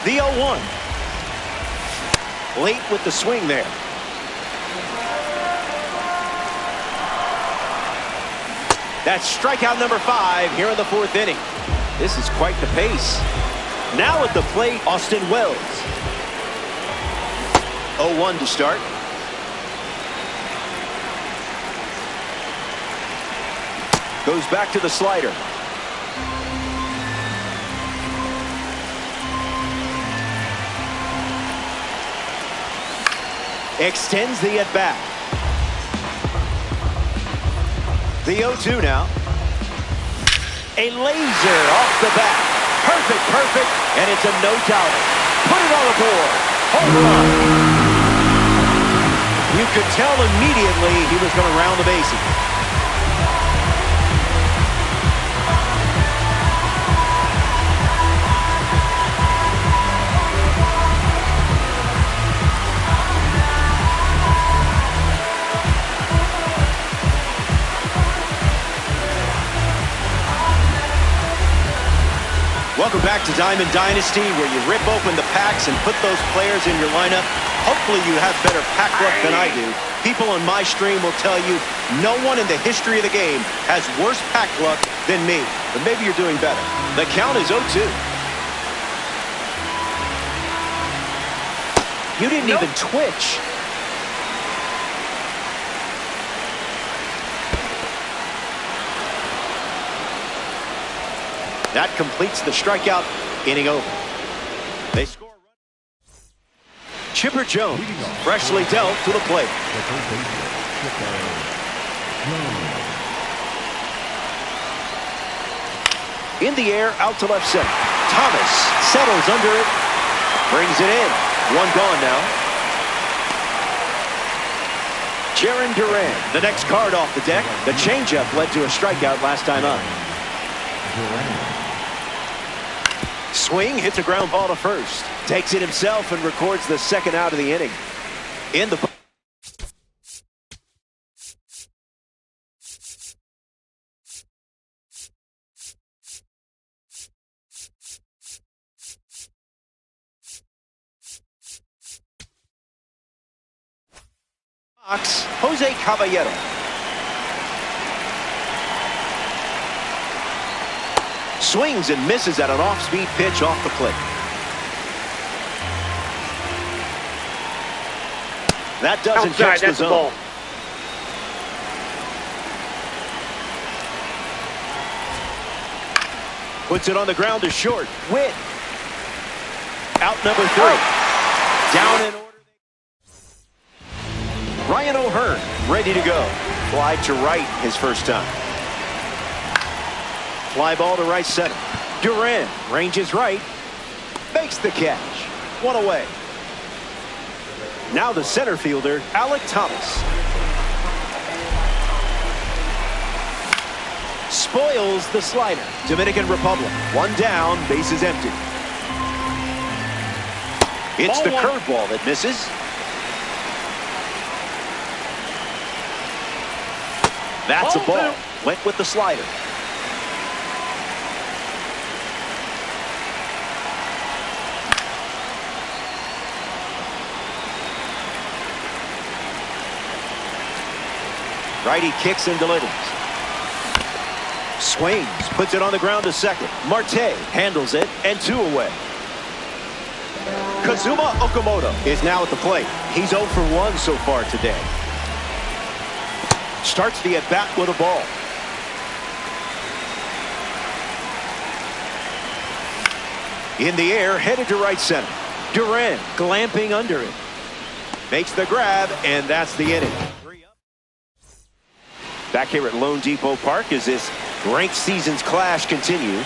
The 0-1. Late with the swing there. That's strikeout number 5 here in the 4th inning. This is quite the pace. Now at the plate, Austin Wells. 0-1 to start. Goes back to the slider. Extends the at-bat. The 0-2 now. A laser off the bat. Perfect, and it's a no-doubter. Put it on the board. Home run. You could tell immediately he was going to round the bases. Welcome back to Diamond Dynasty, where you rip open the packs and put those players in your lineup. Hopefully you have better pack luck than I do. People on my stream will tell you no one in the history of the game has worse pack luck than me. But maybe you're doing better. The count is 0-2. You didn't even twitch. That completes the strikeout inning over. They score a run. Chipper Jones, freshly dealt to the plate. In the air, out to left center. Thomas settles under it, brings it in. One gone now. Jaron Duran, the next card off the deck. The changeup led to a strikeout last time up. Swing, hits a ground ball to first. Takes it himself and records the second out of the inning. In the box, Jose Caballero. Swings and misses at an off-speed pitch off the plate. That doesn't catch the zone. Puts it on the ground to short. Witt. Out number 3. Down in order. Ryan O'Hearn ready to go. Fly to right his first time. Fly ball to right center. Duran ranges right. Makes the catch. One away. Now the center fielder, Alec Thomas. Spoils the slider. Dominican Republic. One down, bases empty. It's the curveball that misses. That's a ball. Went with the slider. Righty kicks and delivers. Swings, puts it on the ground to second. Marte handles it, and 2 away. Kazuma Okamoto is now at the plate. He's 0 for 1 so far today. Starts the at-bat with a ball. In the air, headed to right center. Duran glamping under it. Makes the grab, and that's the inning. Back here at Lone Depot Park as this ranked season's clash continues.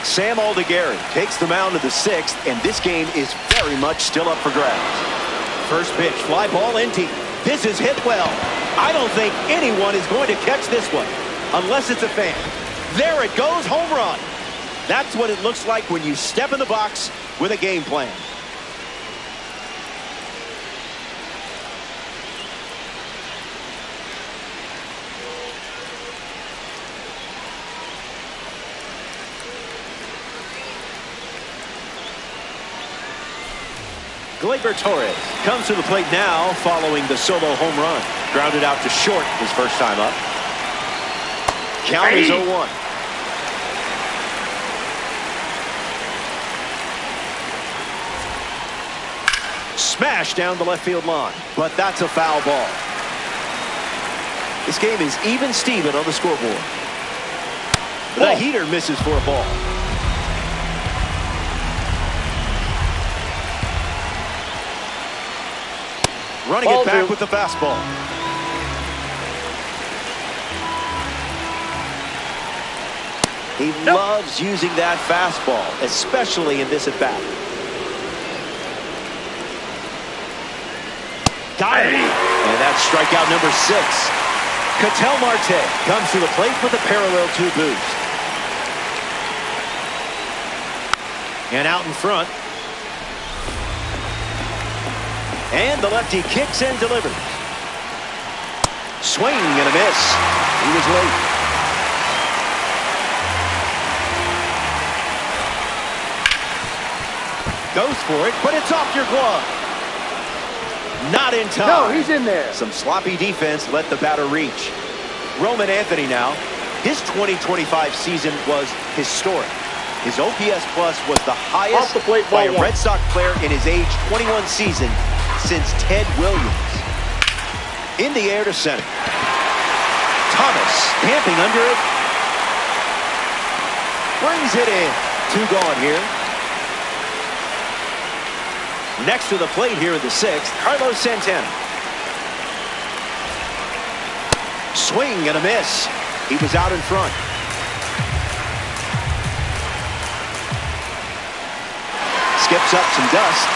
Sam Aldeguerri takes the mound to the 6th, and this game is very much still up for grabs. First pitch, fly ball in deep. This is hit well. I don't think anyone is going to catch this one, unless it's a fan. There it goes, home run. That's what it looks like when you step in the box with a game plan. Gleyber Torres comes to the plate now following the solo home run. Grounded out to short his first time up. Count is 0-1. Smash down the left field line, but that's a foul ball. This game is even Steven on the scoreboard. The heater misses for a ball. Running it back with the fastball. He loves using that fastball, especially in this at-bat. Got it. And that's strikeout number 6. Ketel Marte comes to the plate with a parallel 2 boost. And out in front. And the lefty kicks and delivers. Swing and a miss. He was late. Goes for it, but it's off your glove. Not in time. No, he's in there. Some sloppy defense let the batter reach. Roman Anthony now. His 2025 season was historic. His OPS plus was the highest by a Red Sox player in his age 21 season since Ted Williams. In the air to center. Thomas camping under it. Brings it in. 2 gone here. Next to the plate here in the 6th, Carlos Santana. Swing and a miss. He was out in front. Skips up some dust.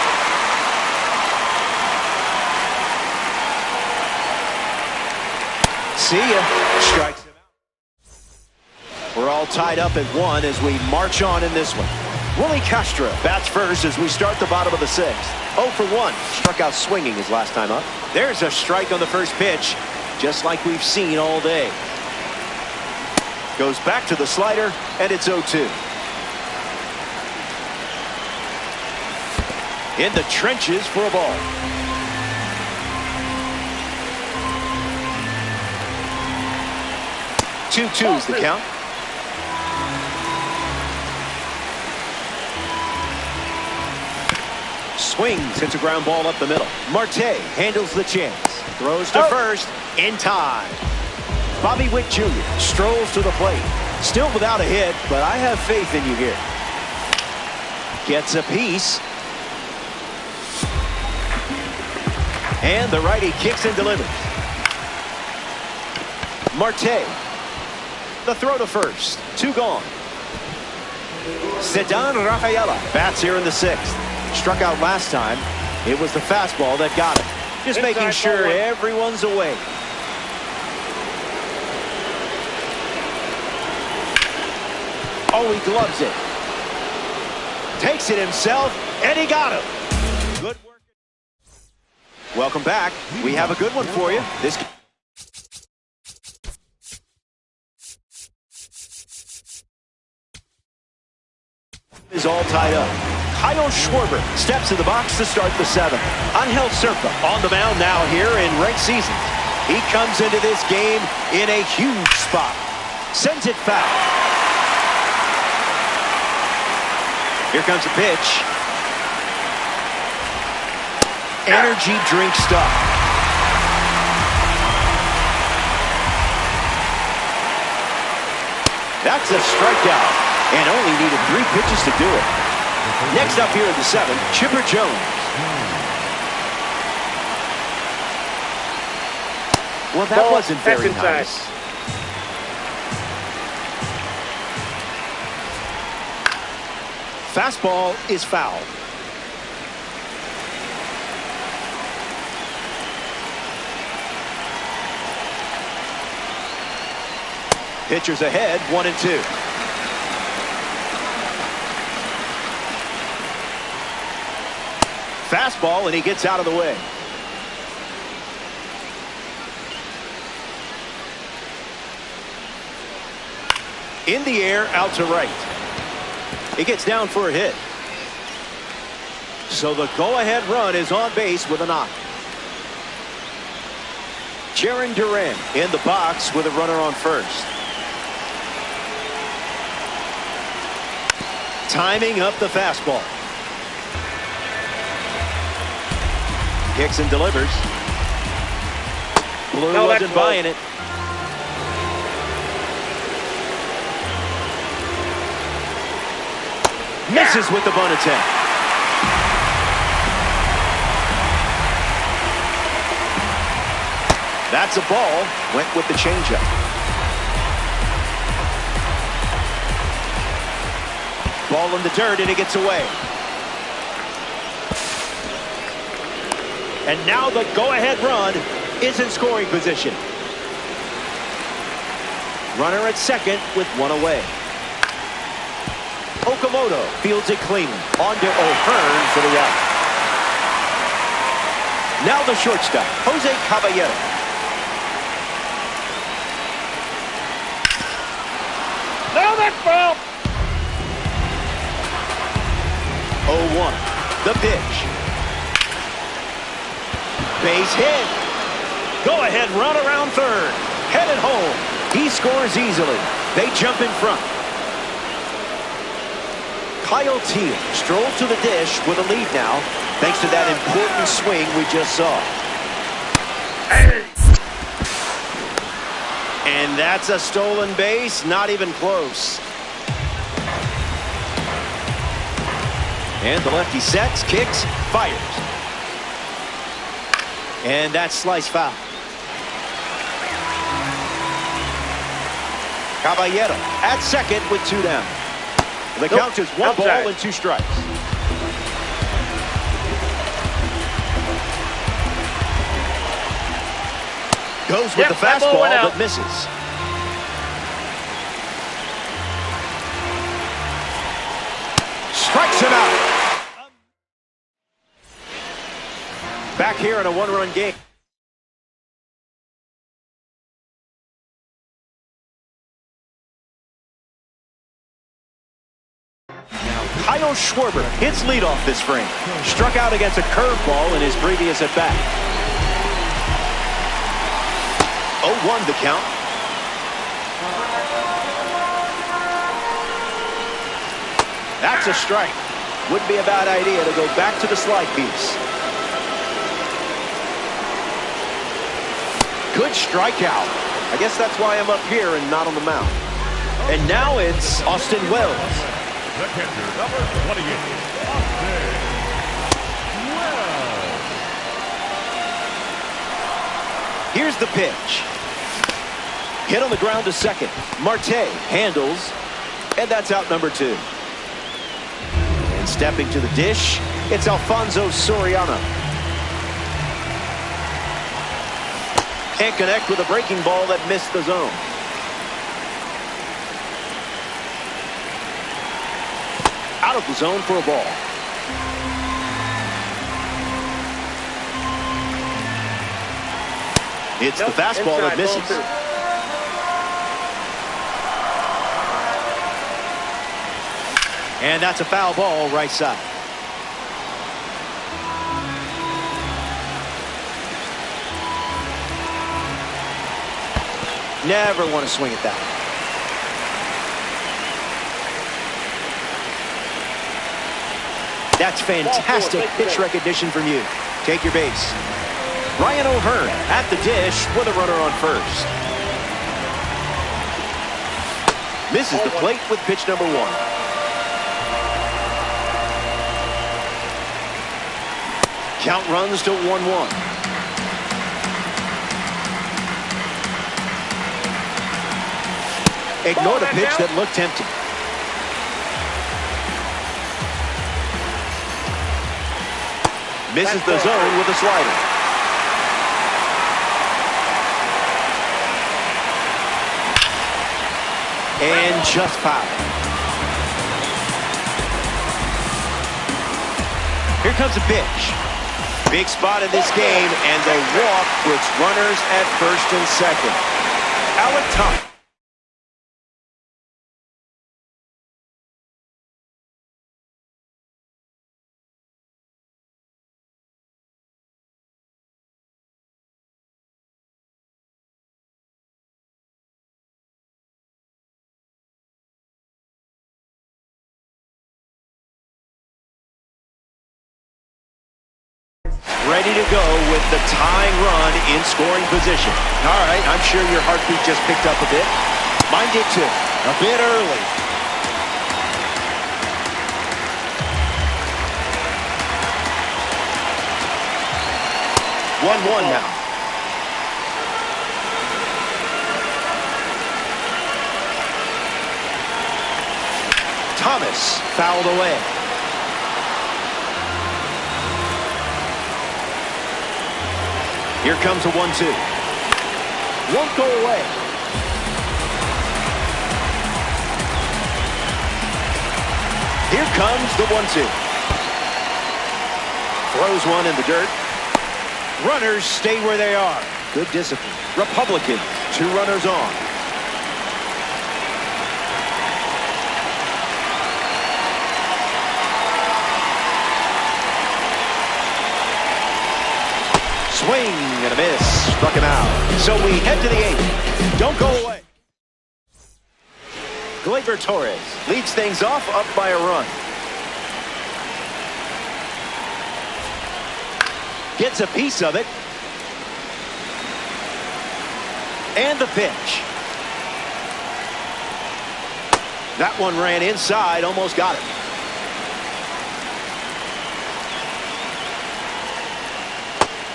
See ya. Strikes him out. We're all tied up at 1 as we march on in this one. Willie Castro bats first as we start the bottom of the 6th. 0 for 1. Struck out swinging his last time up. There's a strike on the first pitch, just like we've seen all day. Goes back to the slider, and it's 0-2. In the trenches for a ball. Two twos the count. Swings, hits a ground ball up the middle. Marte handles the chance. Throws to first in time. Bobby Witt Jr. strolls to the plate. Still without a hit, but I have faith in you here. Gets a piece. And the righty kicks and delivers. Marte. The throw to first. 2 gone. Ceddanne Rafaela bats here in the 6th. Struck out last time. It was the fastball that got him. Just making sure everyone's away. Oh, he gloves it. Takes it himself, and he got him. Good work. Welcome back. We have a good one for you. This is all tied up. Kyle Schwarber steps in the box to start the 7th. Angel Serpa on the mound now here in ranked seasons. He comes into this game in a huge spot. Sends it foul. Here comes a pitch. Energy drink stuff. That's a strikeout, and only needed 3 pitches to do it. Next up here in the 7th, Chipper Jones. Well, that wasn't very nice. Fastball is foul. Pitchers ahead, 1-2. Fastball, and he gets out of the way. In the air, out to right. He gets down for a hit. So the go-ahead run is on base with a knock. Jaron Duran in the box with a runner on first. Timing up the fastball. Kicks and delivers. Blue wasn't buying it. Misses with the bunt attempt. That's a ball. Went with the changeup. Ball in the dirt, and it gets away. And now the go-ahead run is in scoring position. Runner at second with one away. Okamoto fields it cleanly. On to O'Hearn for the out. Now the shortstop, Jose Caballero. Now that's foul. 0-1. The pitch. Base hit. Go ahead run around third. Headed home. He scores easily. They jump in front. Kyle Teal strolls to the dish with a lead now, thanks to that important swing we just saw. And that's a stolen base, not even close. And the lefty sets, kicks, fires. And that's slice foul. Caballero at second with two down. The count is one ball and two strikes. Goes with the fastball, but misses. Strikes him out. Back here in a one-run game. Kyle Schwarber hits leadoff this frame. Struck out against a curveball in his previous at-bat. 0-1 the count. That's a strike. Wouldn't be a bad idea to go back to the slide piece. Good strikeout. I guess that's why I'm up here and not on the mound. And now it's Austin Wells. The catcher, number 28, Austin Wells. Here's the pitch. Hit on the ground to second. Marte handles, and that's out number 2. And stepping to the dish, it's Alfonso Soriano. Can't connect with a breaking ball that missed the zone. Out of the zone for a ball. It's the fastball that misses. And that's a foul ball right side. Never want to swing at that. That's fantastic pitch recognition from you. Take your base. Ryan O'Hearn at the dish with a runner on first. Misses the plate with pitch number 1. Count runs to 1-1. Ignore the pitch that looked tempting. Misses the zone with a slider. And just foul. Here comes a pitch. Big spot in this game, and the walk puts runners at first and second. Alec Thomas. Ready to go with the tying run in scoring position. All right, I'm sure your heartbeat just picked up a bit. Mine did too, a bit early. One now. Thomas fouled away. Here comes a 1-2. Won't go away. Here comes the 1-2. Throws one in the dirt. Runners stay where they are. Good discipline. Republicans, 2 runners on. Swing and a miss. Struck him out. So we head to the 8th. Don't go away. Gleyber Torres leads things off up by a run. Gets a piece of it. And the pitch. That one ran inside, almost got it.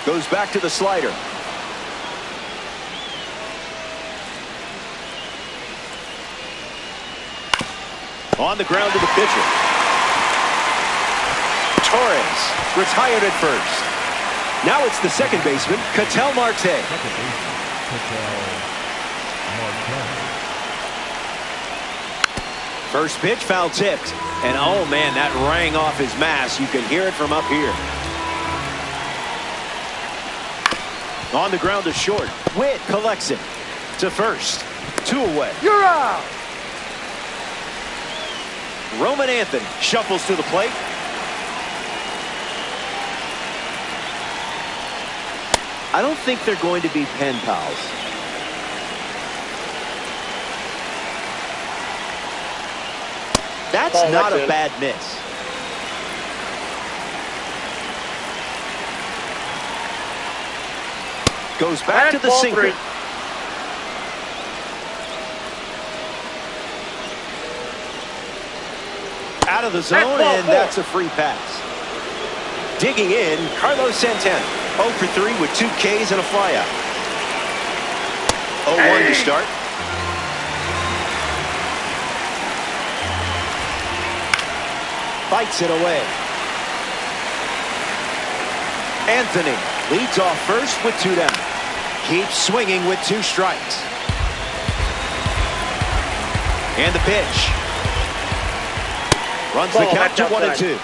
Goes back to the slider. On the ground to the pitcher. Torres retired at first. Now it's the second baseman, Ketel Marte. First pitch, foul tipped. And oh man, that rang off his mask. You can hear it from up here. On the ground to short. Witt collects it. To first. 2 away. You're out. Roman Anthony shuffles to the plate. I don't think they're going to be pen pals. That's not a bad miss. Goes back to the sinker. Out of the zone, and that's a free pass. Digging in, Carlos Santana. 0 for 3 with 2 Ks and a flyout. 0-1 to start. Fights it away. Anthony leads off first with 2 down. Keeps swinging with 2 strikes. And the pitch. Runs the count to 1-2.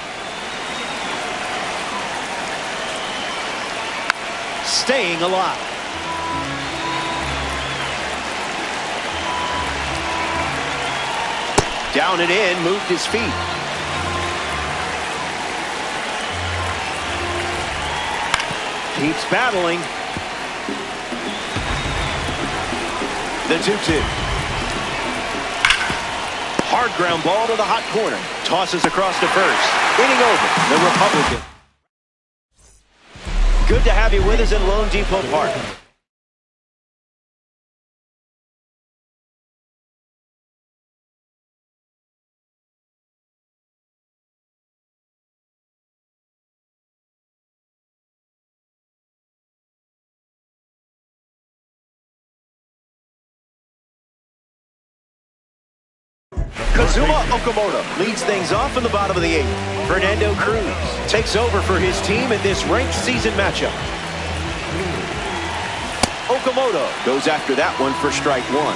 Staying alive. Down and in, moved his feet. Keeps battling. The 2-2. Hard ground ball to the hot corner. Tosses across to first. Inning over. The Republican. Good to have you with us in Lone Depot Park. Kazuma Okamoto leads things off in the bottom of the 8th. Fernando Cruz takes over for his team in this ranked season matchup. Okamoto goes after that one for strike 1.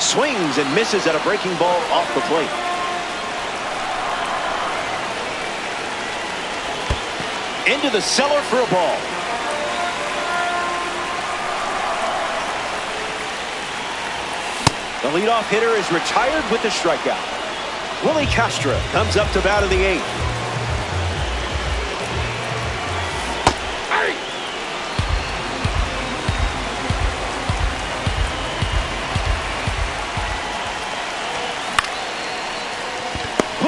Swings and misses at a breaking ball off the plate. Into the cellar for a ball. The leadoff hitter is retired with the strikeout. Willie Castro comes up to bat in the 8th.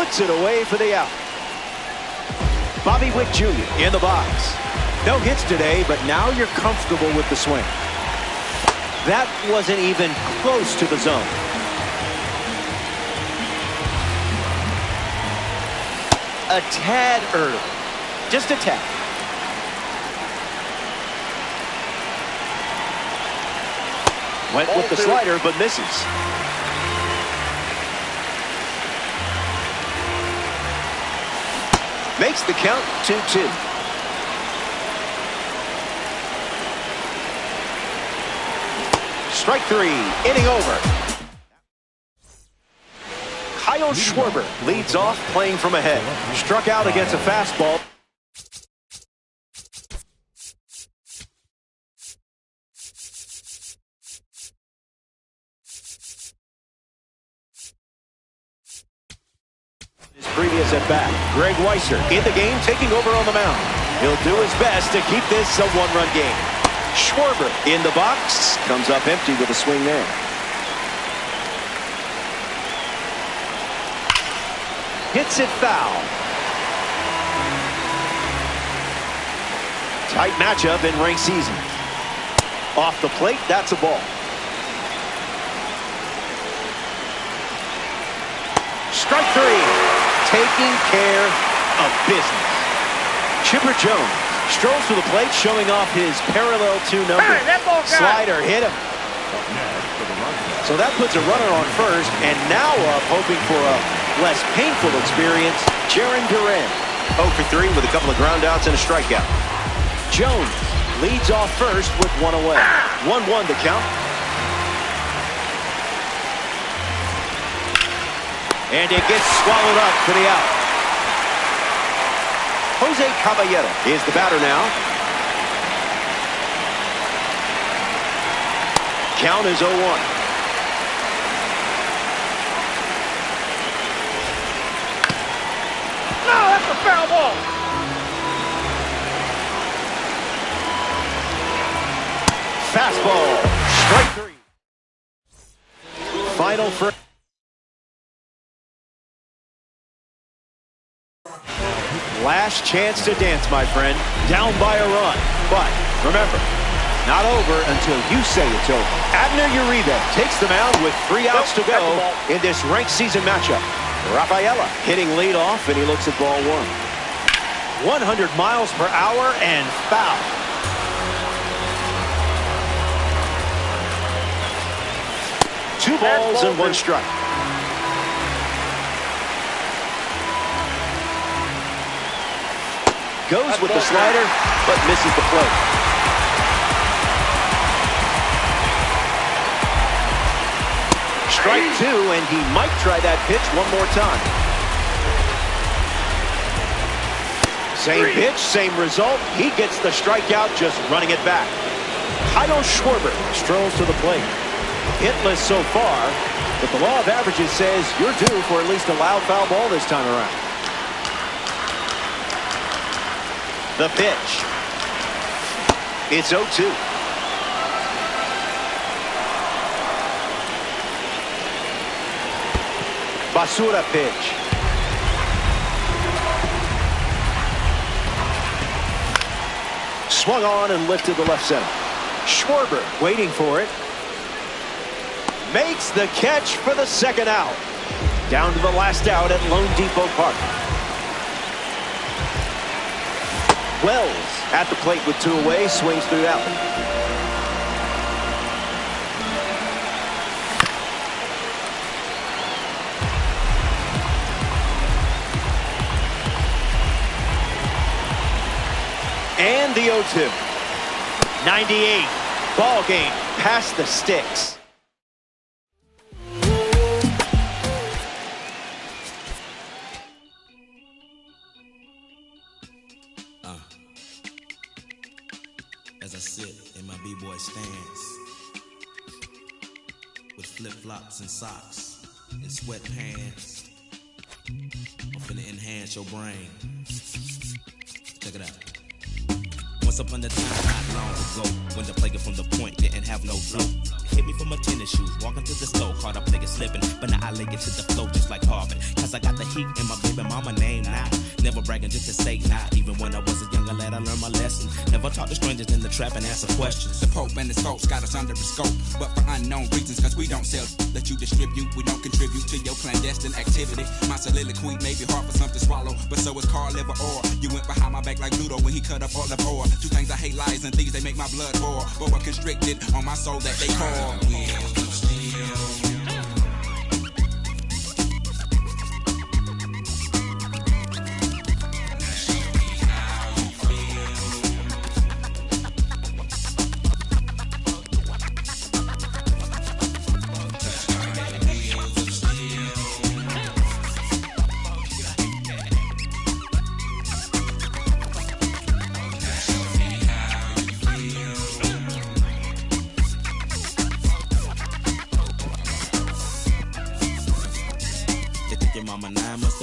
puts it away for the out. Bobby Wick Jr. in the box. No hits today, but now you're comfortable with the swing. That wasn't even close to the zone. A tad early. Just a tad. Went with the slider, but misses. Makes the count 2-2. Strike three, inning over. Kyle Schwarber leads off playing from ahead. Struck out against a fastball. His previous at bat, Greg Weiser in the game, taking over on the mound. He'll do his best to keep this a one-run game. Schwarber in the box, comes up empty with a swing there. Hits it foul. Tight matchup in ranked season. Off the plate, that's a ball. Strike three. Taking care of business. Chipper Jones strolls to the plate, showing off his parallel 2 number. Hey, that ball got Slider hit him. So that puts a runner on first, and now up hoping for a less painful experience, Jaron Duran. 0 for 3 with a couple of ground outs and a strikeout. Jones leads off first with 1 away. 1-1 to count. And it gets swallowed up for the out. Jose Caballero is the batter now. Count is 0-1. No, that's a foul ball. Fastball. Strike three. Final for... Last chance to dance, my friend. Down by a run. But remember, not over until you say it's over. Abner Uribe takes the mound with 3 outs to go in this ranked season matchup. Rafaela hitting leadoff, and he looks at ball 1. 100 miles per hour and foul. Two balls and 1 strike. Goes with the slider, but misses the plate. Strike 2, and he might try that pitch one more time. Same pitch, same result. He gets the strikeout, just running it back. Kyle Schwarber strolls to the plate. Hitless so far, but the law of averages says you're due for at least a loud foul ball this time around. The pitch. It's 0-2. Basura pitch. Swung on and lifted to left center. Schwarber waiting for it. Makes the catch for the second out. Down to the last out at Lone Depot Park. Wells at the plate with 2 away, swings through that one. And the 0-2. 98. Ball game past the sticks. As I sit in my b-boy stance with flip-flops and socks and sweatpants, I'm finna enhance your brain. Check it out. Once upon a time, not long ago, when the player from the point didn't have no flow. Hit me from a tennis shoe, walking to the store, caught a player slipping. But now I lay it to the flow just like Harvard. Cause I got the heat in my baby mama name now. Never bragging just to say nah. Even when I was a younger lad, I learned my lesson. Never talk to strangers in the trap and answer questions. The Pope and his folks got us under the scope, but for unknown reasons, cause we don't sell that you distribute. We don't contribute to your clandestine activity. My soliloquy may be hard for some to swallow, but so is Carl liver or you went behind my back like Ludo when he cut up all of ore. Two things I hate, lies and thieves, they make my blood boil. But we're constricted on my soul that they call wheels of steel.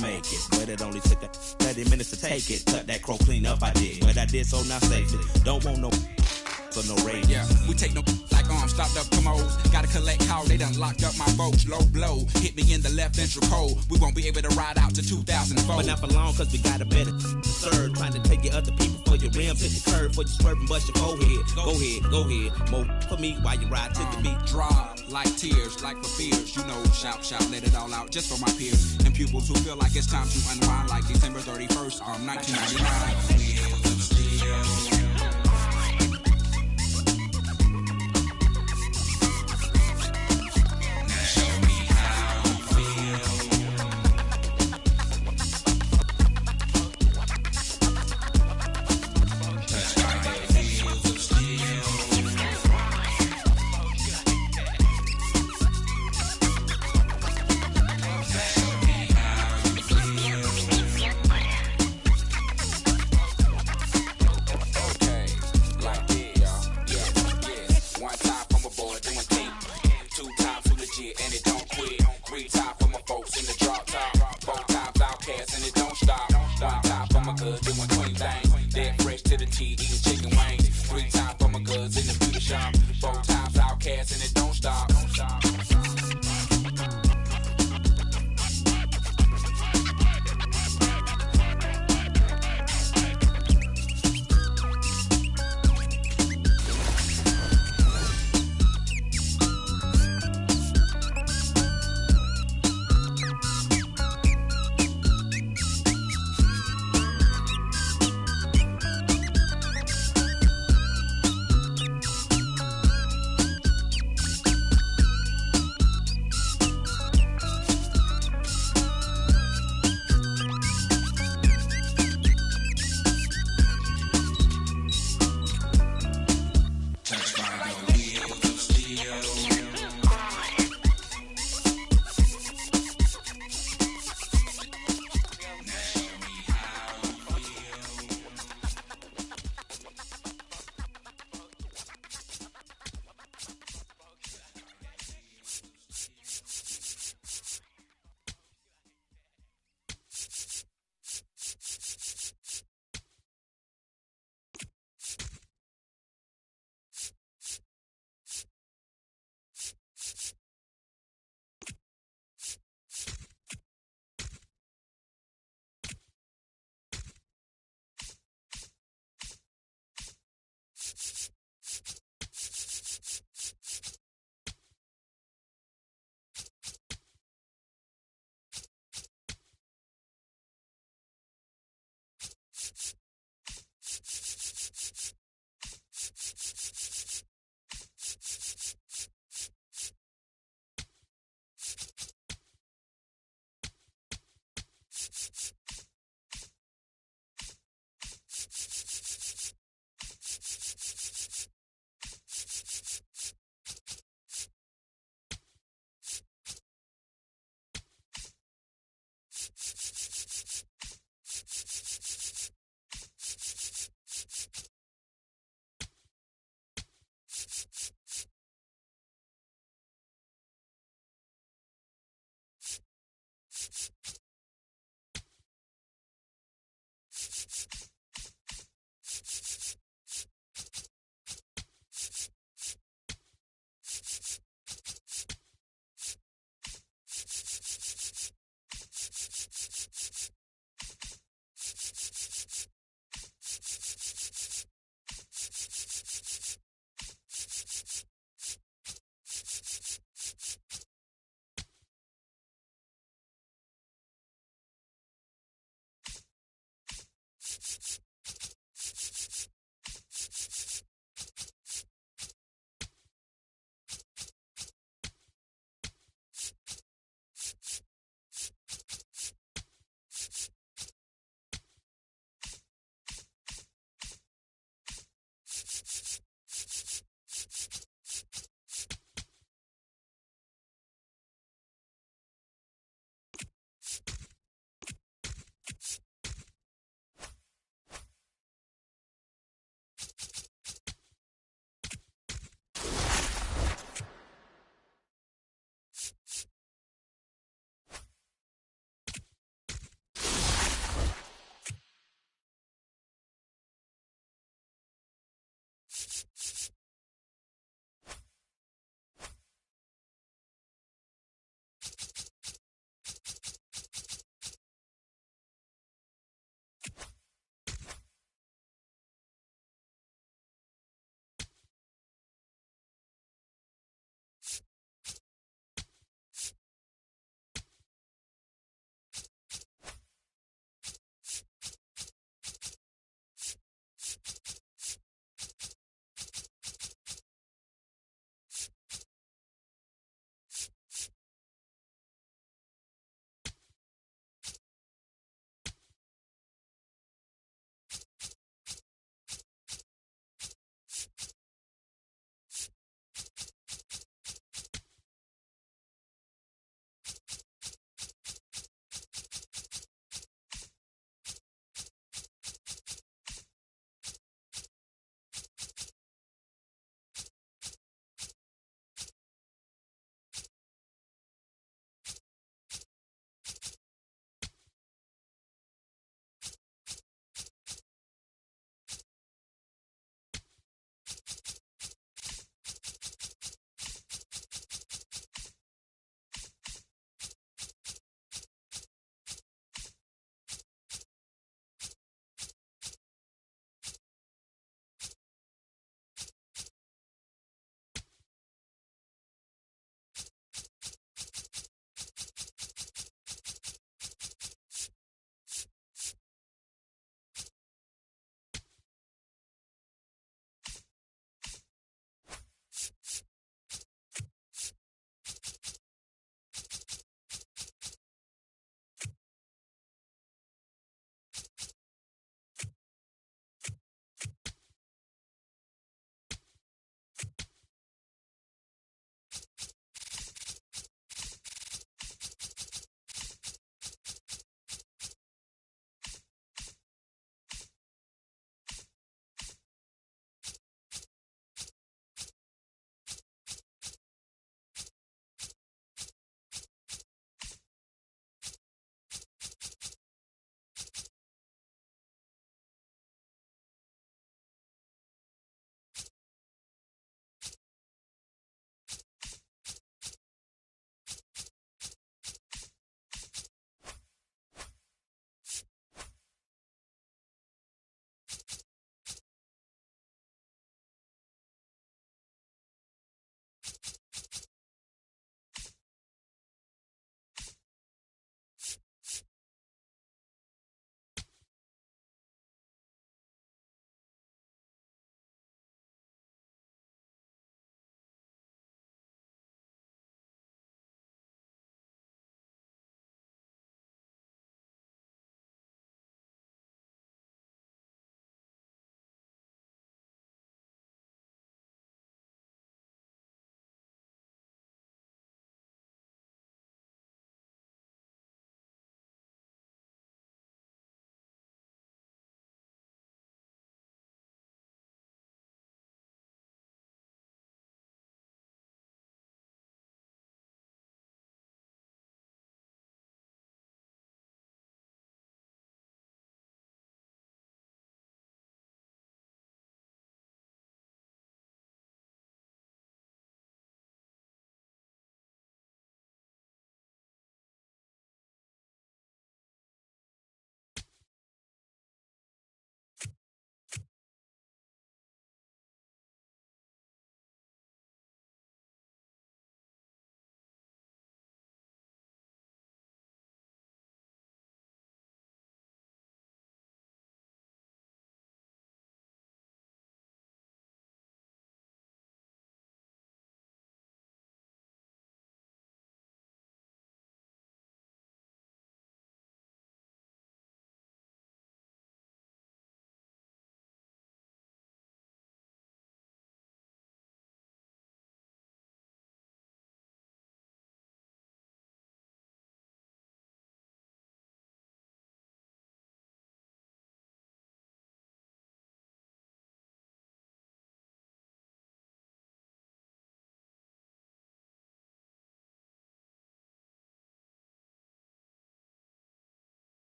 Make it, but it only took 30 minutes to take it. Cut that crow clean up, I did, but I did so now safely. Don't want no so no rage. Yeah, we take no like stopped up commodes. Gotta collect call, they done locked up my boats. Low blow, hit me in the left ventricle. We won't be able to ride out to 2004. But not for long, cause we got a better serve. Trying to take your other people for your rims, hit the curve, for you swerve and bust your forehead. Go ahead, more for me while you ride to the beat. Dry like tears, like for fears. You know, shout, let it all out just for my peers and pupils who feel like it's time to unwind. Like December 31st, 1999. Wheels of steel.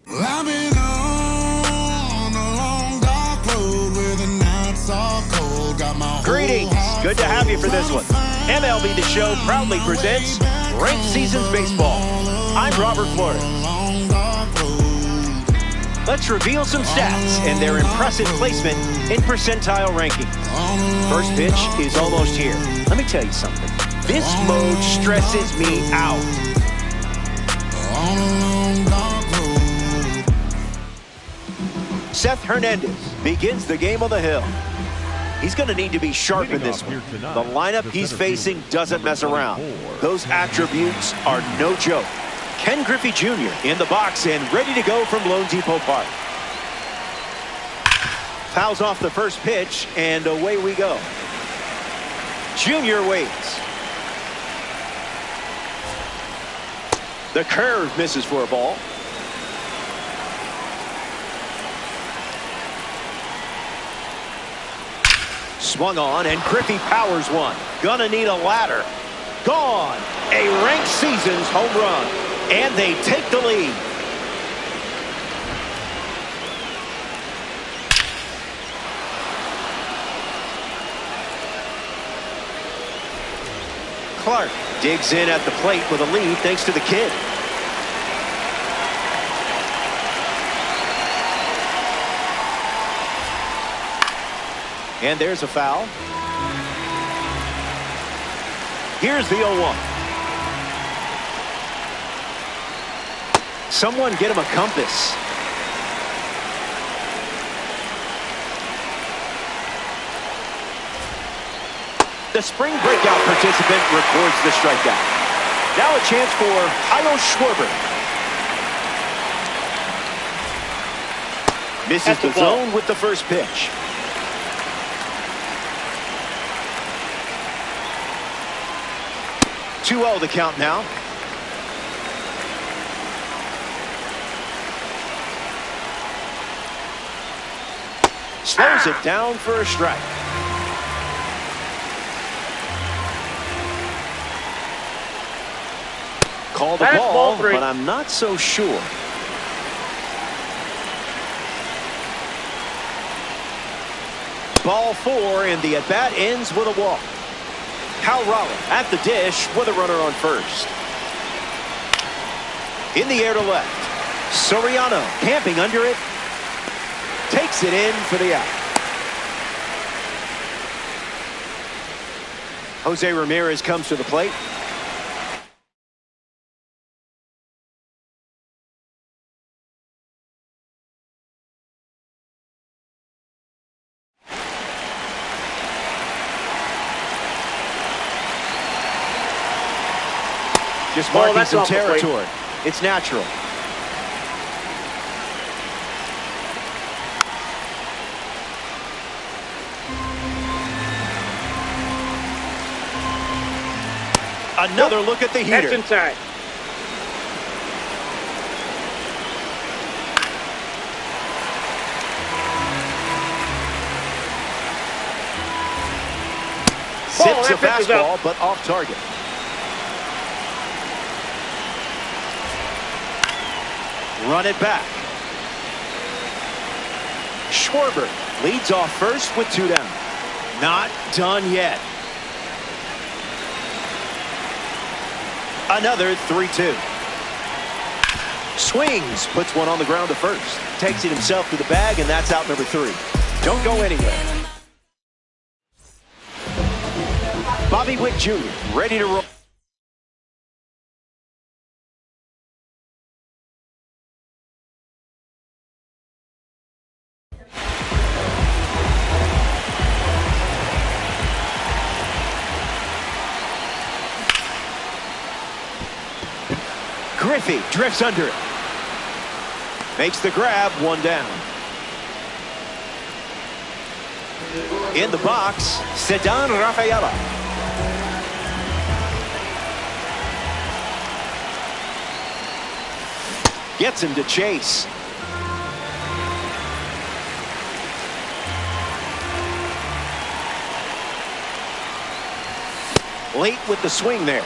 I've been on a long dark road where the nights are cold. Got my Greetings. Good to have you for this one. MLB The Show proudly presents Ranked Seasons Baseball. I'm Robert Flores. Let's reveal some stats and their impressive placement in percentile rankings. First pitch is almost here. Let me tell you something. This mode stresses me out. Seth Hernandez begins the game on the hill. He's going to need to be sharp in this one. The lineup he's facing doesn't mess around. Those attributes are no joke. Ken Griffey Jr. in the box and ready to go from Lone Depot Park. Fouls off the first pitch, and away we go. Junior waits. The curve misses for a ball. Swung on, and Griffey powers one. Gonna need a ladder. Gone. A ranked season's home run. And they take the lead. Clark digs in at the plate with a lead thanks to the kid. And there's a foul. Here's the 0-1. Someone get him a compass. The spring breakout participant records the strikeout. Now a chance for Kyle Schwarber. Misses the zone with the first pitch. Two-0 the count now. Slows it down for a strike. Call the ball, but I'm not so sure. Ball 4, and the at-bat ends with a walk. Cal Raleigh at the dish with a runner on first. In the air to left. Soriano camping under it. Takes it in for the out. Jose Ramirez comes to the plate. Just marking some territory. It's natural. Another look at the heater. That's inside. Sips a fastball, but off target. Run it back. Schwarber leads off first with 2 down. Not done yet. Another 3-2. Swings, puts one on the ground to first. Takes it himself to the bag, and that's out number 3. Don't go anywhere. Bobby Witt Jr. ready to roll. Griffey drifts under it. Makes the grab, 1 down. In the box, Ceddanne Rafaela. Gets him to chase. Late with the swing there.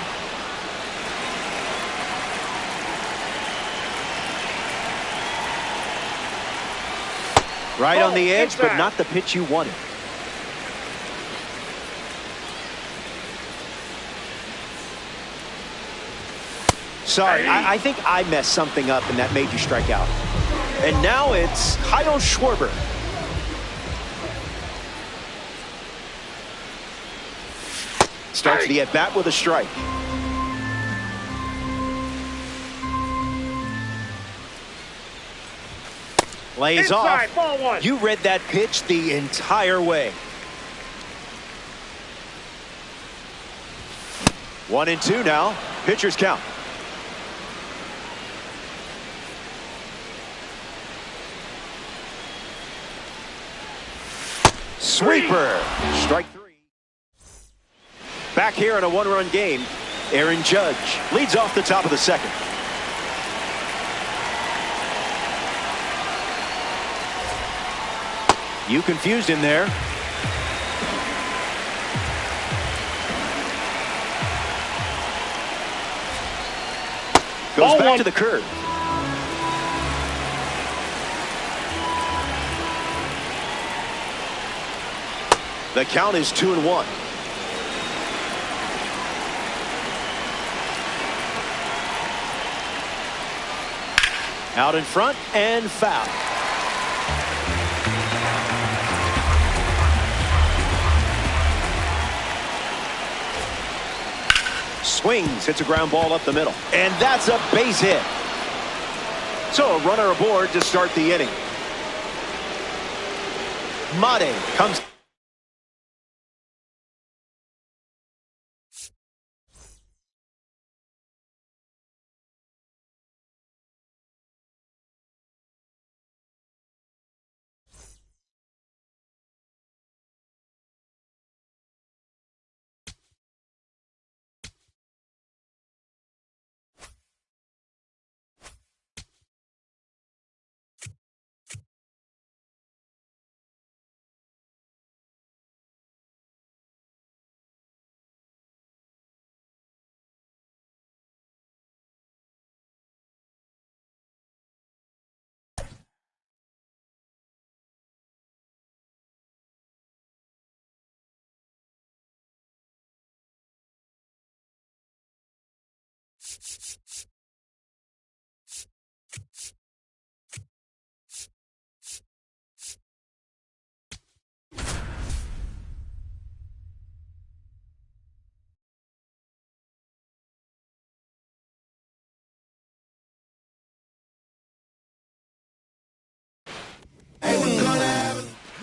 Right on the edge, but not the pitch you wanted. Sorry, I think I messed something up and that made you strike out. And now it's Kyle Schwarber. Starts the at-bat with a strike. Lays Inside, off. ball 1. You read that pitch the entire way. 1-2 now. Pitcher's count. Sweeper. Strike 3. Back here in a 1-run game, Aaron Judge leads off the top of the second. You confused him there. goes back to the curve. The count is 2-1. Out in front and foul. Swings, hits a ground ball up the middle. And that's a base hit. So a runner aboard to start the inning. Mate comes.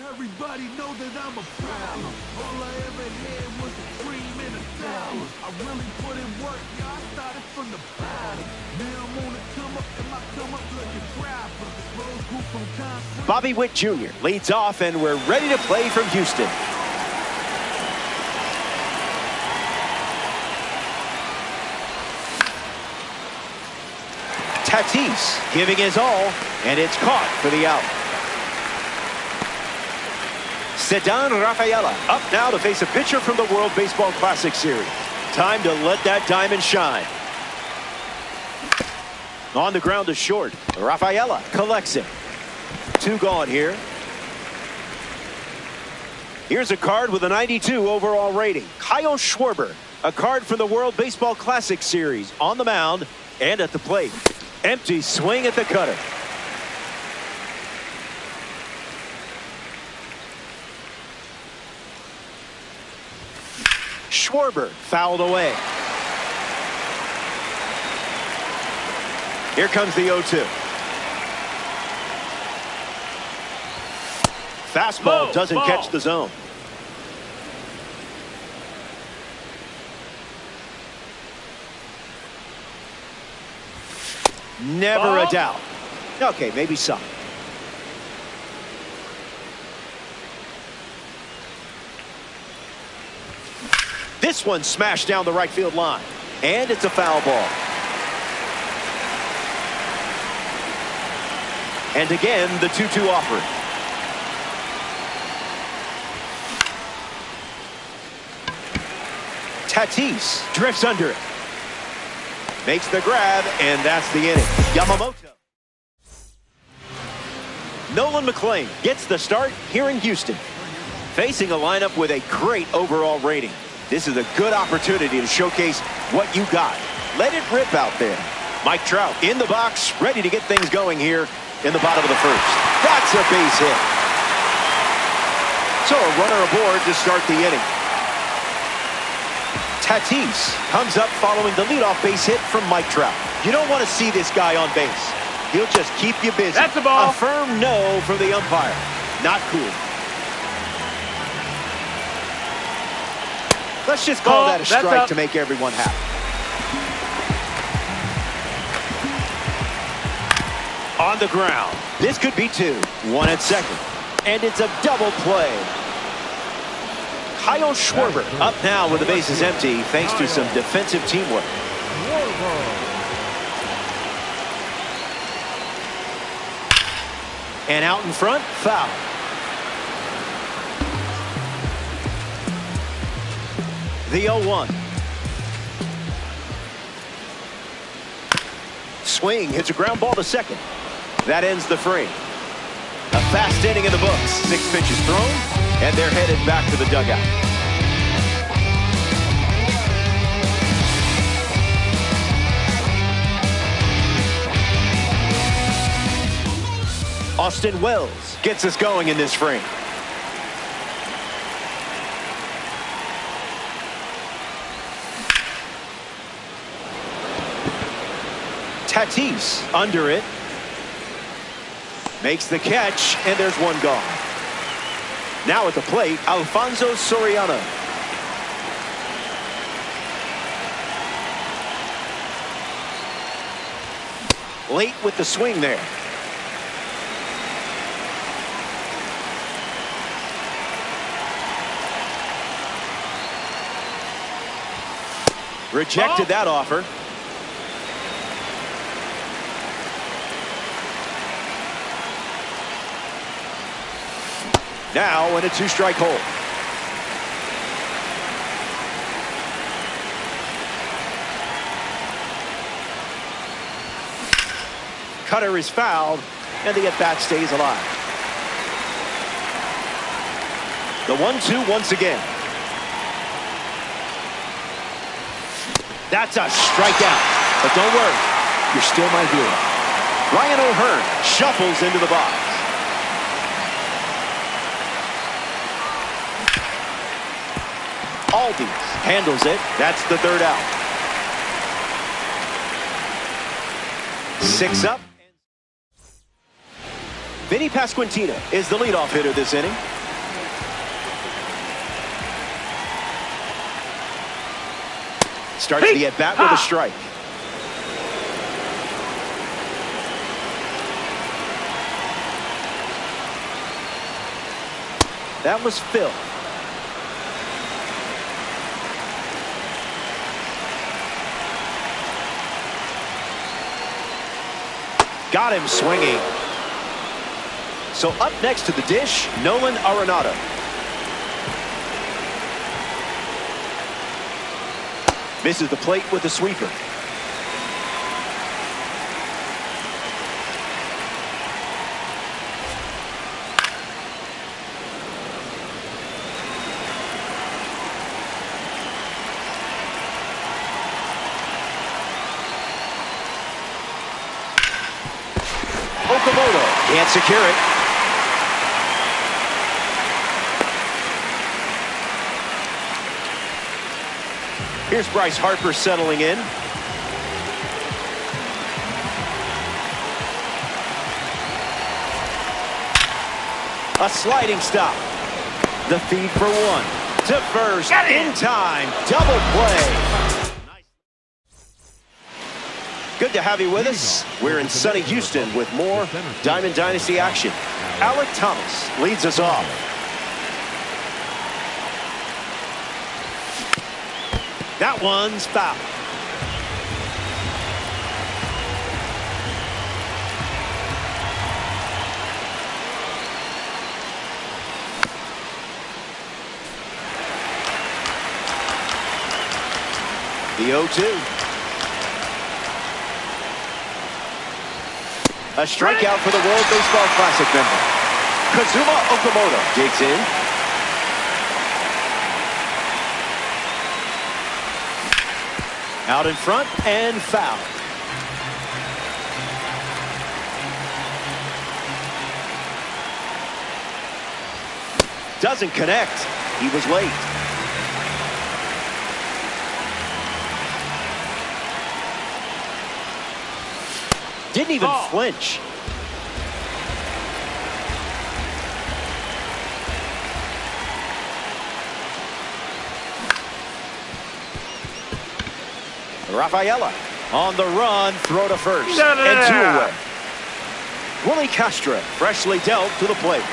Everybody know that I'm a problem. All I ever had was a dream and a dollar. I really put in work, y'all. I started from the bottom. Now I'm on the come up, and my come up looking proper. Rose group from Conference. Bobby Witt Jr. leads off, and we're ready to play from Houston. Tatis giving his all, and it's caught for the out. Ceddanne Rafaela up now to face a pitcher from the World Baseball Classic Series. Time to let that diamond shine. On the ground to short. Rafaela collects it. 2 gone here. Here's a card with a 92 overall rating. Kyle Schwarber, a card from the World Baseball Classic Series, on the mound and at the plate. Empty swing at the cutter. Schwarber fouled away. Here comes the 0-2. Fastball doesn't catch the zone. Never a doubt. Okay, maybe some. This one smashed down the right field line. And it's a foul ball. And again, the 2-2 offering. Tatis drifts under it. Makes the grab, and that's the inning. Yamamoto. Nolan McLean gets the start here in Houston. Facing a lineup with a great overall rating. This is a good opportunity to showcase what you got. Let it rip out there. Mike Trout in the box, ready to get things going here in the bottom of the first. That's a base hit. So a runner aboard to start the inning. Tatis comes up following the leadoff base hit from Mike Trout. You don't want to see this guy on base. He'll just keep you busy. That's a ball. A firm no from the umpire. Not cool. Let's just call that a strike to make everyone happy. On the ground. This could be 2. 1 at second. And it's a double play. Kyle Schwarber up now with the bases empty thanks to some defensive teamwork. And out in front, foul. The 0-1. swing, hits a ground ball to second. That ends the frame. A fast inning in the books. 6 pitches thrown, and they're headed back to the dugout. Austin Wells gets us going in this frame. Tatis under it. Makes the catch, and there's one gone. Now at the plate, Alfonso Soriano. Late with the swing there. Rejected that offer. Now in a 2-strike hole. Cutter is fouled, and the at-bat stays alive. The 1-2 once again. That's a strikeout. But don't worry, you're still my hero. Ryan O'Hearn shuffles into the box. Aldi's handles it. That's the 3rd out. 6 up. Vinny Pasquantino is the leadoff hitter this inning. Starts the at-bat with a strike. That was Phil. Got him swinging. So up next to the dish, Nolan Arenado. Misses the plate with a sweeper. Okamoto can't secure it. Here's Bryce Harper settling in. A sliding stop. The feed for 1. To first in time. Double play. Good to have you with us. We're in sunny Houston with more Diamond Dynasty action. Alec Thomas leads us off. That one's foul. The 0-2. A strikeout for the World Baseball Classic member. Kazuma Okamoto digs in. Out in front and foul. Doesn't connect. He was late. Didn't even flinch. Rafaela on the run, throw to first, and 2 away. Willie Castro freshly dealt to the plate.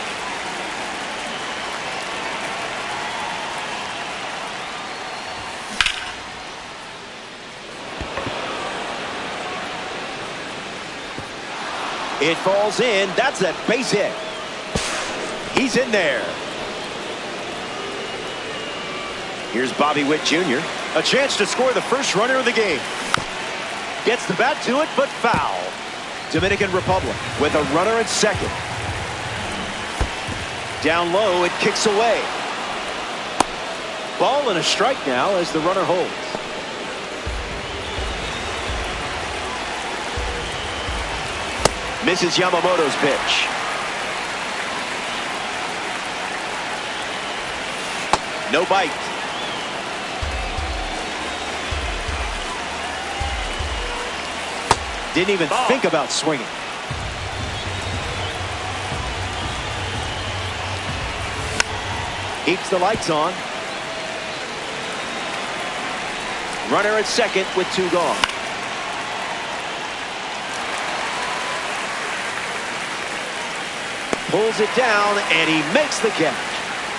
It falls in. That's a base hit. He's in there. Here's Bobby Witt Jr. A chance to score the first runner of the game. Gets the bat to it, but foul. Dominican Republic with a runner at second. Down low, it kicks away. Ball and a strike now as the runner holds. Misses Yamamoto's pitch. No bite. Didn't even think about swinging. Keeps the lights on. Runner at second with 2 gone. Pulls it down, and he makes the catch.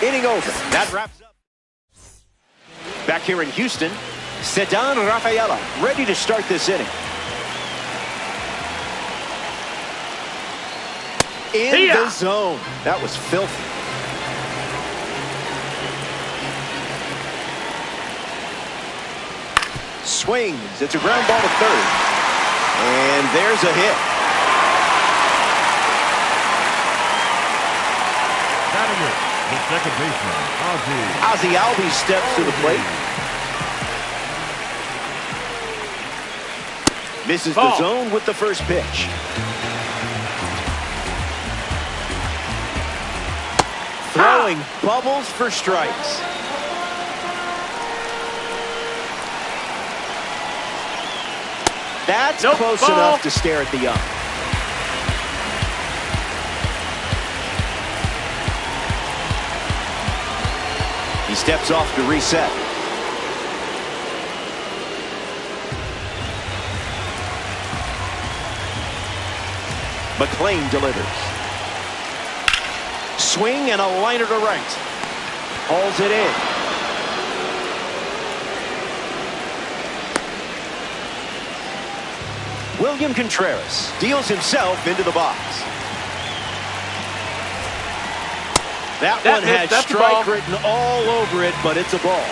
Inning over. That wraps up. Back here in Houston, Ceddanne Rafaela ready to start this inning. In the zone. That was filthy. Swings. It's a ground ball to third. And there's a hit. Batting it, the second baseman, Ozzie Albies steps to the plate. Misses the zone with the first pitch. Throwing bubbles for strikes. That's close enough to stare at the ump. He steps off to reset. McLean delivers. Swing and a liner to right. Hauls it in. William Contreras deals himself into the box. That one had strike written all over it, but it's a ball.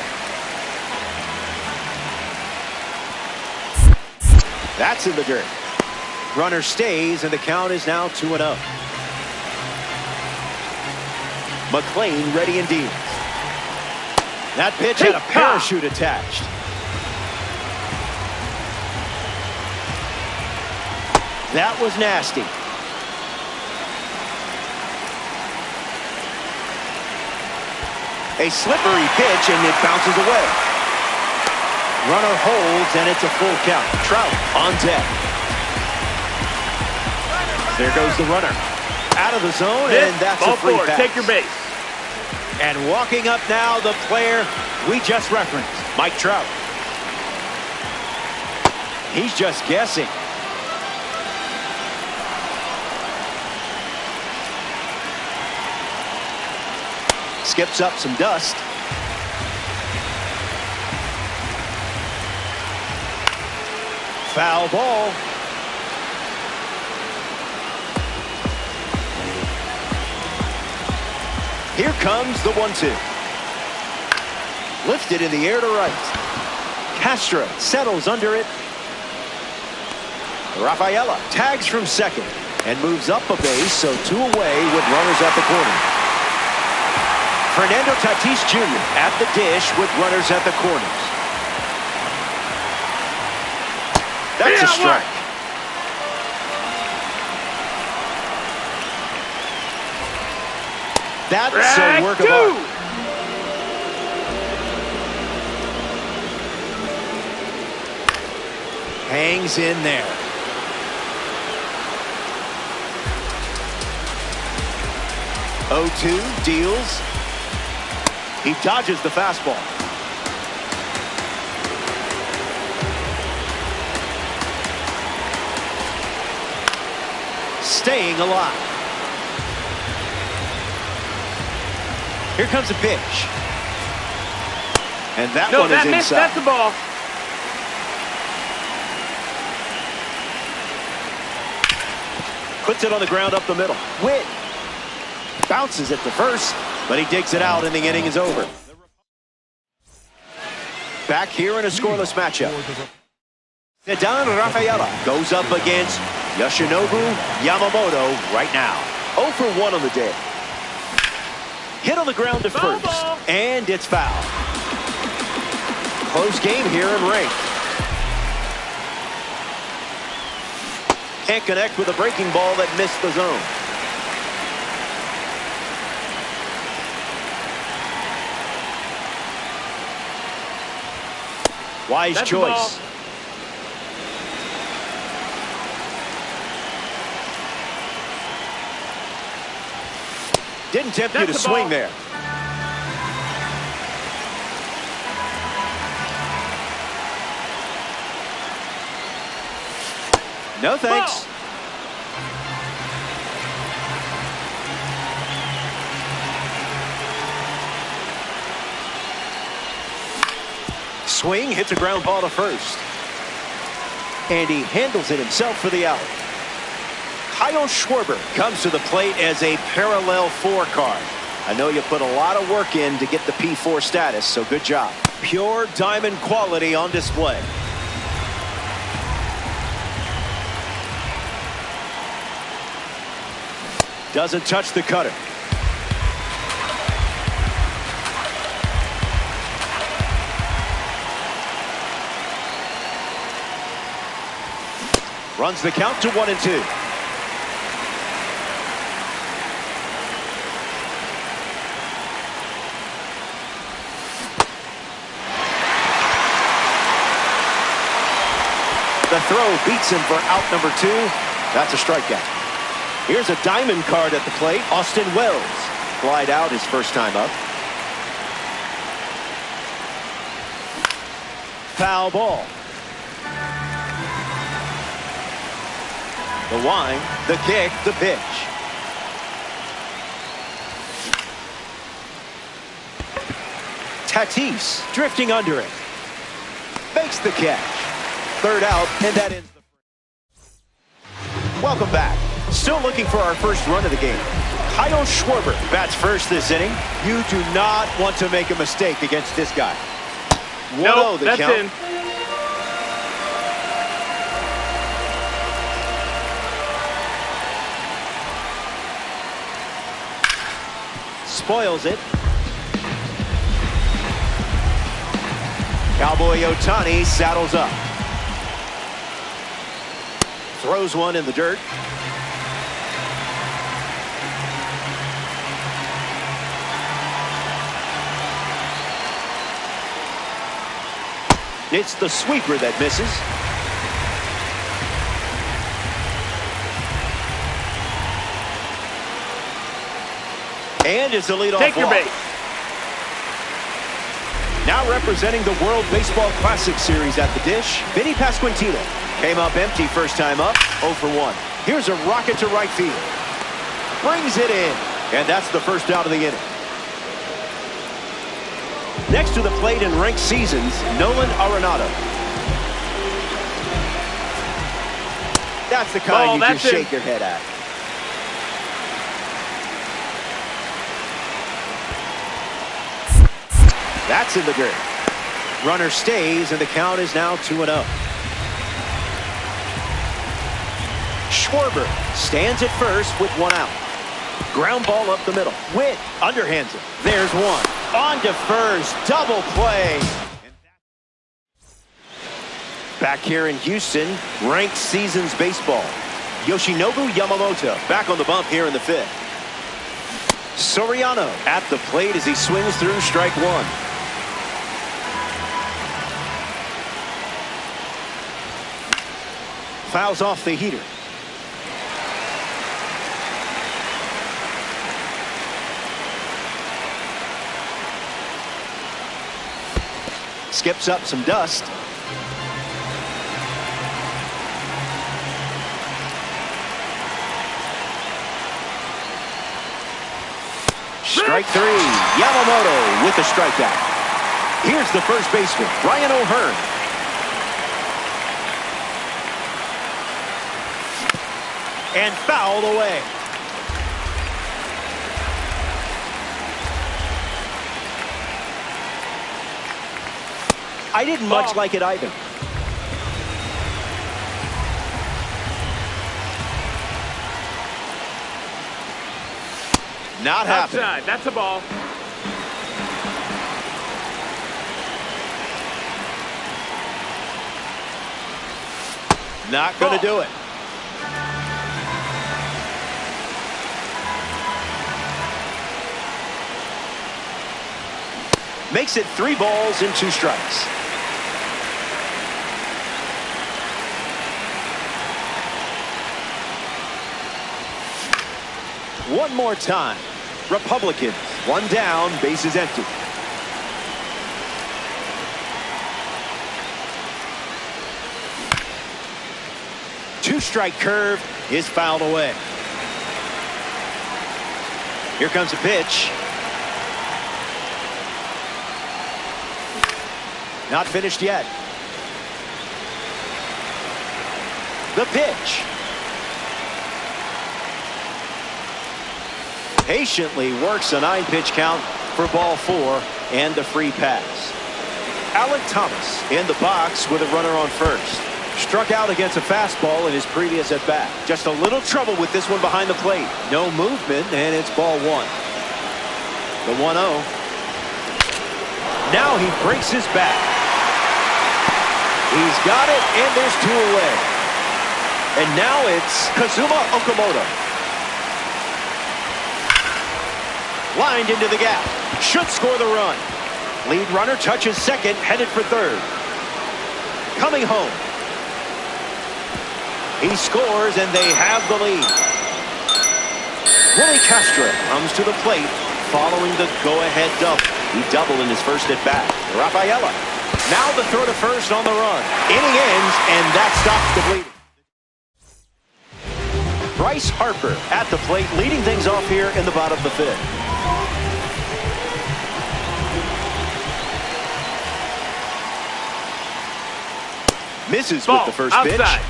That's in the dirt. Runner stays, and the count is now 2-0. McLean ready and deals. That pitch had a parachute attached. That was nasty. A slippery pitch, and it bounces away. Runner holds, and it's a full count. Trout on deck. There goes the runner. Out of the zone, and that's a free pass. Take your base. And walking up now, the player we just referenced, Mike Trout. He's just guessing. Skips up some dust. Foul ball. Here comes the 1-2. Lifted in the air to right. Castro settles under it. Rafaela tags from second and moves up a base, so 2 away with runners at the corner. Fernando Tatis Jr. at the dish with runners at the corners. That's a strike. That's a work of art. Hangs in there. (0-2) deals. He dodges the fastball. Staying alive. Here comes a pitch. And that one is inside. That's the ball. Puts it on the ground up the middle. Witt bounces it to first, but he digs it out, and the inning is over. Back here in a scoreless matchup. Don Rafaela goes up against Yoshinobu Yamamoto right now. 0 for 1 on the day. Hit on the ground to Foul first, ball. and it's foul. Close game here in rank. Can't connect with a breaking ball that missed the zone. Wise That's the ball. choice. Didn't tempt you to That's the swing ball. there. No thanks. Ball. Swing, hits a ground ball to first. And he handles it himself for the out. Kyle Schwarber comes to the plate as a parallel 4 card. I know you put a lot of work in to get the P4 status, so good job. Pure diamond quality on display. Doesn't touch the cutter. Runs the count to 1 and 2. The throw beats him for out number 2. That's a strikeout. Here's a diamond card at the plate. Austin Wells. Flied out his first time up. Foul ball. The wind, the kick, the pitch. Tatis drifting under it. Makes the catch. Third out, and that ends the frame. Welcome back. Still looking for our first run of the game. Kyle Schwarber bats first this inning. You do not want to make a mistake against this guy. 1-0 Nope, the that's count. in. Spoils it. Cowboy Ohtani saddles up. Throws one in the dirt. It's the sweeper that misses. And it's a leadoff Take your walk. base. Now representing the World Baseball Classic Series at the dish, Vinny Pasquantino came up empty first time up, 0 for 1. Here's a rocket to right field. Brings it in, and that's the first out of the inning. Next to the plate in ranked seasons, Nolan Arenado. That's the kind you that's just in. shake your head at. That's in the dirt. Runner stays, and the count is now 2-0. Schwarber stands at first with 1 out. Ground ball up the middle. Witt underhands it. There's 1. On to first. Double play. Back here in Houston, ranked seasons baseball. Yoshinobu Yamamoto back on the bump here in the 5th. Soriano at the plate as he swings through strike 1. Fouls off the heater. Skips up some dust. Strike 3. Yamamoto with the strikeout. Here's the first baseman, Brian O'Hearn. And fouled away. I didn't much like it either. Not happening. Outside. That's a ball. Not going to do it. Makes it 3 balls and 2 strikes. One more time. Republicans, 1 down, bases empty. Two-strike curve is fouled away. Here comes a pitch. Not finished yet. The pitch. Patiently works a 9-pitch count for ball 4 and a free pass. Alec Thomas in the box with a runner on first. Struck out against a fastball in his previous at-bat. Just a little trouble with this one behind the plate. No movement, and it's ball 1. The 1-0. Now he breaks his back. He's got it, and there's 2 away. And now it's Kazuma Okamoto. Lined into the gap. Should score the run. Lead runner touches second, headed for third. Coming home. He scores, and they have the lead. Willie Castro comes to the plate following the go-ahead double. He doubled in his first at-bat. Rafaela. Now the throw to first on the run. Inning ends, and that stops the bleeding. Bryce Harper at the plate, leading things off here in the bottom of the 5th. Misses Ball, with the first outside. pitch.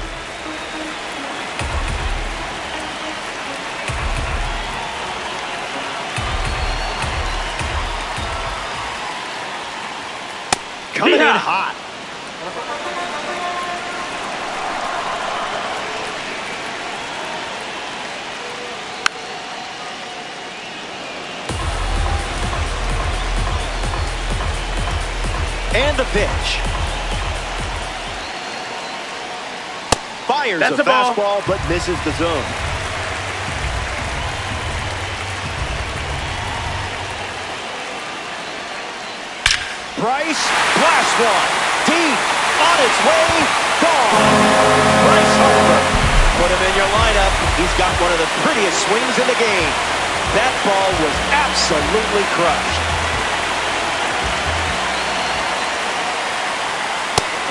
Coming in hot. And the pitch. Fires a fastball, but misses the zone. Bryce, blast one. Deep, on its way, gone. Bryce Harper. Put him in your lineup. He's got one of the prettiest swings in the game. That ball was absolutely crushed.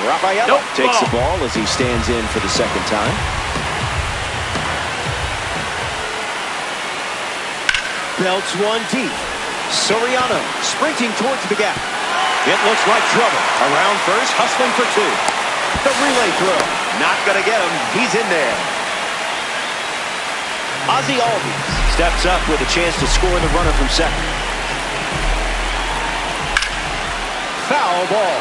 Rafaela takes the ball as he stands in for the second time. Belts one deep. Soriano sprinting towards the gap. It looks like trouble. Around first, hustling for 2. The relay throw. Not going to get him. He's in there. Ozzie Albies steps up with a chance to score the runner from second. Foul ball.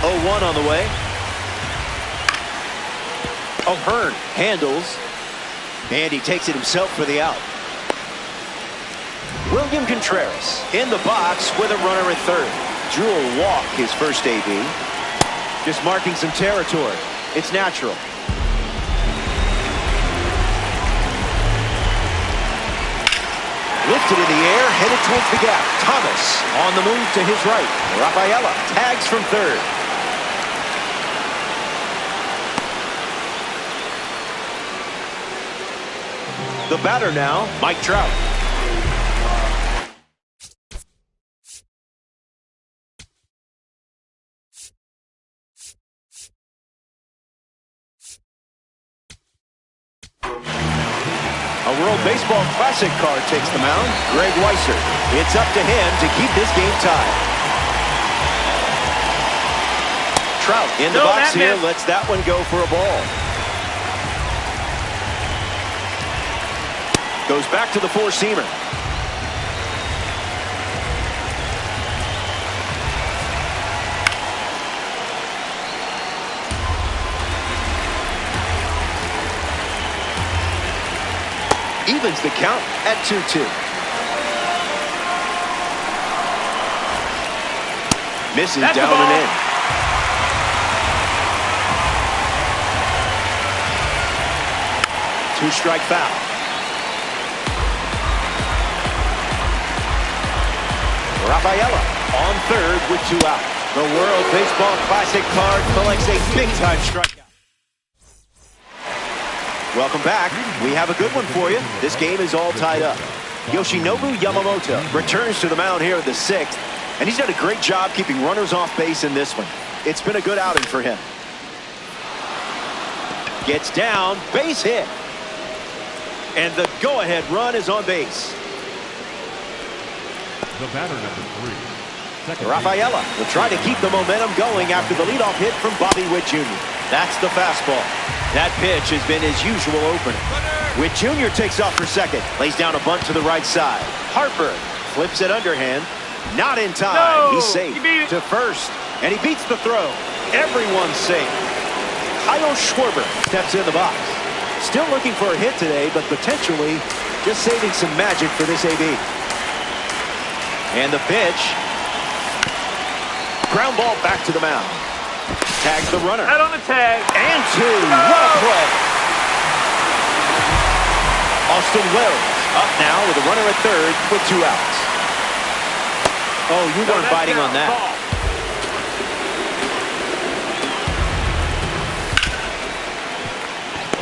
0-1 on the way. O'Hearn handles. And he takes it himself for the out. William Contreras in the box with a runner at third. Drew a walk his first AB. Just marking some territory. It's natural. Lifted in the air, headed towards the gap. Thomas on the move to his right. Rafaela tags from third. The batter now, Mike Trout. A World Baseball Classic card takes the mound. Greg Weiser. It's up to him to keep this game tied. Trout in the box here, lets that one go for a ball. Goes back to the four-seamer. Evens the count at 2-2. Misses That's down the ball. and in. Two-strike foul. Rafaela on third with 2 out. The World Baseball Classic card collects a big-time strikeout. Welcome back. We have a good one for you. This game is all tied up. Yoshinobu Yamamoto returns to the mound here in the 6th, and he's done a great job keeping runners off base in this one. It's been a good outing for him. Gets down, base hit. And the go-ahead run is on base. The batter, number 3. Second Rafaela will try to keep the momentum going after the leadoff hit from Bobby Witt Jr. That's the fastball. That pitch has been his usual opener. Witt Jr. takes off for second. Lays down a bunt to the right side. Harper flips it underhand. Not in time. No, He's safe he beat it. to first. And he beats the throw. Everyone's safe. Kyle Schwarber steps in the box. Still looking for a hit today, but potentially just saving some magic for this AB. And the pitch. Ground ball back to the mound. Tags the runner. Out on the tag. And 2. What a play. Austin Wells up now with a runner at third with 2 outs. Oh, you weren't biting on that. Ball.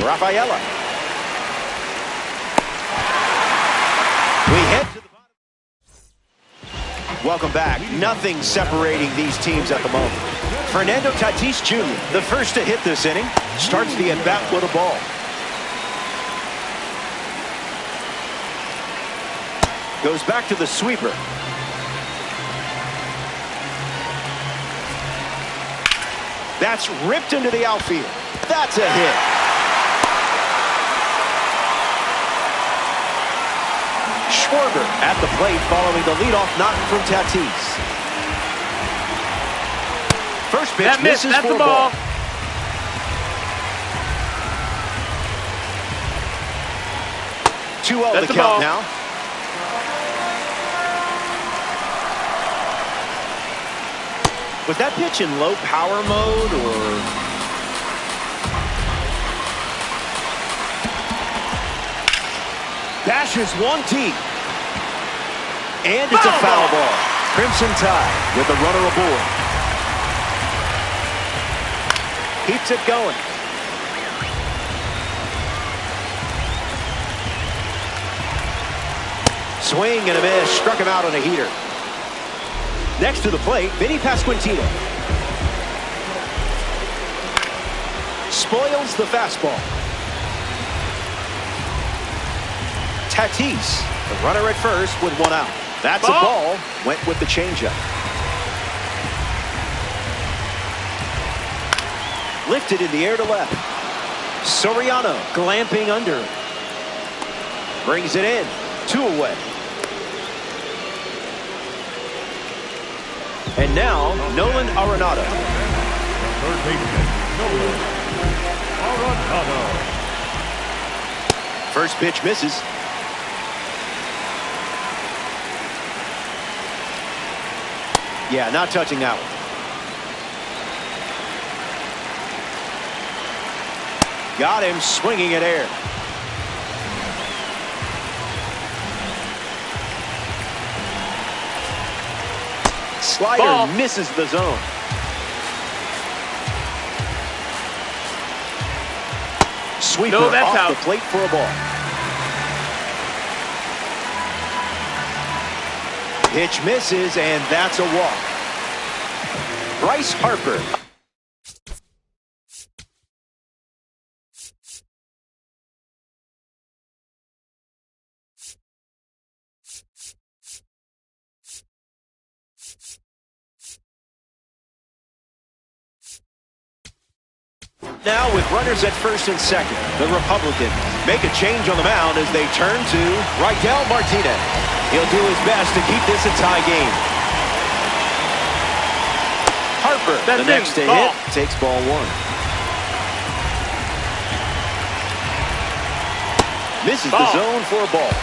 Rafaela. We head to the bottom. Welcome back. Nothing separating these teams at the moment. Fernando Tatis Jr., the first to hit this inning, starts the at-bat with a ball. Goes back to the sweeper. That's ripped into the outfield. That's a hit. Schwarber at the plate following the leadoff knock from Tatis. First pitch That missed. misses That's for the a ball. ball. 2-0 That's the the count ball. now. Was that pitch in low power mode or? Dashes one deep. And it's a foul ball. Crimson Tide with the runner aboard. Keeps it going. Swing and a miss. Struck him out on a heater. Next to the plate, Vinny Pasquantino. Spoils the fastball. Tatis, the runner at first with 1 out. That's a ball. Went with the changeup. Lifted in the air to left. Soriano glamping under it. Brings it in. 2 away. And now, Nolan Arenado. Third baseman, Nolan Arenado. First pitch misses. Yeah, not touching that one. Got him swinging at air. Slider Ball. misses the zone. Sweeper No, that's off out. the plate for a ball. Pitch misses, and that's a walk. Bryce Harper. Now with runners at first and second, the Republicans make a change on the mound as they turn to Raquel Martinez. He'll do his best to keep this a tie game. Harper, the next to hit, takes ball 1. Misses the zone for a ball.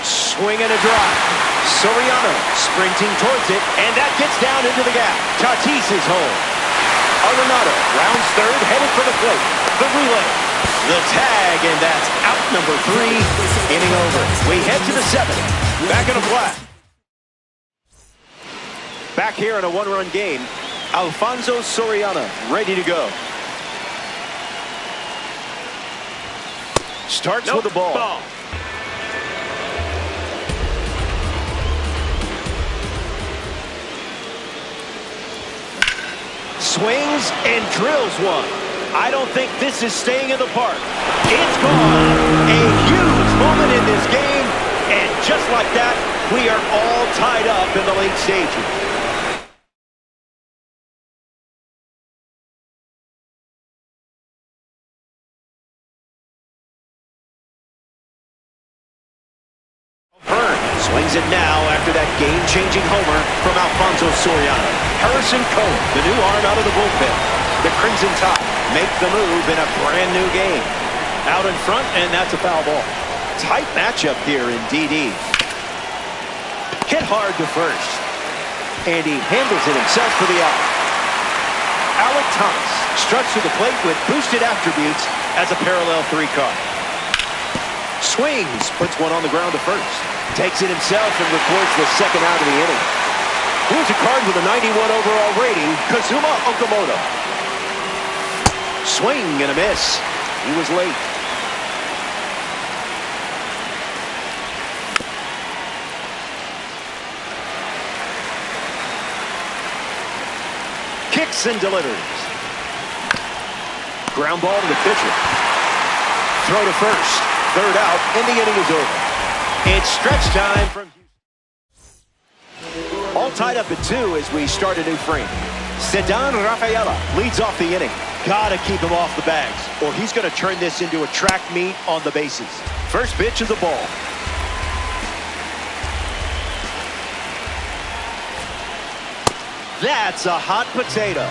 Swing and a drive. Soriano sprinting towards it, and that gets down into the gap. Tatis is home. Arenado rounds third, headed for the plate. The relay. The tag, and that's out number 3. Inning over. We head to the 7th. Back in a flat. Back here in a one-run game. Alfonso Soriano ready to go. Starts with the ball. Swings and drills one. I don't think this is staying in the park. It's gone. A huge moment in this game. And just like that, we are all tied up in the late stages. Swings it now after that game-changing homer from Alfonso Soriano. Harrison Cone, the new arm out of the bullpen. The Crimson Tide make the move in a brand-new game. Out in front, and that's a foul ball. Tight matchup here in DD. Hit hard to first. And he handles it himself for the out. Alec Thomas struts to the plate with boosted attributes as a parallel 3 car. Swings, puts one on the ground to first. Takes it himself and records the second out of the inning. Here's a card with a 91 overall rating, Kazuma Okamoto. Swing and a miss. He was late. Kicks and delivers. Ground ball to the pitcher. Throw to first. Third out, and the inning is over. It's stretch time from Houston. All tied up at 2 as we start a new frame. Ceddanne Rafaela leads off the inning. Gotta keep him off the bags, or he's gonna turn this into a track meet on the bases. First pitch is the ball. That's a hot potato.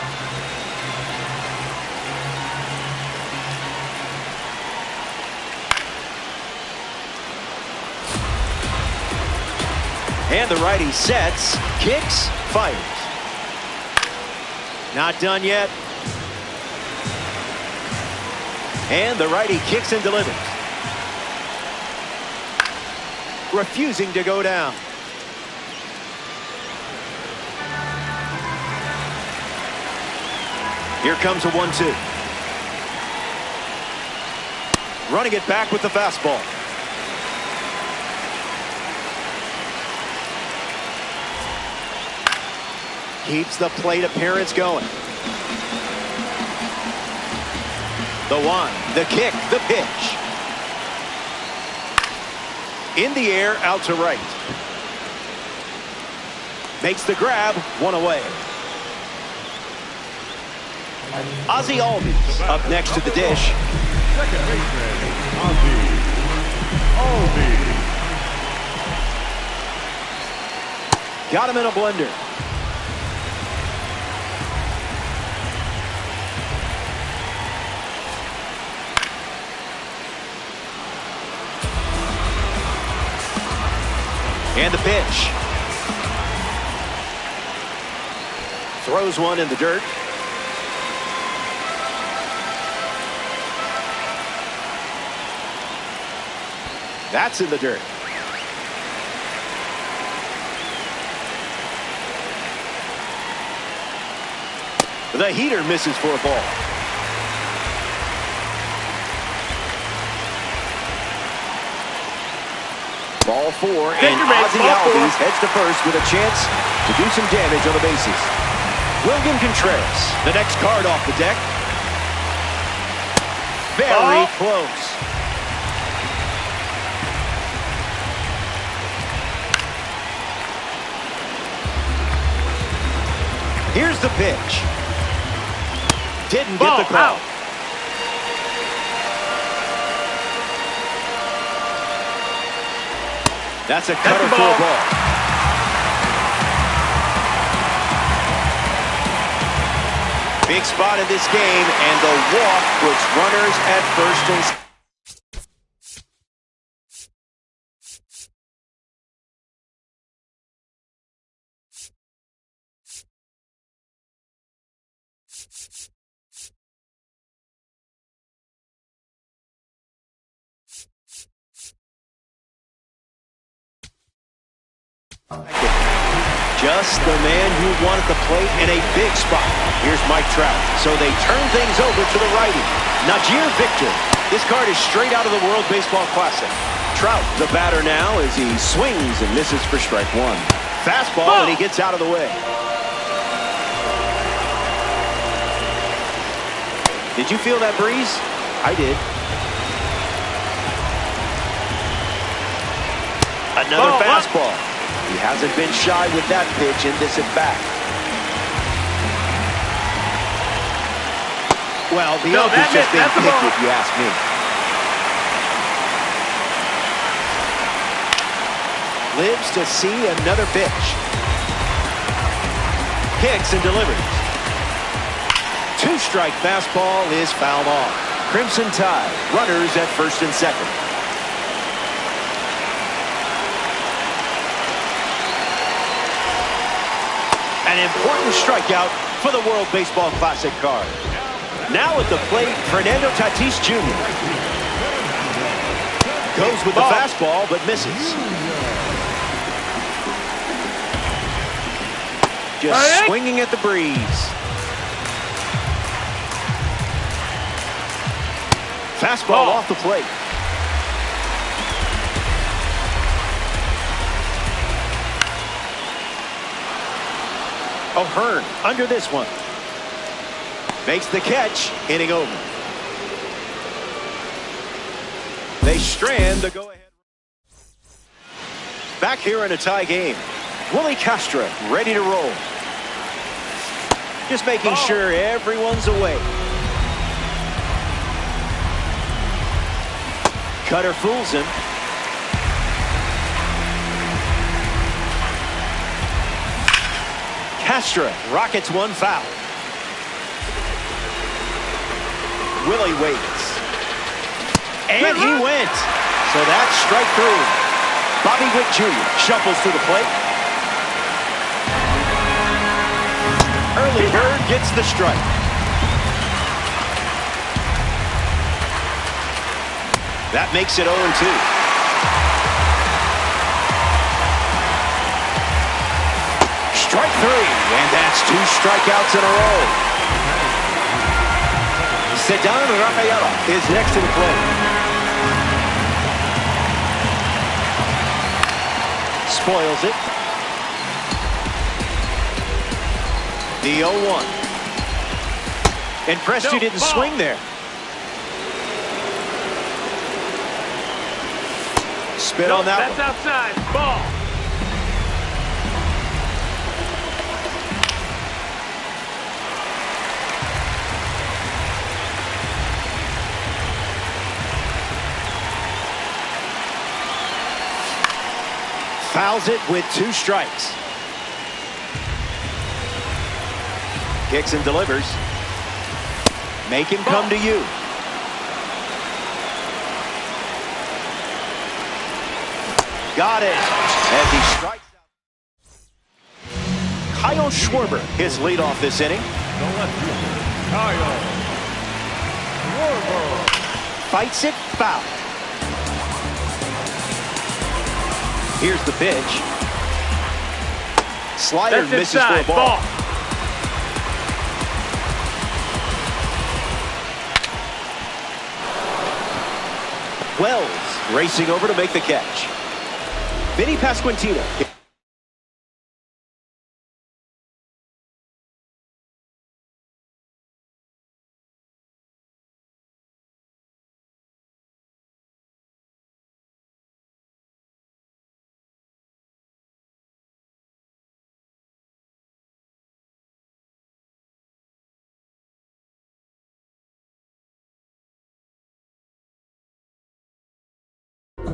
And the righty sets, kicks, fires. Not done yet. And the righty kicks and delivers. Refusing to go down. Here comes a 1-2. Running it back with the fastball. Keeps the plate appearance going. The one, the kick, the pitch. In the air, out to right. Makes the grab, one away. Ozzie Albies up next to the dish. Second baseman, Ozzie Albies. Got him in a blender. And the pitch. Throws one in the dirt. That's in the dirt. The heater misses for a ball. Ball 4, and Ozzie Albies heads to first with a chance to do some damage on the bases. William Contreras, the next card off the deck. Very close. Here's the pitch. Didn't get the call. Out. That's a cutter for a ball. Big spot in this game, and the walk puts runners at first and second. Just the man who wanted the plate in a big spot. Here's Mike Trout. So they turn things over to the righty. Najir Victor. This card is straight out of the World Baseball Classic. Trout, the batter now, as he swings and misses for strike one. Fastball, and he gets out of the way. Did you feel that breeze? I did. Another fastball. He hasn't been shy with that pitch in this at-bat. Well, the ump has just been picked, if you ask me. Lives to see another pitch. Hits and delivers. Two-strike fastball is fouled off. Crimson Tide, runners at first and second. An important strikeout for the World Baseball Classic card. Now at the plate, Fernando Tatis Jr. Goes with the fastball, but misses. Just swinging at the breeze. Fastball off the plate. O'Hearn under this one. Makes the catch, inning over. They strand the go-ahead. Back here in a tie game. Willie Castro ready to roll. Just making sure everyone's away. Cutter fools him. Castro rockets one foul. Willie waits. And he went. So that's strike three. Bobby Witt Jr. shuffles to the plate. Early bird gets the strike. That makes it 0-2. Strike three, and that's two strikeouts in a row. Ceddanne Rafaela is next to the plate. Spoils it. The 0-1. And Prestu didn't swing there. Spit on that one. That's outside. Ball. Fouls it with two strikes. Kicks and delivers. Make him come to you. Got it. As he strikes out. Kyle Schwarber, his leadoff this inning. Kyle Schwarber. Fights it, foul. Here's the pitch. Slider misses for a ball. Wells racing over to make the catch. Vinny Pasquantino.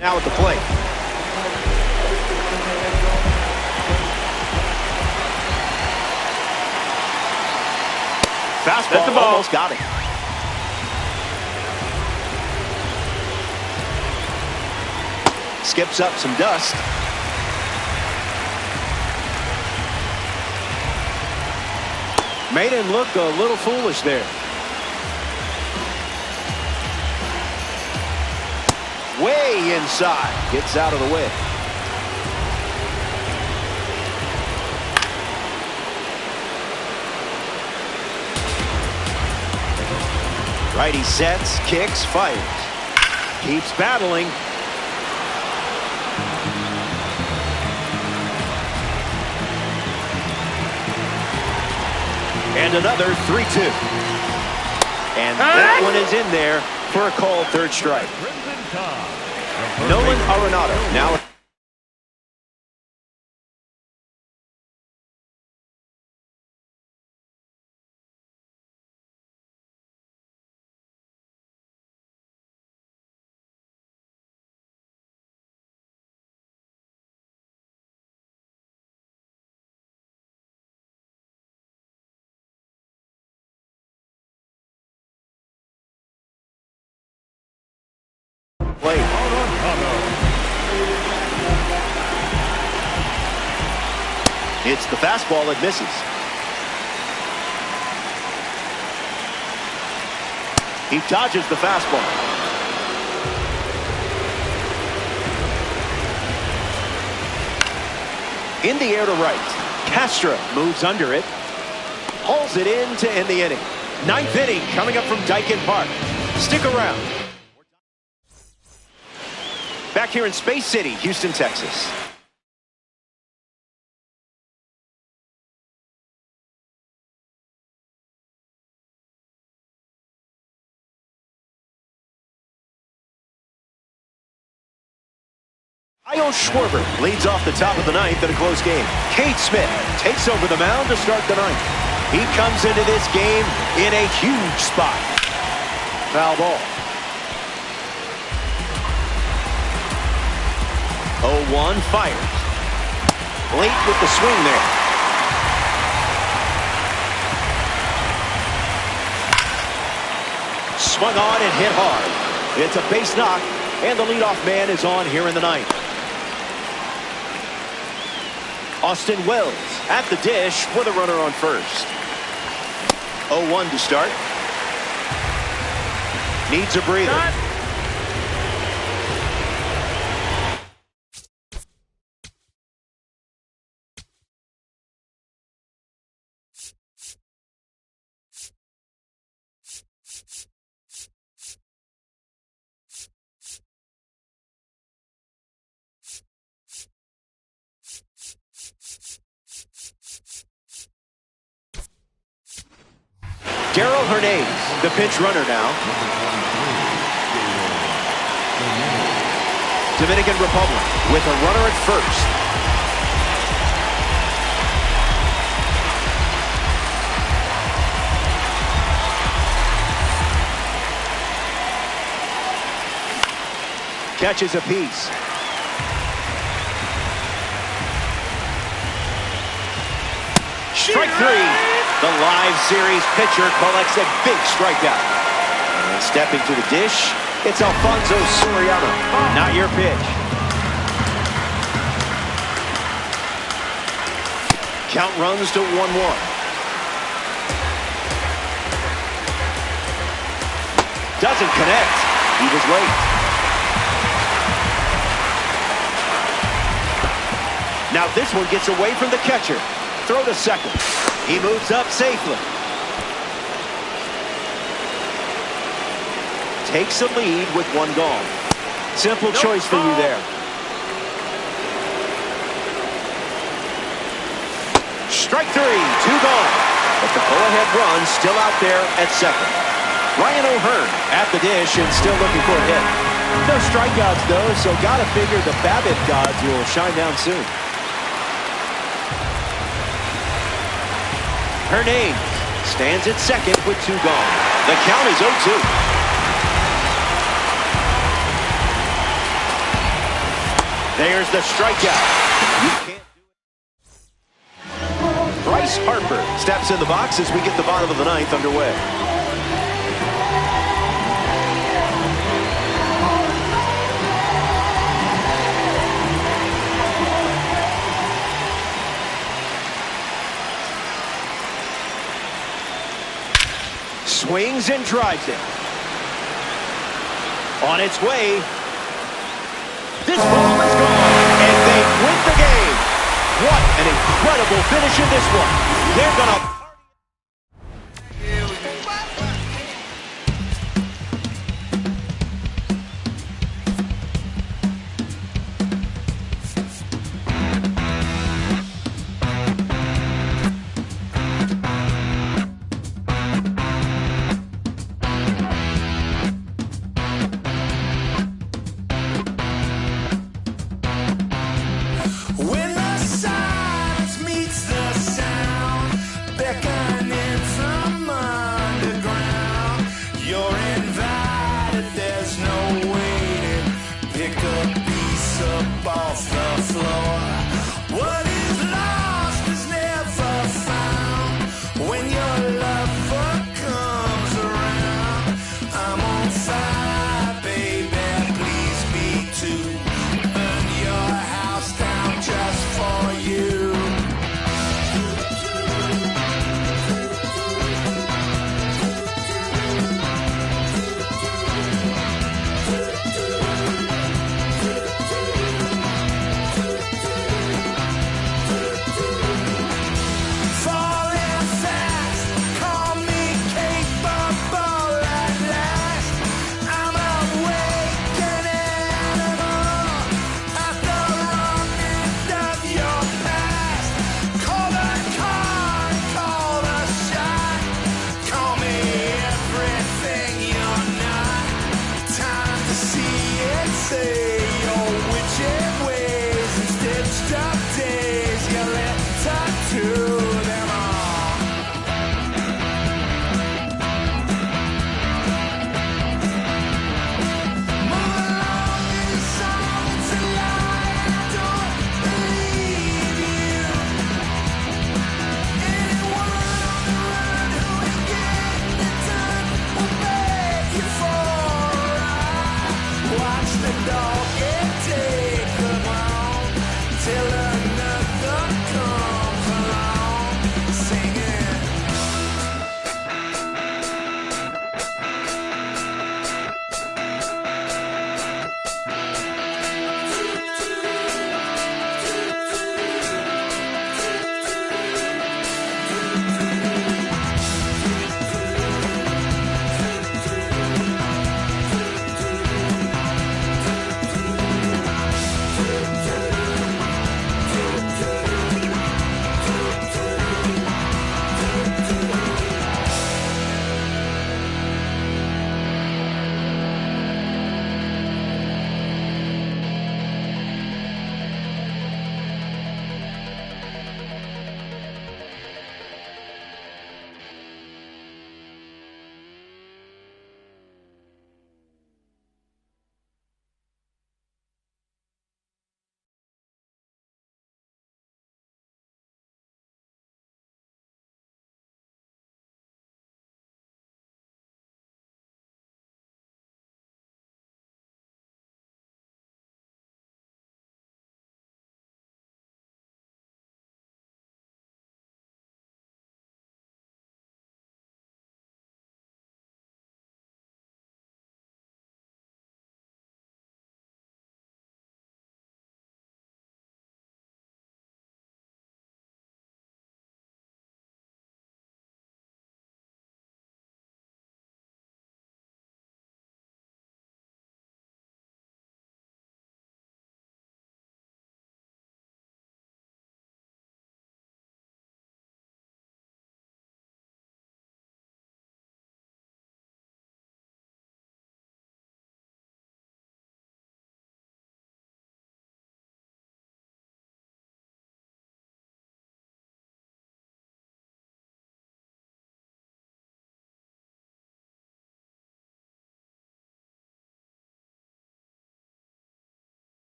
Now at the plate. Fastball almost got it. Skips up some dust. Made him look a little foolish there. Way inside. Gets out of the way. Righty sets, kicks, fires. Keeps battling. And another 3-2. And that one is in there for a called third strike. Nolan Arenado now. Play. It's the fastball that misses. He dodges the fastball. In the air to right. Castro moves under it. Hauls it in to end the inning. Ninth inning coming up from Dyken Park. Stick around. Back here in Space City, Houston, Texas. Kyle Schwarber leads off the top of the ninth in a close game. Cade Smith takes over the mound to start the ninth. He comes into this game in a huge spot. Foul ball. 0-1 fires. Late with the swing there. Swung on and hit hard. It's a base knock, and the leadoff man is on here in the ninth. Austin Wells at the dish with a runner on first. 0-1 to start. Needs a breather. Darrell Hernandez, the pinch runner now. Dominican Republic with a runner at first. Catches a piece. Strike three. The live series pitcher collects a big strikeout. And stepping to the dish, it's Alfonso Soriano. Not your pitch. Count runs to 1-1. Doesn't connect. He was late. Now this one gets away from the catcher. Throw to second. He moves up safely. Takes a lead with one gone. Simple choice for you there. Strike three, two gone. But the go-ahead run still out there at second. Ryan O'Hearn at the dish and still looking for a hit. No strikeouts though, so gotta figure the BABIP gods will shine down soon. Hernandez stands at second with two gone. The count is 0-2. There's the strikeout. You can't do it. Bryce Harper steps in the box as we get the bottom of the ninth underway. Swings and drives it. On its way. This ball is gone, and they win the game. What an incredible finish in this one. They're going to...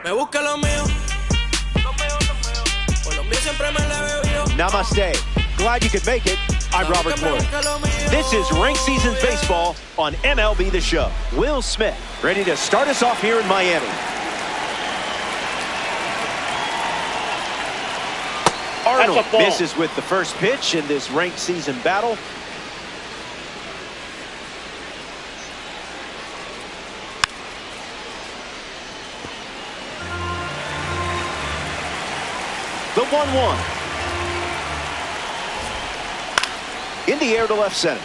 Me busca lo mío. Por lo mío siempre me la he bebido. Namaste. Glad you could make it. I'm Robert Floyd. This is Ranked Seasons Baseball on MLB The Show. Will Smith ready to start us off here in Miami. Arnold misses with the first pitch in this ranked season battle. The 1-1. In the air to left center.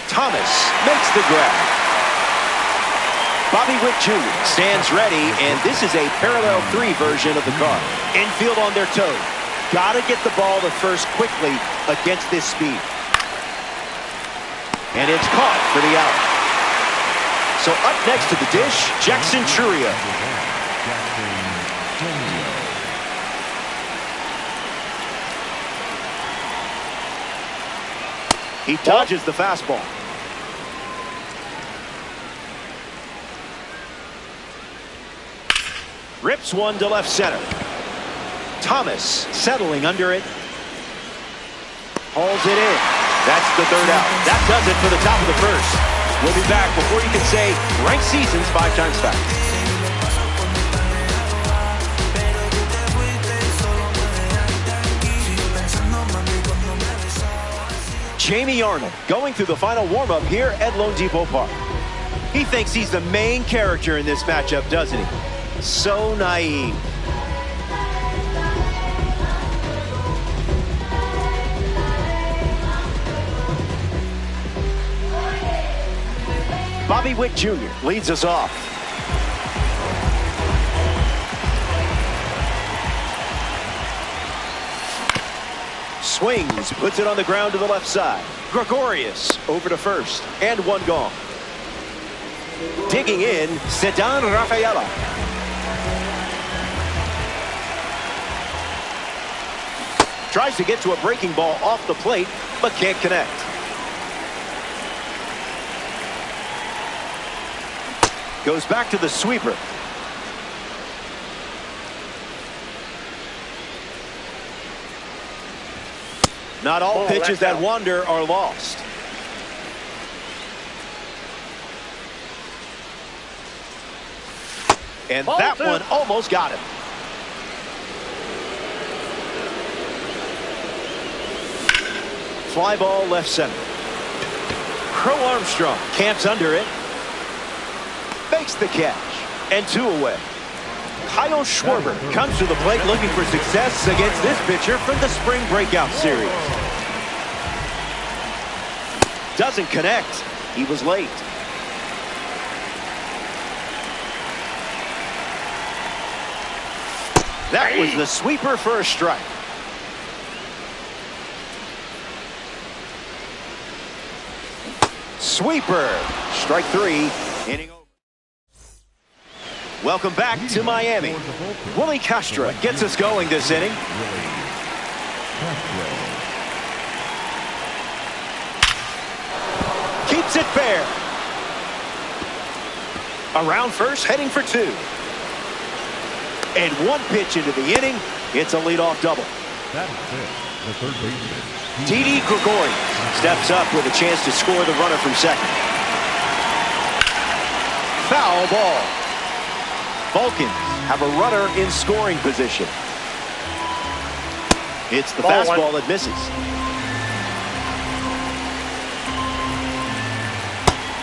Thomas makes the grab. Bobby Witt Jr. stands ready, and this is a parallel 3 version of the card. Infield on their toes. Gotta get the ball to first quickly against this speed. And it's caught for the out. So up next to the dish, Jackson Chourio. He dodges the fastball. Rips one to left center. Thomas settling under it. Hauls it in. That's the third out. That does it for the top of the first. We'll be back before you can say ranked seasons 5 times fast. Jamie Arnold going through the final warm-up here at Lone Depot Park. He thinks he's the main character in this matchup, doesn't he? So naive. Bobby Witt Jr. leads us off. Swings, puts it on the ground to the left side. Gregorius over to first, and one gone. Digging in, Ceddanne Rafaela. Tries to get to a breaking ball off the plate, but can't connect. Goes back to the sweeper. Not all pitches that wander are lost. And that one almost got him. Fly ball left center. Crow Armstrong camps under it. Makes the catch. And 2 away. Kyle Schwarber comes to the plate looking for success against this pitcher from the spring breakout series. Doesn't connect. He was late. That was the sweeper for a strike. Sweeper. Strike 3. Inning over. Welcome back to Miami. Willie Castro gets us going this inning. Keeps it fair. Around first, heading for 2. And 1 pitch into the inning. It's a leadoff double. That is it. The third baseman. Didi Gregorius steps up with a chance to score the runner from second. Foul ball. Vulcans have a runner in scoring position. It's the fastball that misses.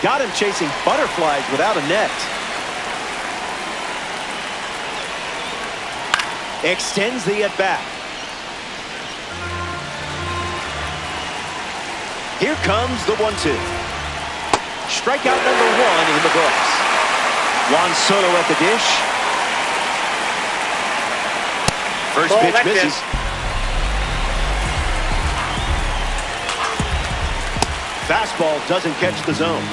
Got him chasing butterflies without a net. Extends the at-bat. Here comes the 1-2. Strikeout number 1 in the books. Juan Soto at the dish. First pitch misses. Fastball doesn't catch the zone.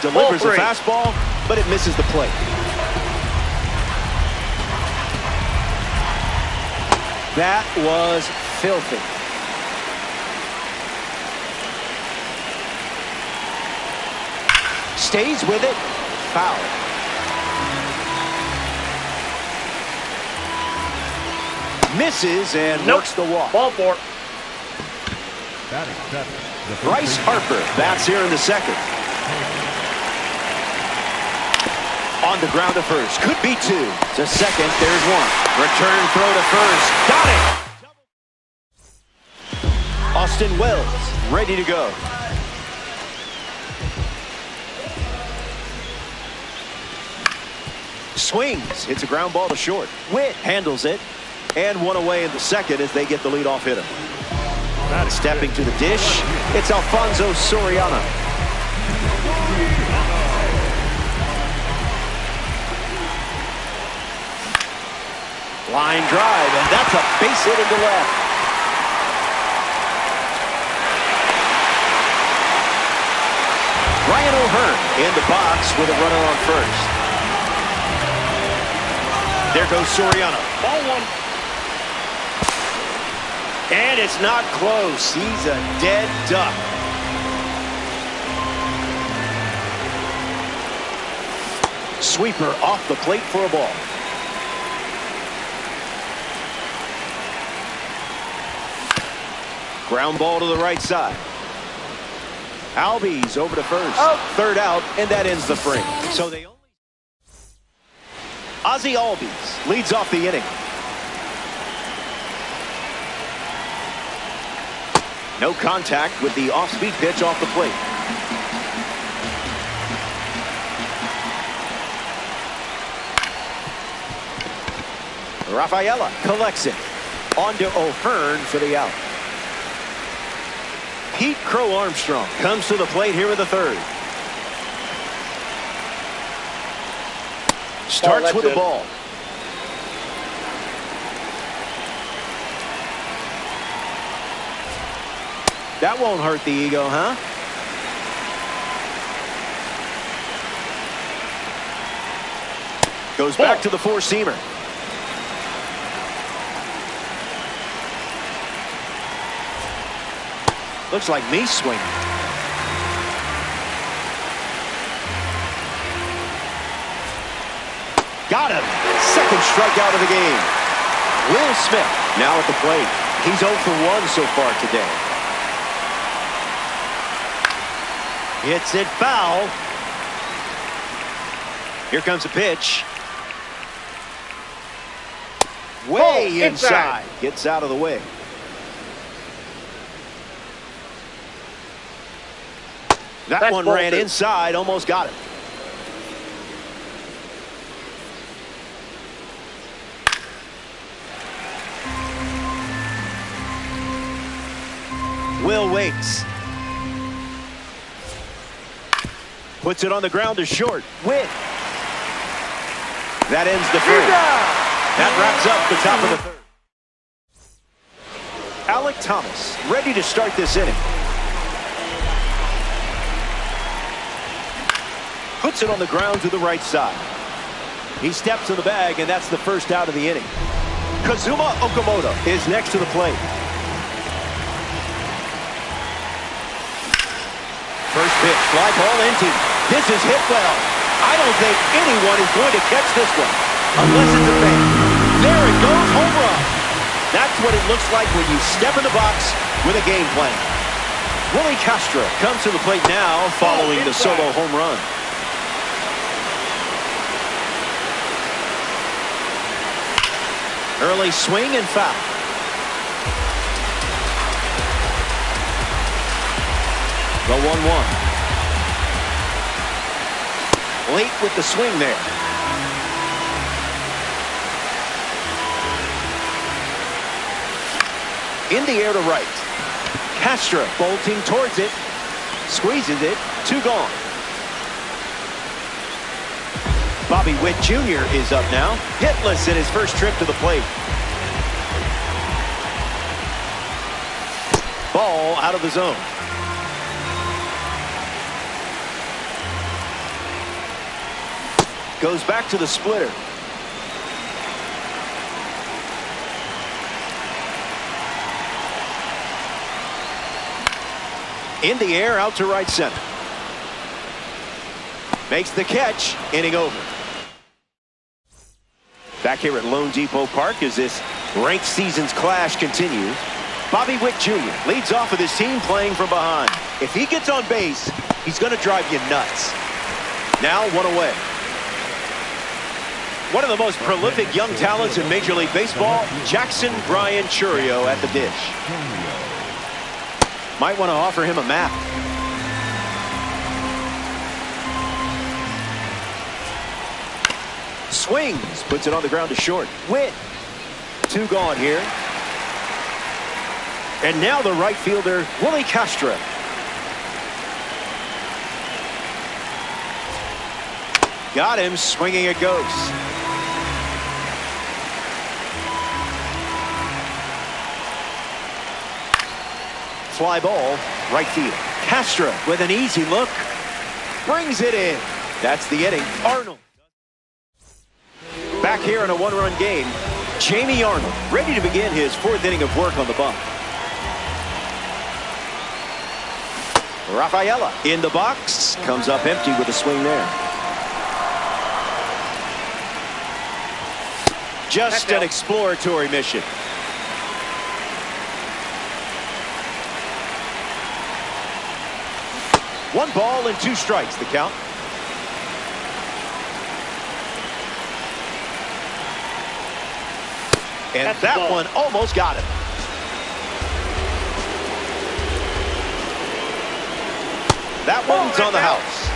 Delivers a fastball, but it misses the plate. That was filthy. Stays with it. Foul. Misses and works the walk. Ball four. Batting seventh. Bryce Harper bats here in the second. On the ground to first. Could be two. To second, there's one. Return throw to first. Got it! Austin Wells ready to go. Swings. Hits a ground ball to short. Witt handles it. And one away in the second as they get the leadoff hitter. Stepping to the dish, it's Alfonso Soriano. Line drive, and that's a base hit into left. Ryan O'Hearn in the box with a runner on first. There goes Soriano. Ball one. And it's not close. He's a dead duck. Sweeper off the plate for a ball. Ground ball to the right side. Albies over to first. Third out, and that ends the frame. So they only... Ozzie Albies leads off the inning. No contact with the off-speed pitch off the plate. Rafaela collects it. On to O'Hearn for the out. Pete Crow Armstrong comes to the plate here in the third. Starts with the ball. That won't hurt the ego, huh? Goes back to the four-seamer. Looks like me swinging. Got him. Second strikeout of the game. Will Smith now at the plate. He's 0 for 1 so far today. Hits it foul. Here comes a pitch. Way inside. Gets out of the way. That one ran inside, almost got it. Will waits. Puts it on the ground to short. Witt. That ends the frame. That wraps up the top of the third. Alec Thomas ready to start this inning. Puts it on the ground to the right side. He steps to the bag, and that's the first out of the inning. Kazuma Okamoto is next to the plate. First pitch, fly ball empty. This is hit well. I don't think anyone is going to catch this one, unless it's a fan. There it goes, home run. That's what it looks like when you step in the box with a game plan. Willie Castro comes to the plate now following the solo home run. Early swing and foul. The 1-1. Late with the swing there. In the air to right. Castro bolting towards it. Squeezes it. 2 gone. Bobby Witt Jr. is up now. Hitless in his first trip to the plate. out of the zone. Goes back to the splitter. In the air, out to right center. Makes the catch, inning over. Back here at Lone Depot Park as this ranked season's clash continues. Bobby Witt Jr. leads off with his team playing from behind. If he gets on base, he's going to drive you nuts. Now one away. One of the most prolific young talents in Major League Baseball, Jackson Brian Churio at the dish. Might want to offer him a map. Swings, puts it on the ground to short. Witt. 2 gone here. And now the right fielder, Willie Castro. Got him, swinging it goes. Fly ball, right field. Castro with an easy look. Brings it in. That's the inning. Arnold. Back here in a 1-run game, Jamie Arnold ready to begin his 4th inning of work on the bump. Rafaela in the box. Comes up empty with a swing there. Just an exploratory mission. One ball and 2 strikes, the count. And that one almost got him. That one's on the house.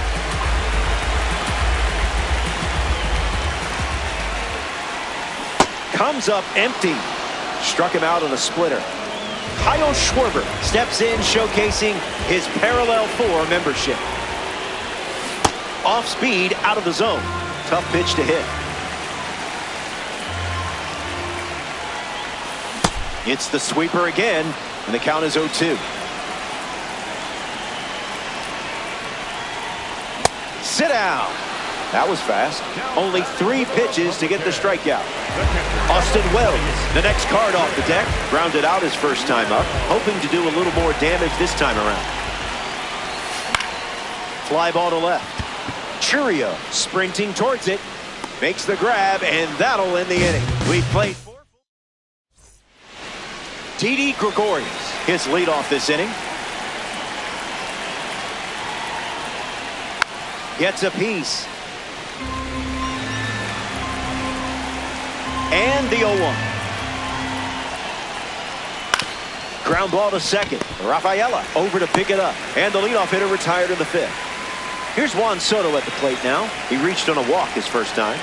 Comes up empty. Struck him out on a splitter. Kyle Schwarber steps in, showcasing his parallel 4 membership. Off speed, out of the zone. Tough pitch to hit. It's the sweeper again, and the count is 0-2. Sit down. That was fast. Only 3 pitches to get the strikeout. Austin Wells, the next card off the deck, grounded out his first time up, hoping to do a little more damage this time around. Fly ball to left. Churio sprinting towards it, makes the grab, and that'll end the inning. We've played 4. Didi Gregorius, his leadoff this inning. Gets a piece. And the 0-1. Ground ball to second. Rafaela over to pick it up. And the leadoff hitter retired in the 5th. Here's Juan Soto at the plate now. He reached on a walk his first time.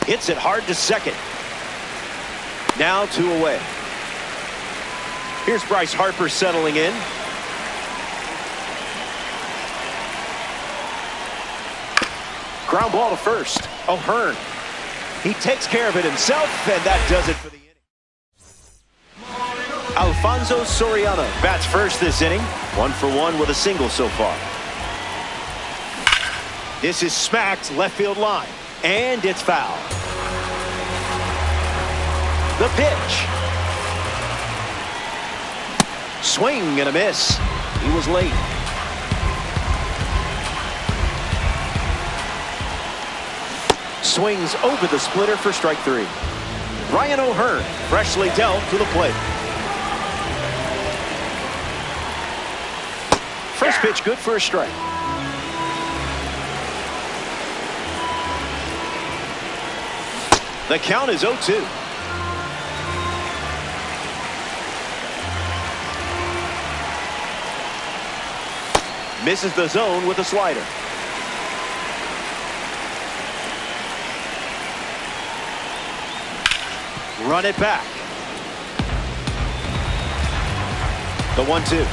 Hits it hard to second. Now 2 away. Here's Bryce Harper settling in. Ground ball to first. O'Hearn. He takes care of it himself, and that does it for the inning. Alfonso Soriano bats first this inning. 1 for 1 with a single so far. This is smacked left field line, and it's foul. The pitch. Swing and a miss. He was late. Swings over the splitter for strike 3. Ryan O'Hearn freshly dealt to the plate. First pitch good for a strike. The count is 0-2. Misses the zone with a slider. Run it back. The 1-2.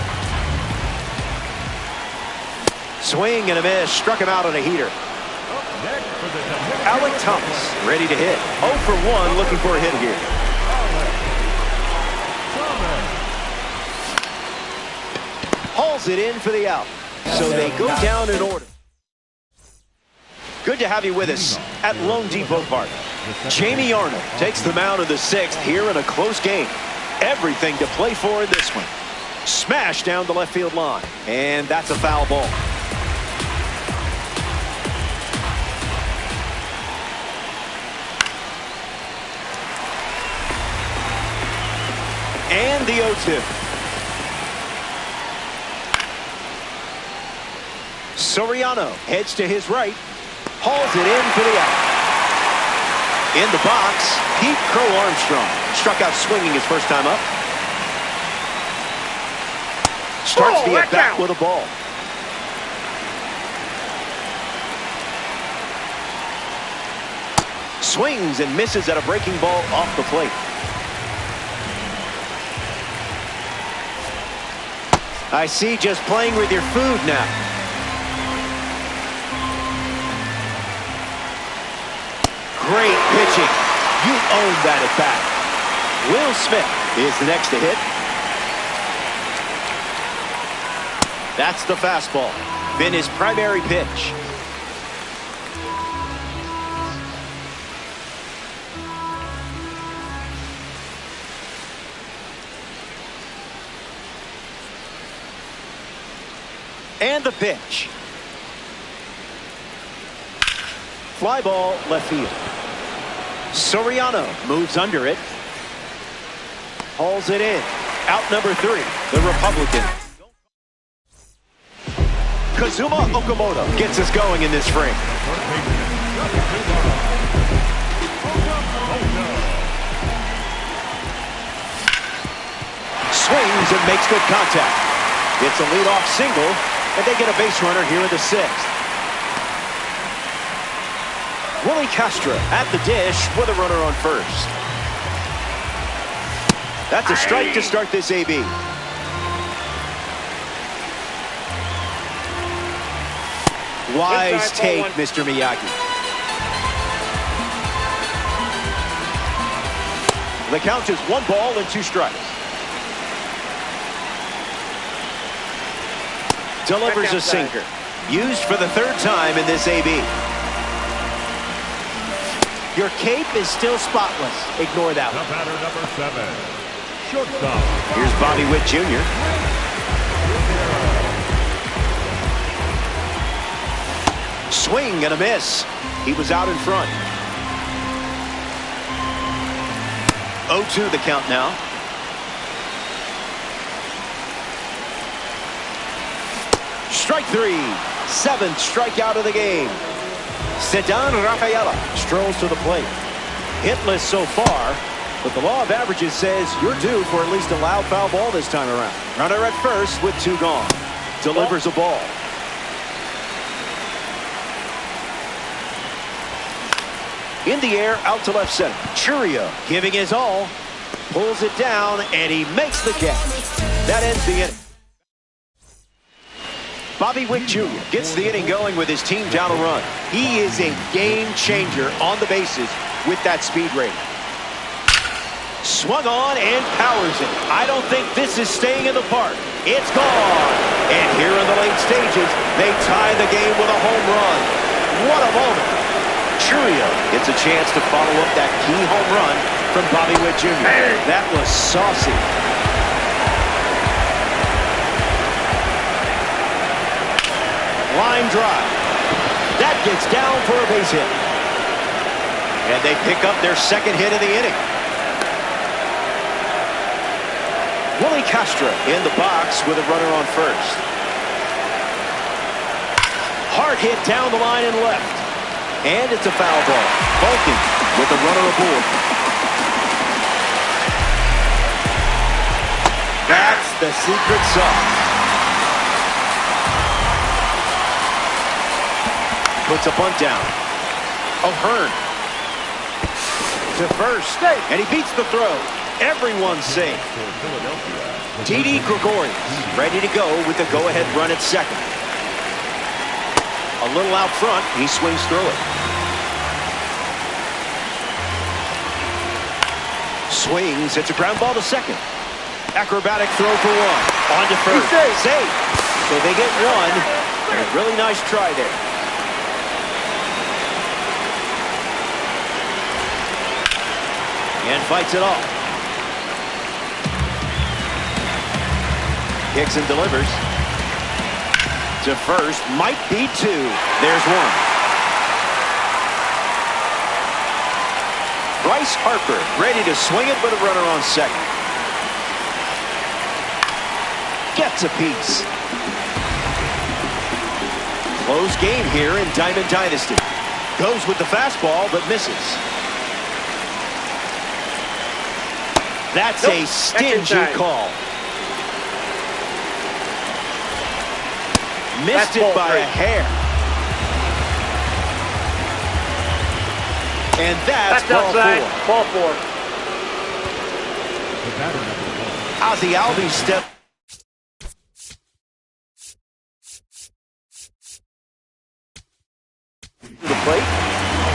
Swing and a miss. Struck him out on a heater. Alec Thomas ready to hit. 0 for 1, looking for a hit here. Hauls it in for the out. So they go down in order. Good to have you with us at Lone Depot Park. Jamie Arnold takes the mound of the 6th here in a close game. Everything to play for in this one. Smash down the left field line. And that's a foul ball. And the 0-2. Soriano heads to his right. Hauls it in for the out. In the box, Pete Crow Armstrong struck out swinging his first time up. Starts the at-bat with a ball. Swings and misses at a breaking ball off the plate. I see, just playing with your food now. Great pitching. You own that at bat. Will Smith is the next to hit. That's the fastball. Been his primary pitch. And the pitch. Fly ball left field. Soriano moves under it. Hauls it in. Out number 3, the Republican. Kazuma Okamoto gets us going in this frame. Swings and makes good contact. It's a leadoff single, and they get a base runner here in the 6th. Willie Castro at the dish with a runner on first. That's a strike to start this AB. Wise take, Mr. Miyagi. The count is 1 ball and 2 strikes. Delivers a sinker. Used for the 3rd time in this AB. Your cape is still spotless. Ignore that one. The batter, number 7. Shortstop. Here's Bobby Witt Jr. Swing and a miss. He was out in front. 0-2 the count now. Strike 3. 7th strikeout of the game. Ceddanne Rafaela strolls to the plate. Hitless so far, but the law of averages says you're due for at least a loud foul ball this time around. Runner at first with 2 gone. Delivers a ball. In the air, out to left center. Churio giving his all. Pulls it down, and he makes the catch. That ends the inning. Bobby Witt Jr. gets the inning going with his team down a run. He is a game changer on the bases with that speed rating. Swung on and powers it. I don't think this is staying in the park. It's gone. And here in the late stages, they tie the game with a home run. What a moment. Churio gets a chance to follow up that key home run from Bobby Witt Jr. That was saucy. Line drive. That gets down for a base hit. And they pick up their 2nd hit of the inning. Willie Castro in the box with a runner on first. Hard hit down the line and left. And it's a foul ball. Vulcan with the runner aboard. That's the secret sauce. Puts a bunt down. O'Hearn to first, and he beats the throw. Everyone's safe. Didi Gregorius ready to go with the go-ahead run at 2nd. A little out front, he swings through it. Swings, it's a ground ball to 2nd. Acrobatic throw for 1. On to first. Safe. So they get one. A really nice try there. And fights it off. Kicks and delivers. To first. Might be two. There's one. Bryce Harper ready to swing it, but a runner on second. Gets a piece. Close game here in Diamond Dynasty. Goes with the fastball, but misses. That's a stingy call. Missed it by a hair. And that's ball four. Ball four. Ozzie Albies step. The plate.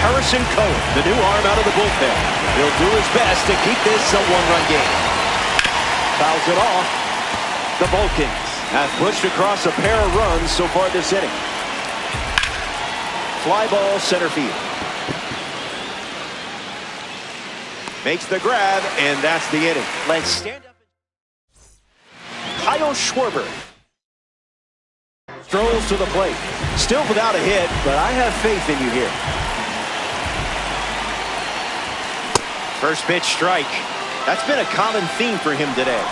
Harrison Cohen, the new arm out of the bullpen. He'll do his best to keep this a one-run game. Fouls it off. The Vulcans have pushed across a pair of runs so far this inning. Fly ball center field. Makes the grab, and that's the inning. Let's stand up. Kyle Schwarber strolls to the plate. Still without a hit, but I have faith in you here. First pitch strike. That's been a common theme for him today.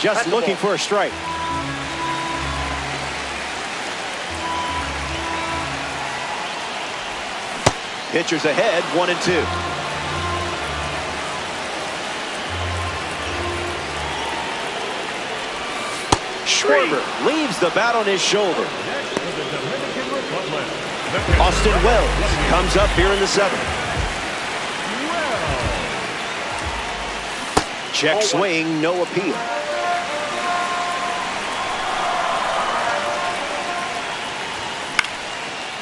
Just looking for a strike. Pitchers ahead, 1-2. Schwarber leaves the bat on his shoulder. Austin Wells comes up here in the seventh. Check swing, no appeal.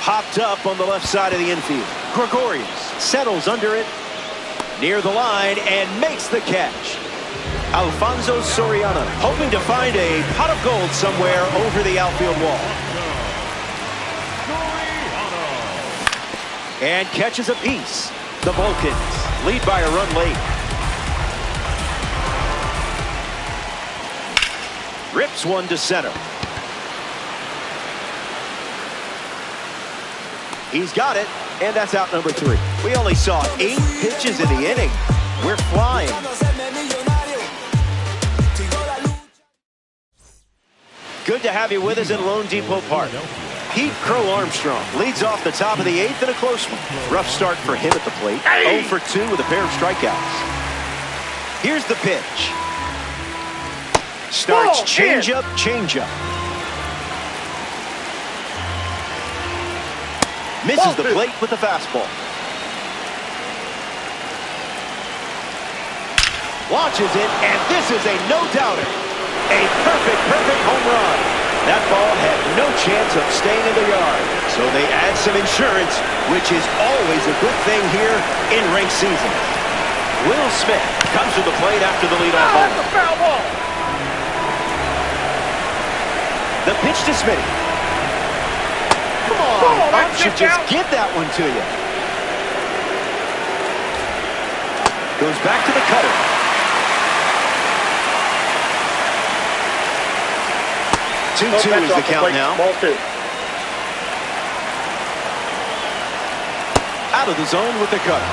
Popped up on the left side of the infield. Gregorius settles under it near the line and makes the catch. Alfonso Soriano hoping to find a pot of gold somewhere over the outfield wall. And catches a piece. The Vulcans lead by a run late. Rips one to center. He's got it, and that's out number 3. We only saw 8 pitches in the inning. We're flying. Good to have you with us at Lone Depot Park. Pete Crow Armstrong leads off the top of the 8th in a close one. Rough start for him at the plate. 0 for 2 with a pair of strikeouts. Here's the pitch. Starts changeup, changeup. Misses the plate with the fastball. Launches it, and this is a no-doubter. A perfect home run. That ball had no chance of staying in the yard. So they add some insurance, which is always a good thing here in ranked season. Will Smith comes to the plate after the leadoff home. That's a foul ball. The pitch to Smitty. Come on, Buck should just give that one to you. Goes back to the cutter. Two is the count now. Ball 2. Out of the zone with the cutter.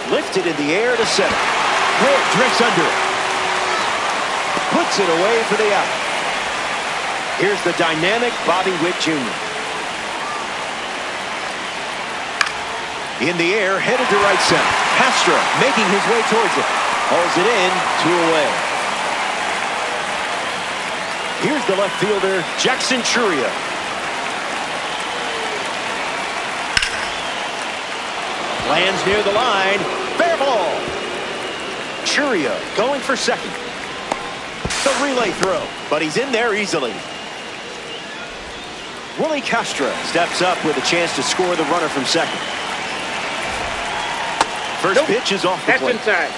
Lifted in the air to center. Wood drifts under it. Puts it away for the out. Here's the dynamic Bobby Witt Jr. In the air, headed to right center. Castro making his way towards it. Hauls it in, 2 away. Here's the left fielder, Jackson Churia. Lands near the line. Fair ball. Churia going for second. The relay throw, but he's in there easily. Willie Castro steps up with a chance to score the runner from second. First pitch is off the That's plate. inside.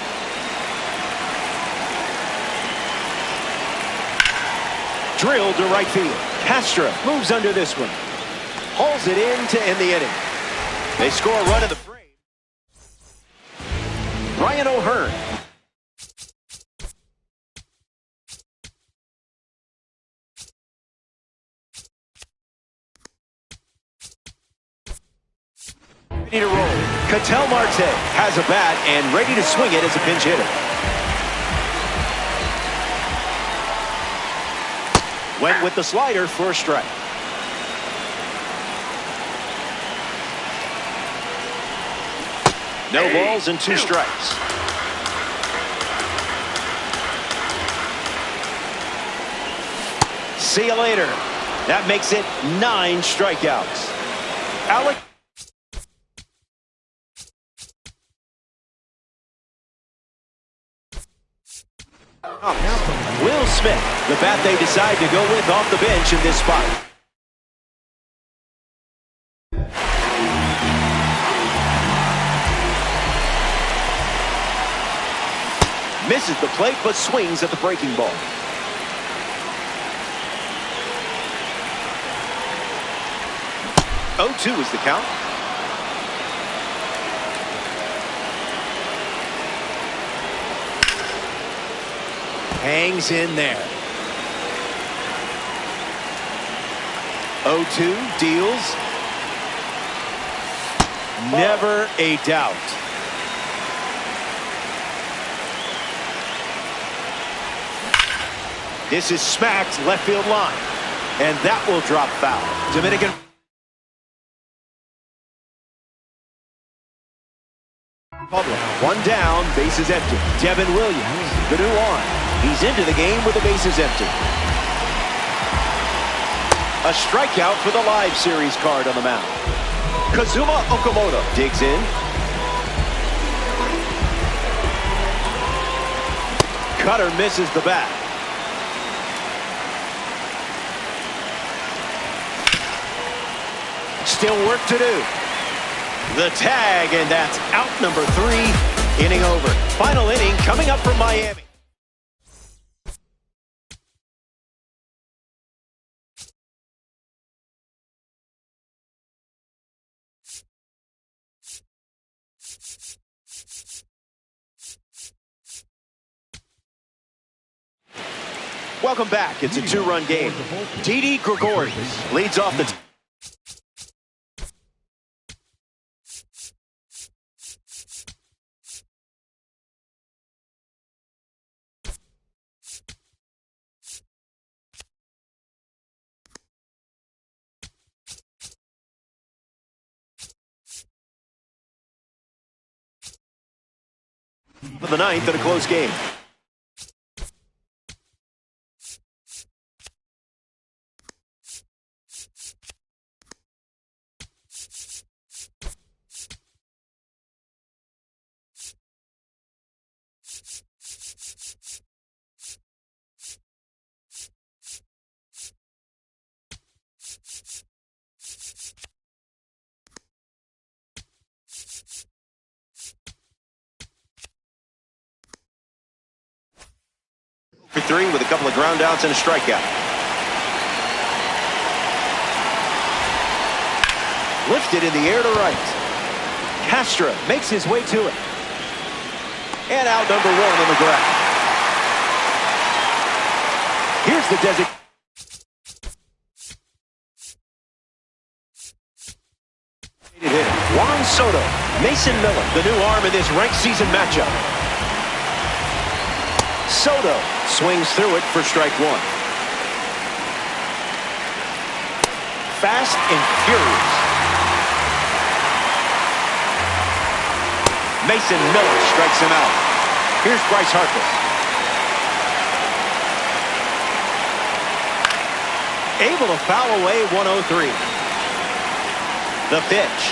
Drilled to right field. Castro moves under this one. Hauls it in to end the inning. They score a run in the frame. Brian O'Hearn. Ready to roll. Ketel Marte has a bat and ready to swing it as a pinch hitter. Went with the slider for a strike. No balls and 2 strikes. See you later. That makes it 9 strikeouts. Alec. Will Smith, the bat they decide to go with off the bench in this spot. Misses the plate, but swings at the breaking ball. Oh, 2 is the count. Hangs in there. 0-2 deals. Never a doubt. This is smacked left field line. And that will drop foul. Dominican. Public. 1 down, bases empty. Devin Williams, the new arm. He's into the game with the bases empty. A strikeout for the live series card on the mound. Kazuma Okamoto digs in. Cutter misses the bat. Still work to do. The tag, and that's out number 3. Inning over. Final inning coming up from Miami. Welcome back. It's a 2-run game. Didi Gregorius leads off the for the 9th in a close game. For 3 with a couple of ground outs and a strikeout. Lifted in the air to right. Castro makes his way to it. And out number 1 on the ground. Here's the designated hitter, Juan Soto. Mason Miller, the new arm in this ranked season matchup. Soto swings through it for strike 1. Fast and furious. Mason Miller strikes him out. Here's Bryce Harper. Able to foul away 103. The pitch.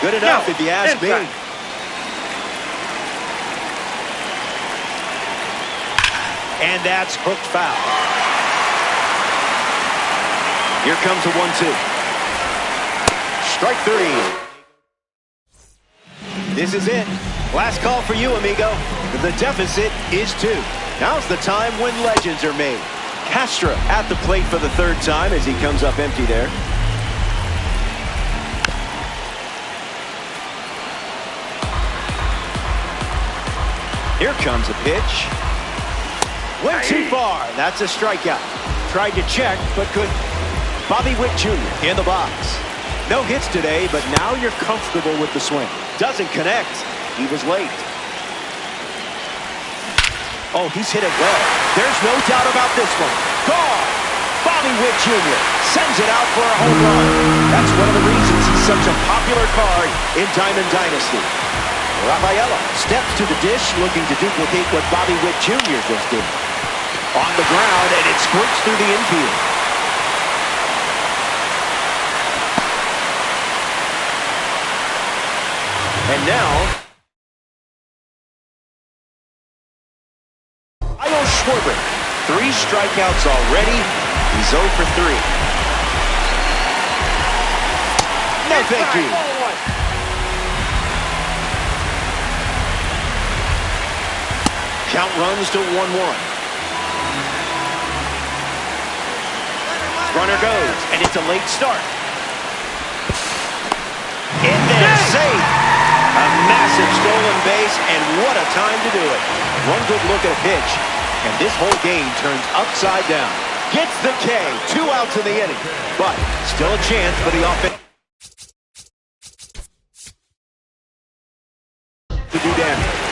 Good enough if you ask me. And that's hooked foul. Here comes a 1-2. Strike 3. This is it. Last call for you, amigo. The deficit is 2. Now's the time when legends are made. Castro at the plate for the 3rd time as he comes up empty there. Here comes a pitch. Went too far. That's a strikeout. Tried to check, but couldn't. Bobby Witt Jr. in the box. No hits today, but now you're comfortable with the swing. Doesn't connect. He was late. Oh, he's hit it well. There's no doubt about this one. Gone! Bobby Witt Jr. sends it out for a home run. That's one of the reasons he's such a popular card in Diamond Dynasty. Rafaela steps to the dish, looking to duplicate what Bobby Witt Jr. just did. On the ground, and it squirts through the infield. And now, Kyle Schwarber. 3 strikeouts already. He's 0 for 3. No, thank you. Count runs to 1-1. Runner goes, and it's a late start. In there, safe. A massive stolen base, and what a time to do it. One good look at a pitch, and this whole game turns upside down. Gets the K, 2 outs in the inning, but still a chance for the offense to do damage.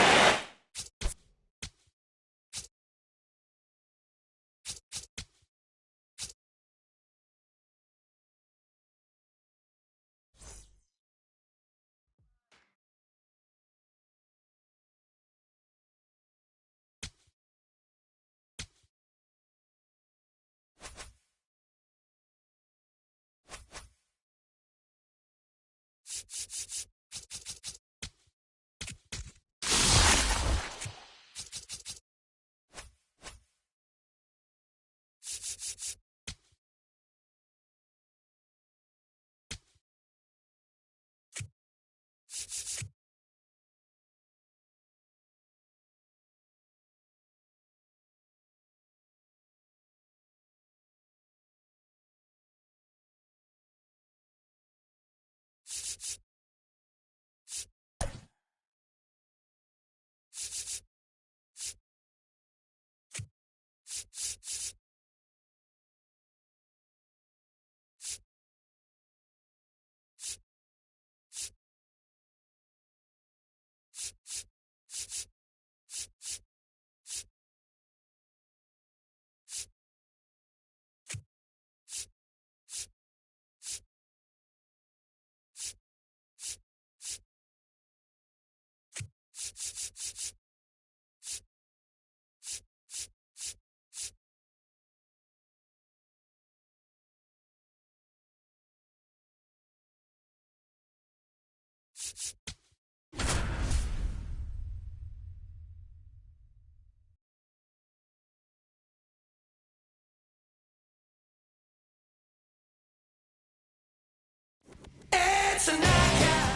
It's a knockout.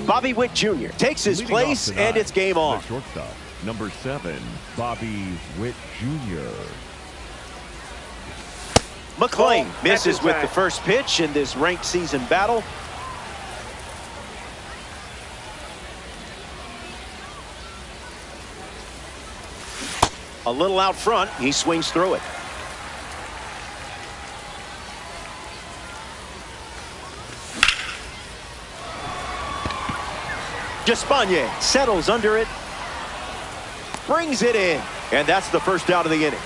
Bobby Witt Jr. takes his Leading place, off tonight, and it's game on. The shortstop, number 7, Bobby Witt Jr. McClain misses with the first pitch in this ranked season battle. A little out front, he swings through it. Despagne settles under it, brings it in, and that's the first out of the inning.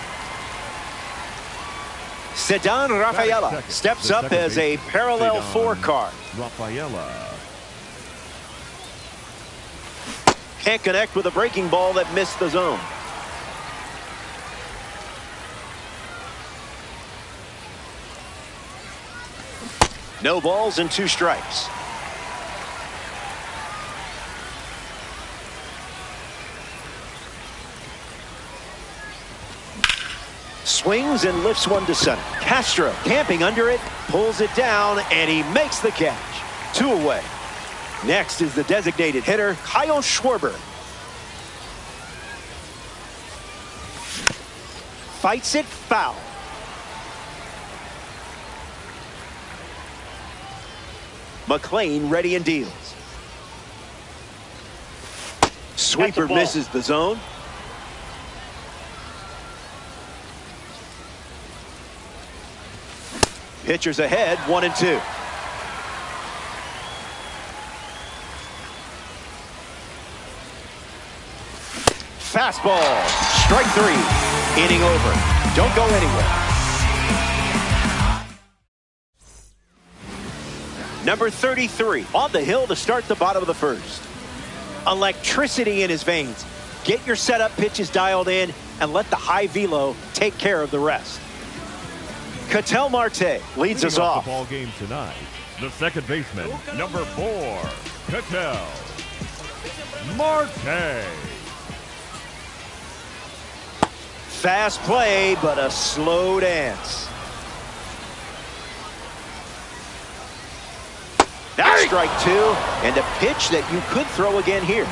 Sedan Rafaela steps up as a parallel 4 card. Rafaela. Can't connect with a breaking ball that missed the zone. No balls and 2 strikes. Swings and lifts one to center. Castro camping under it, pulls it down, and he makes the catch. 2 away. Next is the designated hitter, Kyle Schwarber. Fights it foul. McLean ready and deals. Sweeper misses the zone. Pitchers ahead, 1-2. Fastball, strike 3. Inning over. Don't go anywhere. Number 33 on the hill to start the bottom of the first. Electricity in his veins. Get your setup pitches dialed in and let the high velo take care of the rest. Ketel Marte leads us off. The ball game tonight. The second baseman, number 4, Ketel Marte. Fast play, but a slow dance. That's strike 2, and a pitch that you could throw again here.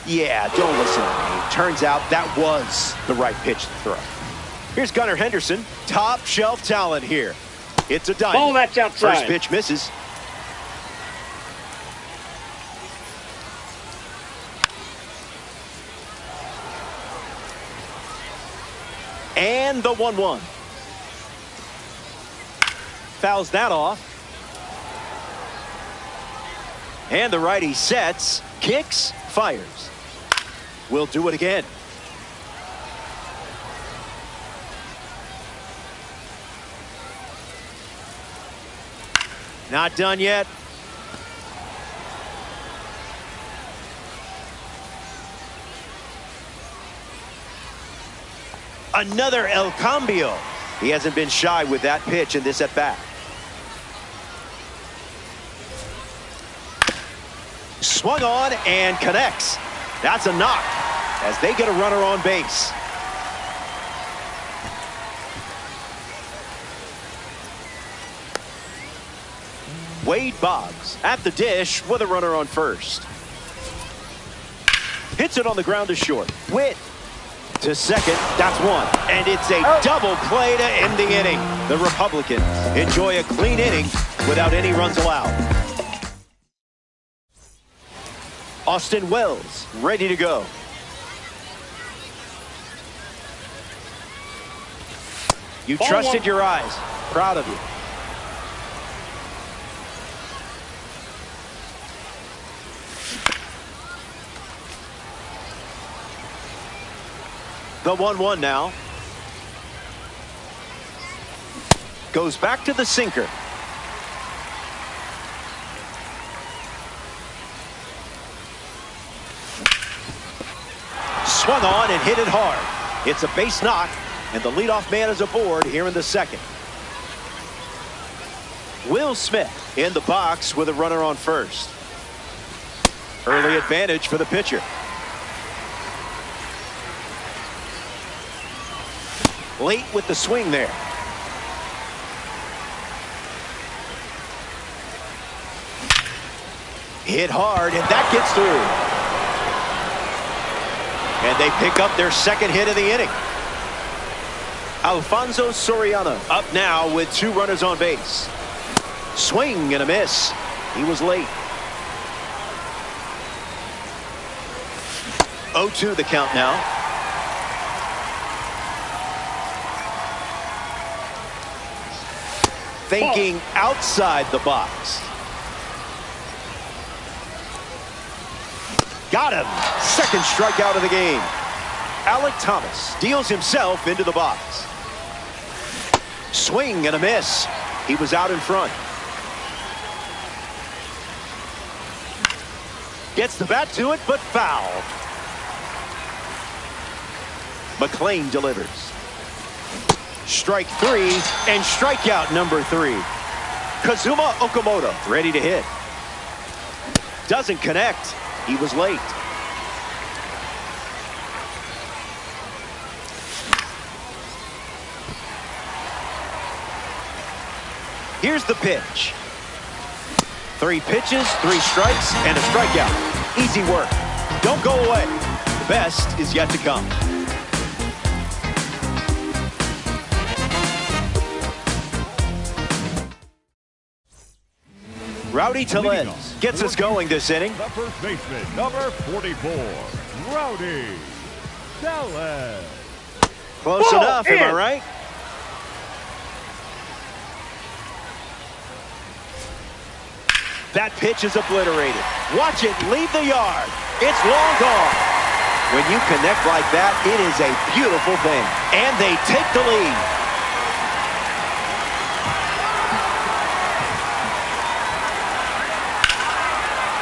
Yeah, don't listen to me. Turns out that was the right pitch to throw. Here's Gunnar Henderson, top shelf talent here. It's a diamond. Ball that's outside. First pitch misses. And the 1-1. Fouls that off. And the righty sets, kicks, fires. We'll do it again. Not done yet. Another El Cambio. He hasn't been shy with that pitch in this at bat. Swung on and connects. That's a knock as they get a runner on base. Wade Boggs at the dish with a runner on first. Hits it on the ground to short. Witt to second. That's 1. And it's a double play to end the inning. The Republicans enjoy a clean inning without any runs allowed. Austin Wells ready to go. You trusted your eyes. Proud of you. The 1-1 now. Goes back to the sinker. Swung on and hit it hard. It's a base knock, and the leadoff man is aboard here in the second. Will Smith in the box with a runner on first. Early advantage for the pitcher. Late with the swing there. Hit hard, and that gets through. And they pick up their second hit of the inning. Alfonso Soriano up now with 2 runners on base. Swing and a miss. He was late. 0-2 the count now. Thinking outside the box. Got him. Second strikeout of the game. Alec Thomas deals himself into the box. Swing and a miss. He was out in front. Gets the bat to it, but foul. McLean delivers. Strike 3 and strikeout number 3. Kazuma Okamoto ready to hit. Doesn't connect. He was late. Here's the pitch. 3 pitches, 3 strikes, and a strikeout. Easy work. Don't go away. The best is yet to come. Rowdy Tellez gets us going this inning. The first baseman, number 44, Rowdy Tellez. Close enough, am I right? That pitch is obliterated. Watch it leave the yard. It's long gone. When you connect like that, it is a beautiful thing. And they take the lead.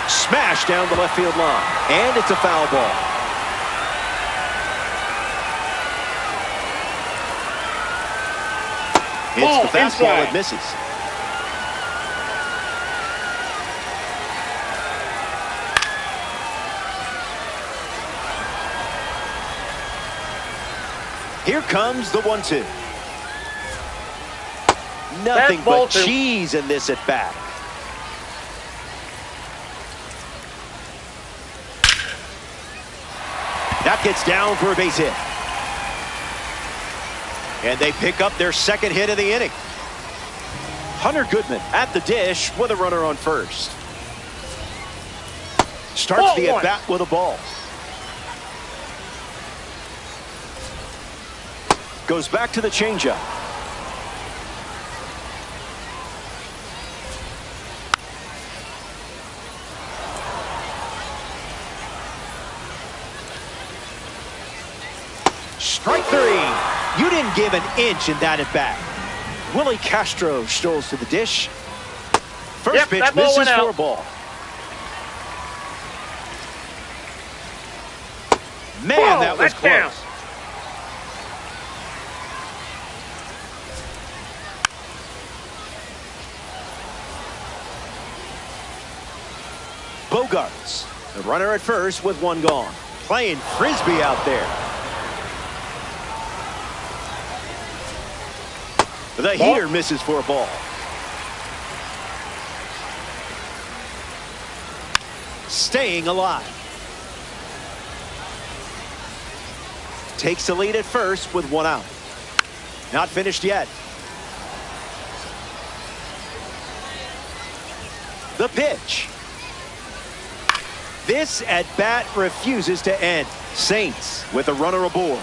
Smash down the left field line. And it's a foul ball. It's the fastball that misses. Here comes the 1-2. Nothing but cheese in this at bat. That gets down for a base hit. And they pick up their second hit of the inning. Hunter Goodman at the dish with a runner on first. Starts the at bat with a ball. Goes back to the changeup. Strike 3. You didn't give an inch in that at bat. Willie Castro strolls to the dish. First pitch misses for a ball. Man, that was close. Bogarts, the runner at first with 1 gone. Playing frisbee out there. The heater misses for a ball. Staying alive. Takes the lead at first with 1 out. Not finished yet. The pitch. This at bat refuses to end. Saints with a runner aboard.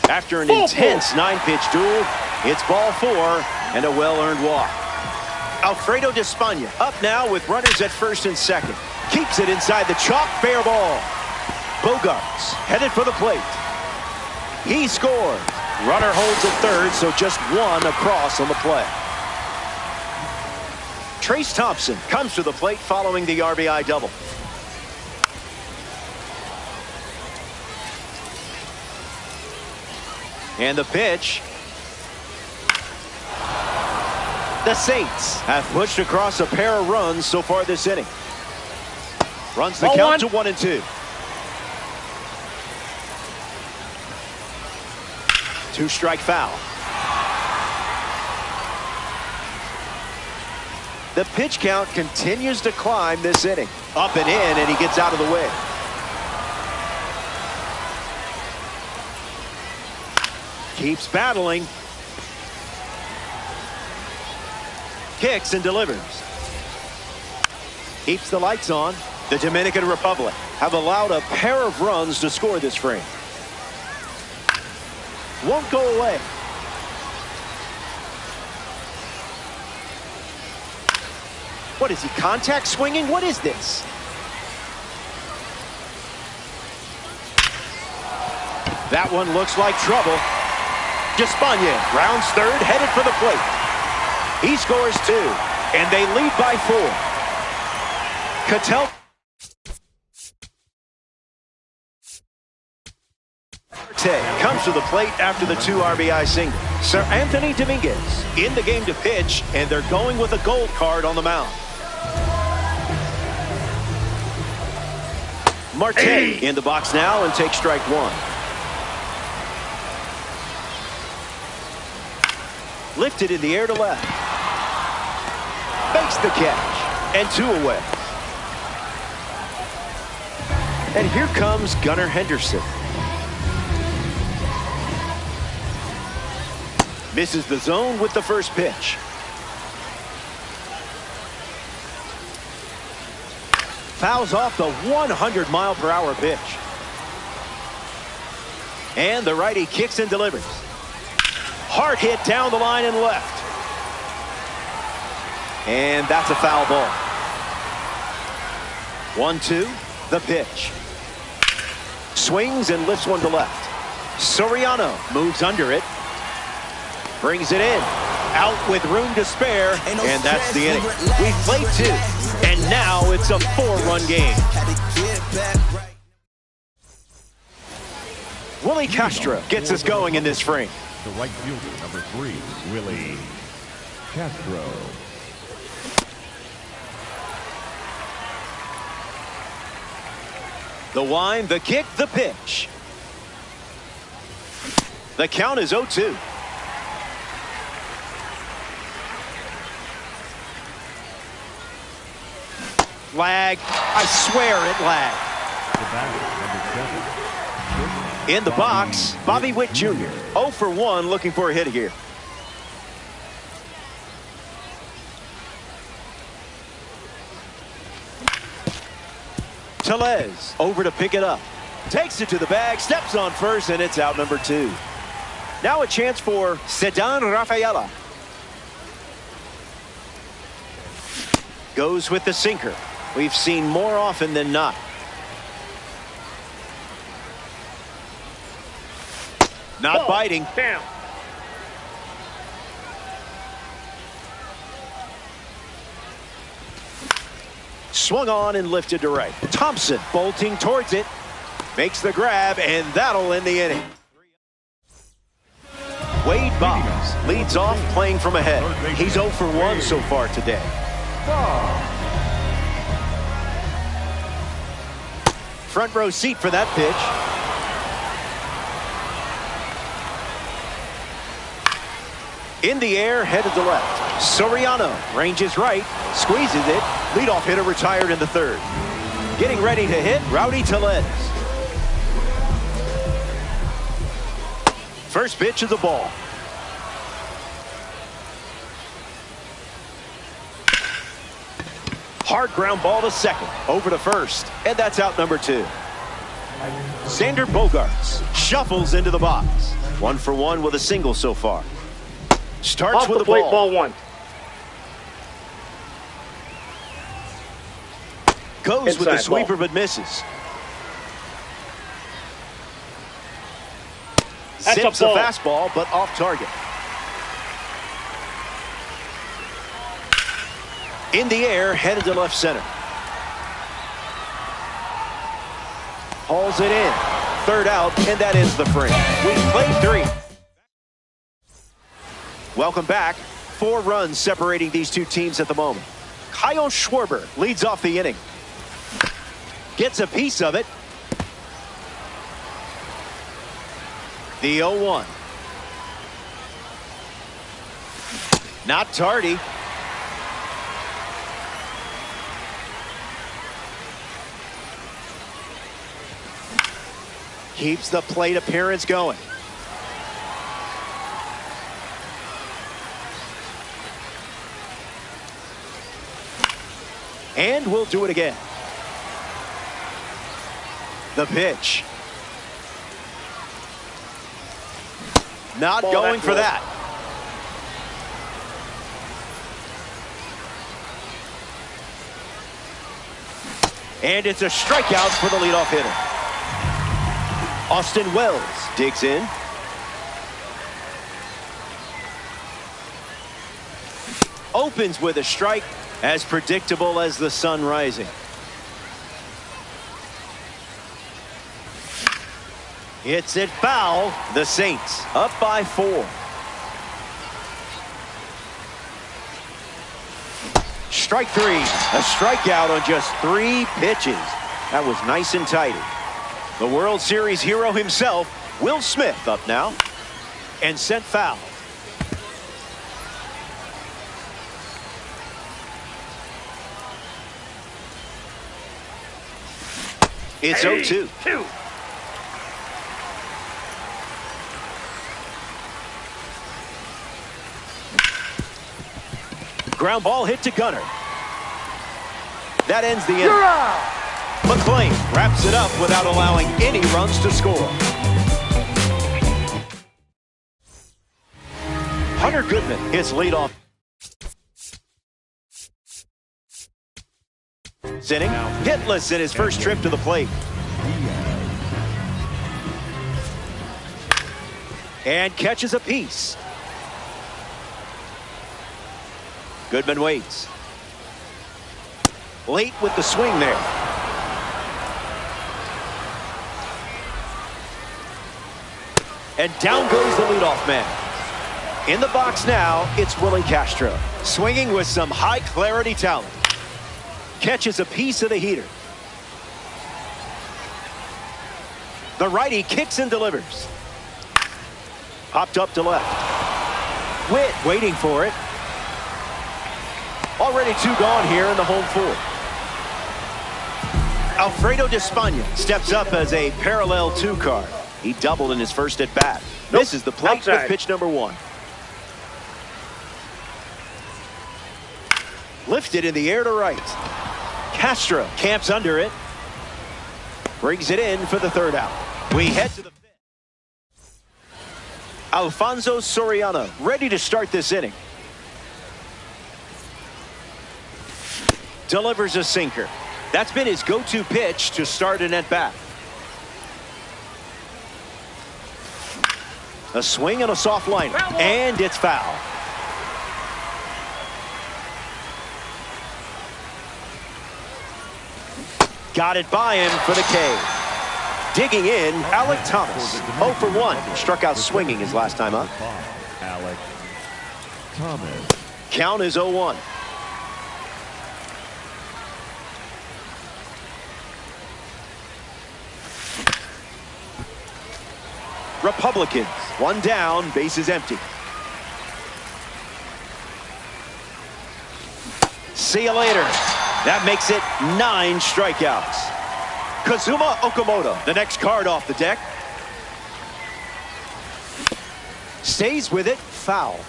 After an intense 9-pitch duel, it's ball 4 and a well-earned walk. Alfredo Despaigne up now with runners at first and second. Keeps it inside the chalk, fair ball. Bogarts headed for the plate. He scores. Runner holds at third, so just 1 across on the play. Trace Thompson comes to the plate following the RBI double. And the pitch. The Saints have pushed across a pair of runs so far this inning. Runs the count to 1-2. 2-strike foul. The pitch count continues to climb this inning. Up and in, and he gets out of the way. Keeps battling. Kicks and delivers. Keeps the lights on. The Dominican Republic have allowed a pair of runs to score this frame. Won't go away. What is he, contact swinging? What is this? That one looks like trouble. Despaigne rounds third, headed for the plate. He scores 2. And they lead by 4. Cattell comes to the plate after the 2 RBI single. Sir Anthony Dominguez in the game to pitch, and they're going with a gold card on the mound. Marte in the box now and takes strike 1. Lifted in the air to left. Makes the catch. And 2 away. And here comes Gunnar Henderson. Misses the zone with the first pitch. Fouls off the 100-mile-per-hour pitch. And the righty kicks and delivers. Hard hit down the line and left. And that's a foul ball. 1-2, the pitch. Swings and lifts one to left. Soriano moves under it. Brings it in. Out with room to spare. And that's the inning. We've played 2. And now it's a 4-run game. Willie Castro gets us going in this frame. The right fielder, number 3, Willie Castro. The wind, the kick, the pitch. The count is 0-2. Lag. I swear it lagged. The batter, number 7. In the box, Bobby Witt Jr. 0 for 1, looking for a hit here. Tellez over to pick it up. Takes it to the bag, steps on first, and it's out number 2. Now a chance for Ceddanne Rafaela. Goes with the sinker. We've seen more often than not. Not biting. Down. Swung on and lifted to right. Thompson bolting towards it. Makes the grab, and that'll end the inning. Wade Boggs leads off playing from ahead. He's 0 for 1 so far today. Front row seat for that pitch. In the air, headed to left. Soriano ranges right, squeezes it. Leadoff hitter retired in the 3rd. Getting ready to hit, Rowdy Tellez. First pitch of the ball. Hard ground ball to second, over to first, and that's out number 2. Xander Bogaerts shuffles into the box. 1 for 1 with a single so far. Starts Off with the a plate, ball. ball 1. Goes with the Inside sweeper ball. but misses. That's a Sips the ball. fastball but off target. In the air, headed to left center. Hauls it in. 3rd out, and that ends the frame. We played 3. Welcome back. 4 runs separating these two teams at the moment. Kyle Schwarber leads off the inning. Gets a piece of it. The 0-1. Not tardy. Keeps the plate appearance going. And we'll do it again. The pitch. Not Ball, going that's for low. that. And it's a strikeout for the leadoff hitter. Austin Wells digs in. Opens with a strike, as predictable as the sun rising. Hits it foul. The Saints up by 4. Strike 3. A strikeout on just 3 pitches. That was nice and tidy. The World Series hero himself, Will Smith, up now. And sent foul. It's 0-2. Ground ball hit to Gunner. That ends the inning. McClain wraps it up without allowing any runs to score. Hunter Goodman hits leadoff. Inning, hitless in his first trip to the plate. And catches a piece. Goodman waits. Late with the swing there. And down goes the leadoff man. In the box now, it's Willie Castro. Swinging with some high clarity talent. Catches a piece of the heater. The righty kicks and delivers. Popped up to left. Witt waiting for it. Already 2 gone here in the home 4th. Alfredo Despaigne steps up as a parallel 2 card. He doubled in his first at bat. This is the plate with pitch number 1. Lifted in the air to right. Castro camps under it. Brings it in for the 3rd out. We head to the 5th. Alfonso Soriano ready to start this inning. Delivers a sinker. That's been his go-to pitch to start an at-bat. A swing and a soft liner. And it's foul. Got it by him for the K. Digging in, Alec Thomas. 0 for 1. Struck out swinging his last time up. Alec Thomas. Count is 0-1. Republicans, 1 down, bases empty. See you later. That makes it 9 strikeouts. Kazuma Okamoto, the next card off the deck. Stays with it, foul.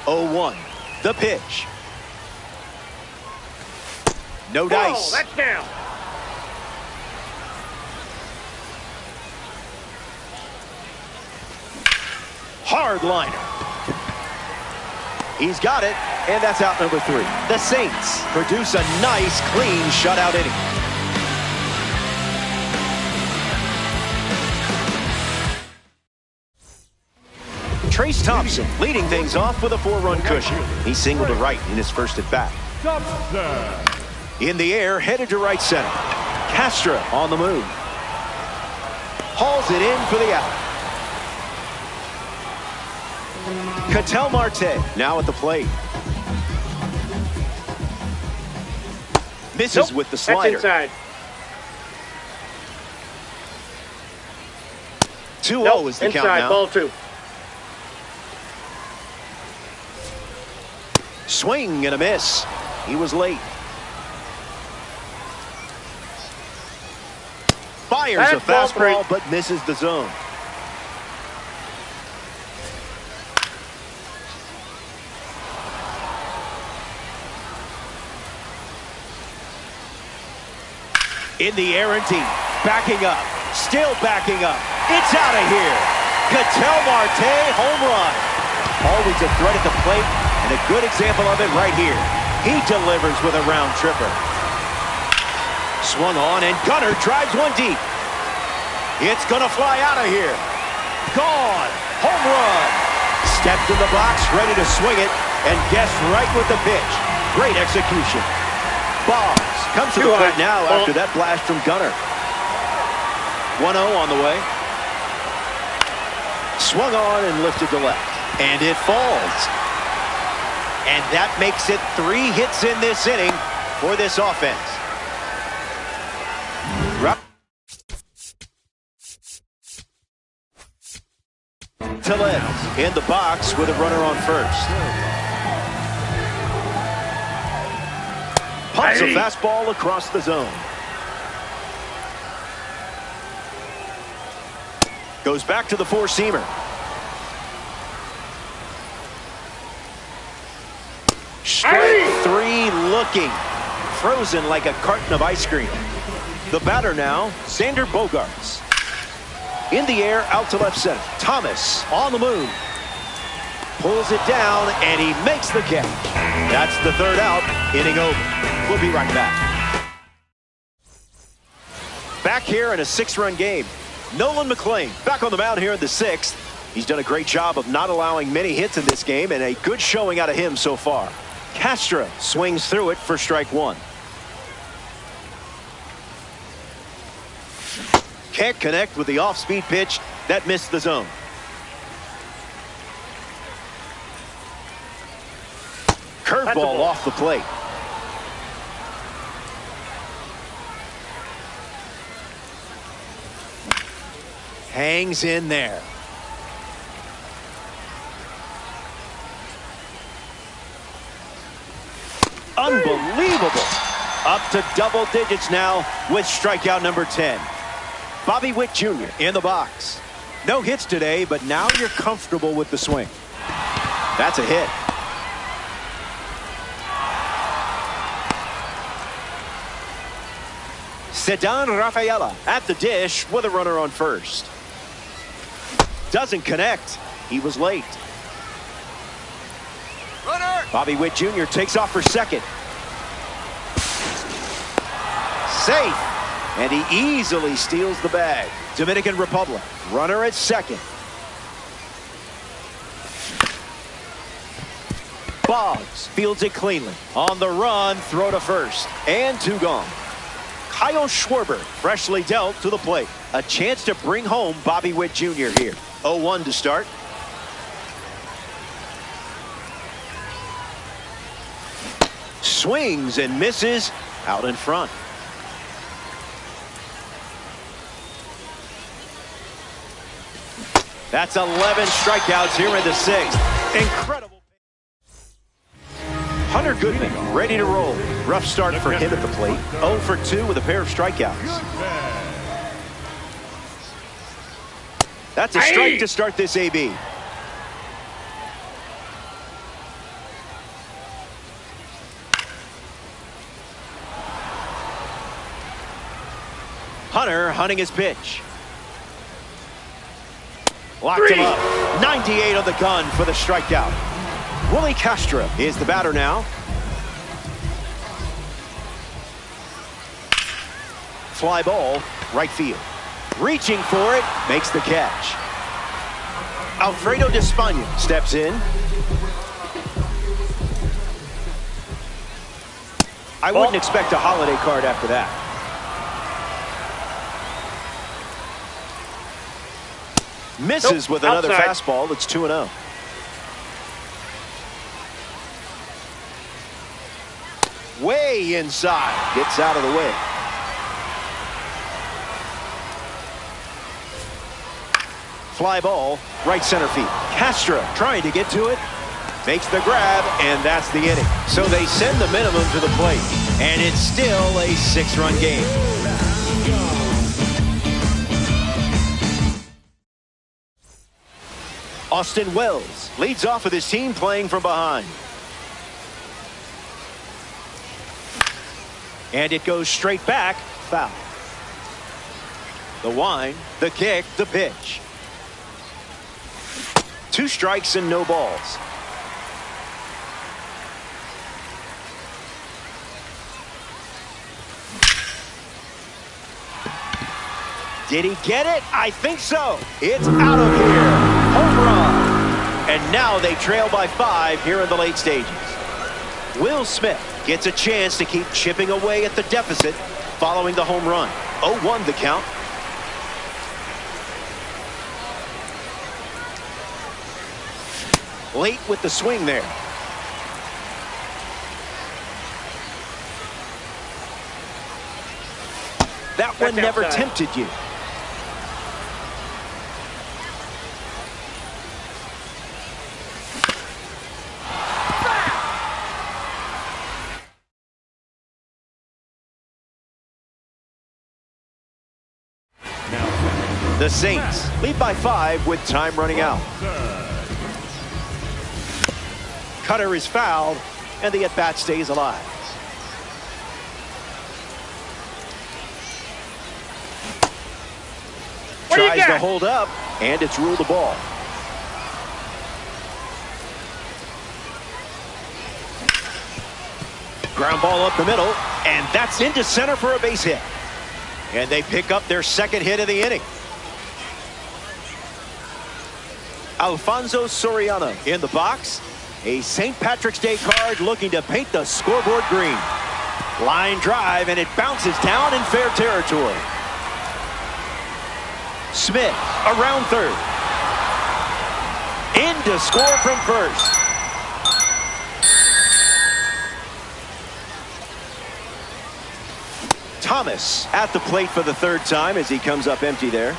0-1, the pitch. No dice. That's down. Hard liner. He's got it, and that's out number 3. The Saints produce a nice, clean shutout inning. Trace Thompson leading things off with a 4-run cushion. He singled to right in his first at bat. In the air, headed to right center. Castro on the move. Hauls it in for the out. Ketel Marte now at the plate. Misses with the slider. That's inside. 2-0 is the count now. Ball 2. Swing and a miss. He was late. Fires a fastball but misses the zone. In the air and deep. Backing up. Still backing up. It's out of here. Ketel Marte, home run. Always a threat at the plate, and a good example of it right here. He delivers with a round tripper. Swung on, and Gunner drives one deep. It's going to fly out of here. Gone. Home run. Stepped in the box, ready to swing it, and guessed right with the pitch. Great execution. Boggs comes to the plate now after that blast from Gunnar. 1-0 on the way. Swung on and lifted to left. And it falls. And that makes it 3 hits in this inning for this offense. Tellez in the box with a runner on first. Pumps a fastball across the zone. Goes back to the four-seamer. Strike 3 looking. Frozen like a carton of ice cream. The batter now, Xander Bogaerts. In the air, out to left center. Thomas on the move. Pulls it down, and he makes the catch. That's the 3rd out. Inning over. We'll be right back. Back here in a 6-run game. Nolan McLean back on the mound here in the 6th. He's done a great job of not allowing many hits in this game, and a good showing out of him so far. Castro swings through it for strike 1. Can't connect with the off-speed pitch. That missed the zone. Curveball off the plate. Hangs in there. Unbelievable. Up to double digits now with strikeout number 10. Bobby Witt Jr. in the box. No hits today, but now you're comfortable with the swing. That's a hit. Ceddanne Rafaela at the dish with a runner on first. Doesn't connect. He was late. Runner. Bobby Witt Jr. takes off for second. Safe. And he easily steals the bag. Dominican Republic. Runner at second. Boggs fields it cleanly. On the run, throw to first. And 2 gone. Kyle Schwarber freshly dealt to the plate. A chance to bring home Bobby Witt Jr. here. 0-1 to start. Swings and misses out in front. That's 11 strikeouts here in the 6th. Incredible. Hunter Goodman ready to roll. Rough start for him at the plate. 0 for 2 with a pair of strikeouts. That's a strike to start this AB. Hunter hunting his pitch. Locked him up. 98 on the gun for the strikeout. Willie Castro is the batter now. Fly ball, right field. Reaching for it, makes the catch. Alfredo Despaigne steps in. I wouldn't expect a holiday card after that. Misses with another fastball. It's 2-0. Way inside. Gets out of the way. Fly ball, right center field. Castro trying to get to it. Makes the grab, and that's the inning. So they send the minimum to the plate. And it's still a 6-run game. Austin Wells leads off with his team playing from behind. And it goes straight back, foul. The wind, the kick, the pitch. 2 strikes and no balls. Did he get it? I think so. It's out of here. Home run. And now they trail by 5 here in the late stages. Will Smith gets a chance to keep chipping away at the deficit following the home run. 0-1 the count. Late with the swing there. That one never tempted you. The Saints lead by 5 with time running out. Cutter is fouled, and the at-bat stays alive. Tries to hold up, and it's ruled a ball. Ground ball up the middle, and that's into center for a base hit. And they pick up their second hit of the inning. Alfonso Soriano in the box. A St. Patrick's Day card looking to paint the scoreboard green. Line drive, and it bounces down in fair territory. Smith around third. In to score from first. Thomas at the plate for the third time as he comes up empty there.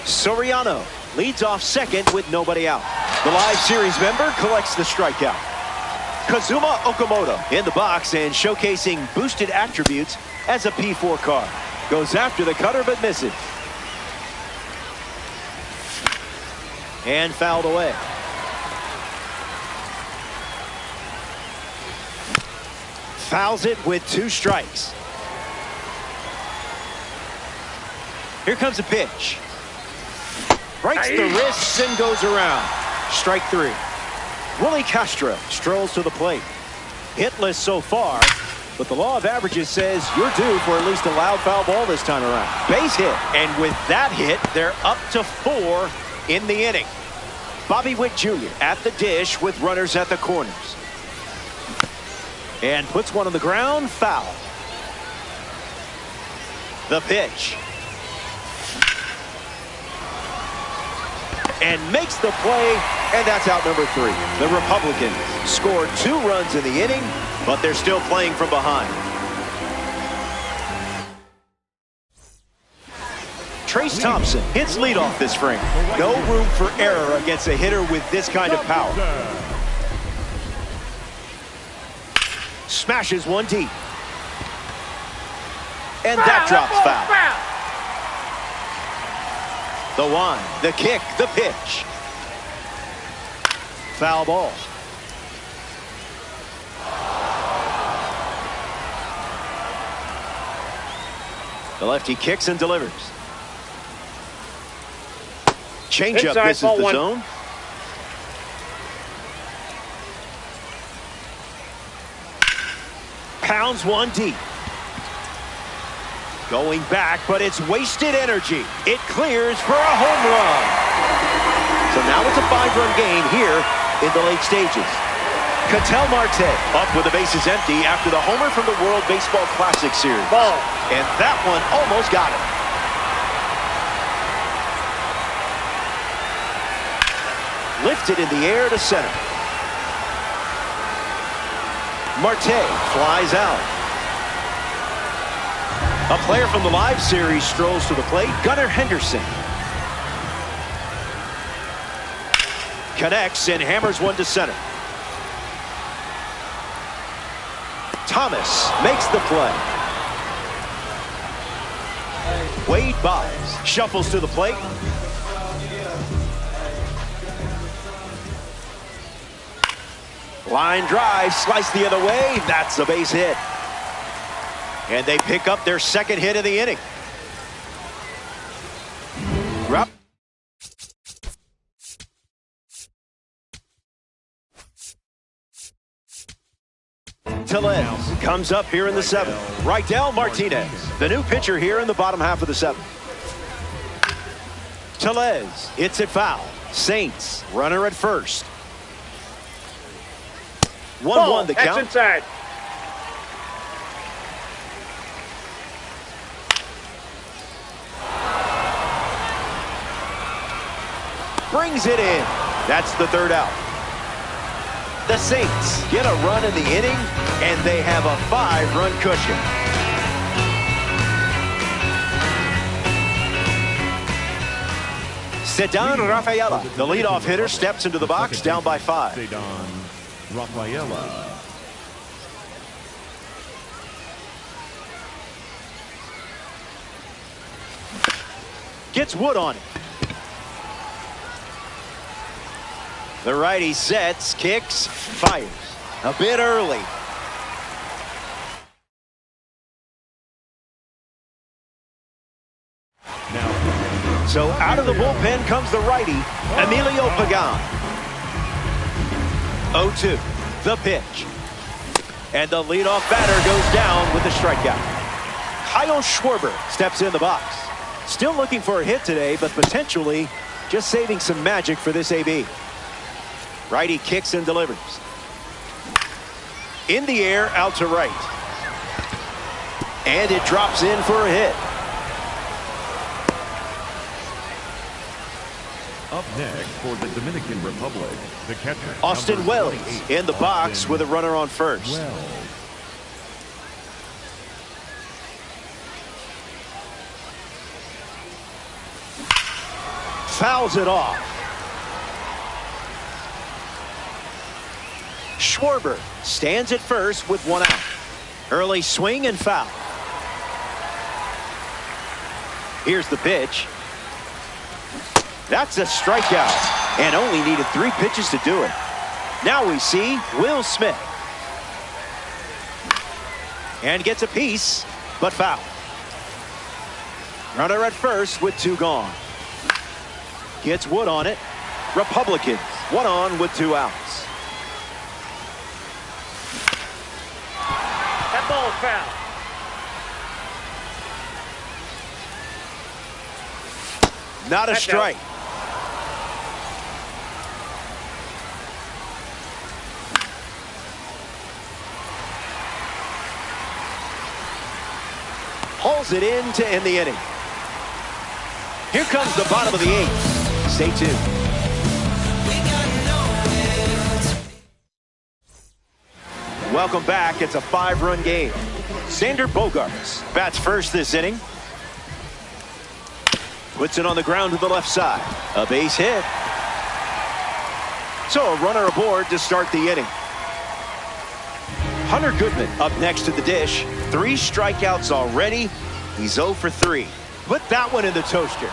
Soriano leads off second with nobody out. The live series member collects the strikeout. Kazuma Okamoto in the box and showcasing boosted attributes as a P4 card. Goes after the cutter but misses. And fouled away. Fouls it with 2 strikes. Here comes a pitch. Breaks the wrists and goes around. Strike 3. Willie Castro strolls to the plate. Hitless so far, but the law of averages says you're due for at least a loud foul ball this time around. Base hit, and with that hit, they're up to 4 in the inning. Bobby Witt Jr. at the dish with runners at the corners. And puts one on the ground, foul. The pitch. And makes the play, and that's out number 3. The Republicans scored 2 runs in the inning, but they're still playing from behind. Trace Thompson hits leadoff this frame. No room for error against a hitter with this kind of power. Smashes one deep. And that drops foul. The wind, the kick, the pitch. Foul ball. The lefty kicks and delivers. Changeup misses the zone. Pounds one deep. Going back, but it's wasted energy. It clears for a home run. So now it's a 5-run game here in the late stages. Ketel Marte up with the bases empty after the homer from the World Baseball Classic Series. Ball. And that one almost got him. Lifted in the air to center. Marte flies out. A player from the live series strolls to the plate. Gunnar Henderson connects and hammers one to center. Thomas makes the play. Wade Boggs shuffles to the plate. Line drive, sliced the other way. That's a base hit. And they pick up their second hit of the inning. Tellez comes up here in the 7th. Rydell Martinez, the new pitcher here in the bottom half of the 7th. Tellez hits it foul. Saints, runner at first. 1-1 the That's count. inside. Brings it in. That's the 3rd out. The Saints get a run in the inning, and they have a 5-run cushion. Ceddanne Rafaela, the leadoff hitter, steps into the box down by 5. Ceddanne Rafaela. Gets Wood on it. The righty sets, kicks, fires. A bit early. Now, So out of the bullpen comes the righty, Emilio Pagan. 0-2, the pitch. And the leadoff batter goes down with the strikeout. Kyle Schwarber steps in the box. Still looking for a hit today, but potentially just saving some magic for this AB. Righty kicks and delivers. In the air, out to right. And it drops in for a hit. up next for the Dominican Republic, the catcher, Austin Wells in the box with a runner on first. Fouls it off. Schwarber stands at first with one out. Early swing and foul. Here's the pitch. That's a strikeout, and only needed 3 pitches to do it. Now we see Will Smith. And gets a piece, but foul. Runner at first with 2 gone. Gets Wood on it. Republicans, 1 on with 2 outs. That ball's foul. Not a strike. Hauls it in to end the inning. Here comes the bottom of the 8th. Stay tuned. Welcome back. It's a 5-run game. Xander Bogaerts bats first this inning. Puts it on the ground to the left side. A base hit. So a runner aboard to start the inning. Hunter Goodman up next to the dish. 3 strikeouts already. He's 0 for 3. Put that one in the toaster.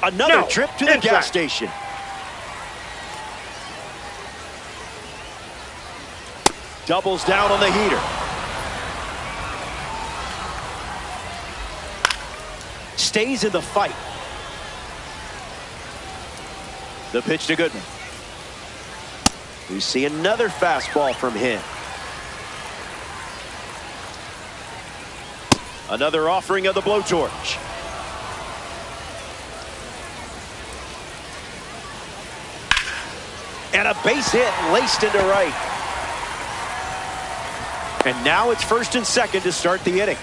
Another trip to the gas station. Doubles down on the heater. Stays in the fight. The pitch to Goodman. We see another fastball from him. Another offering of the blowtorch. And a base hit laced into right. And now it's first and second to start the inning.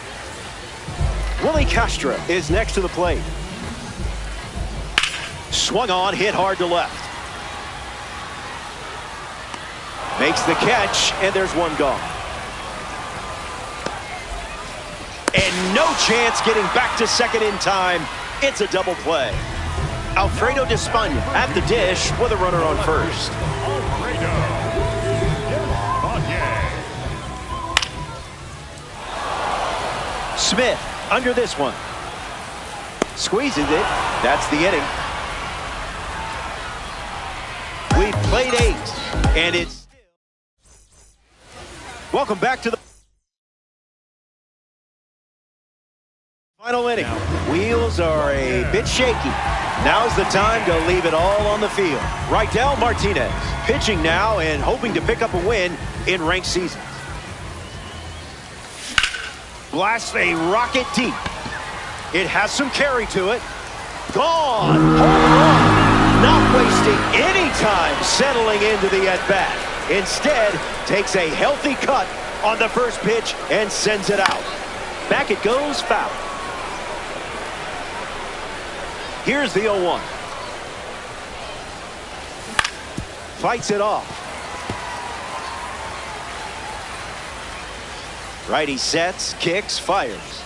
Willie Castro is next to the plate. Swung on, hit hard to left. Makes the catch, and there's 1 gone. And no chance getting back to second in time. It's a double play. Alfredo Despaigne at the dish with a runner on first. Smith under this one. Squeezes it. That's the inning. We played 8, and it's welcome back to the final inning. Wheels are a bit shaky. Now's the time to leave it all on the field. Raidel Martinez pitching now and hoping to pick up a win in ranked seasons. Blasts a rocket deep. It has some carry to it. Gone. Home run. Not wasting any time settling into the at-bat. Instead, takes a healthy cut on the first pitch and sends it out. Back it goes, foul. Here's the 0-1. Fights it off. Righty sets, kicks, fires.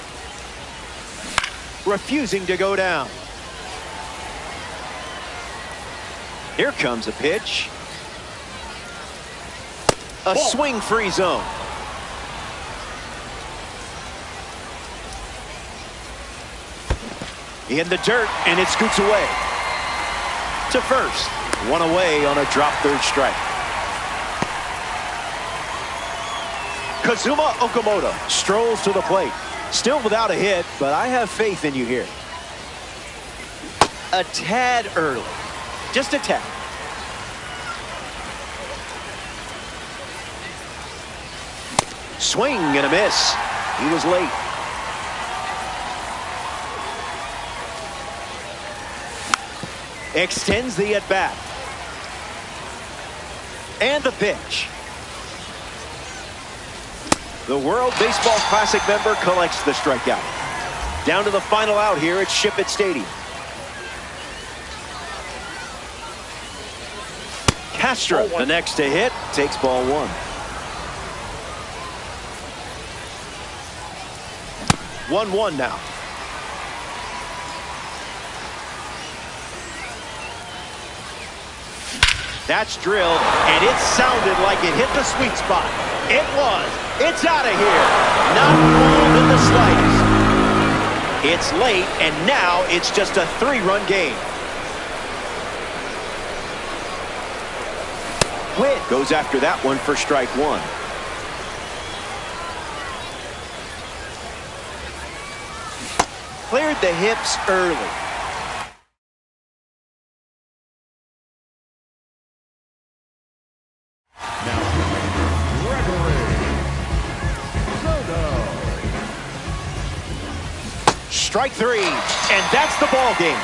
Refusing to go down. Here comes a pitch. A swing-free zone. In the dirt, and it scoots away. To first. One away on a drop third strike. Kazuma Okamoto strolls to the plate. Still without a hit, but I have faith in you here. A tad early. Just a tad. Swing and a miss. He was late. Extends the at-bat. And the pitch. The World Baseball Classic member collects the strikeout. Down to the final out here at Ship It Stadium. Castro, the next to hit, takes ball one. 1-1 now. That's drilled, and it sounded like it hit the sweet spot. It was. It's out of here. Not ruled in the slightest. It's late, and now it's just a 3-run game. Witt goes after that one for strike one. Cleared the hips early. Strike three, and that's the ball game.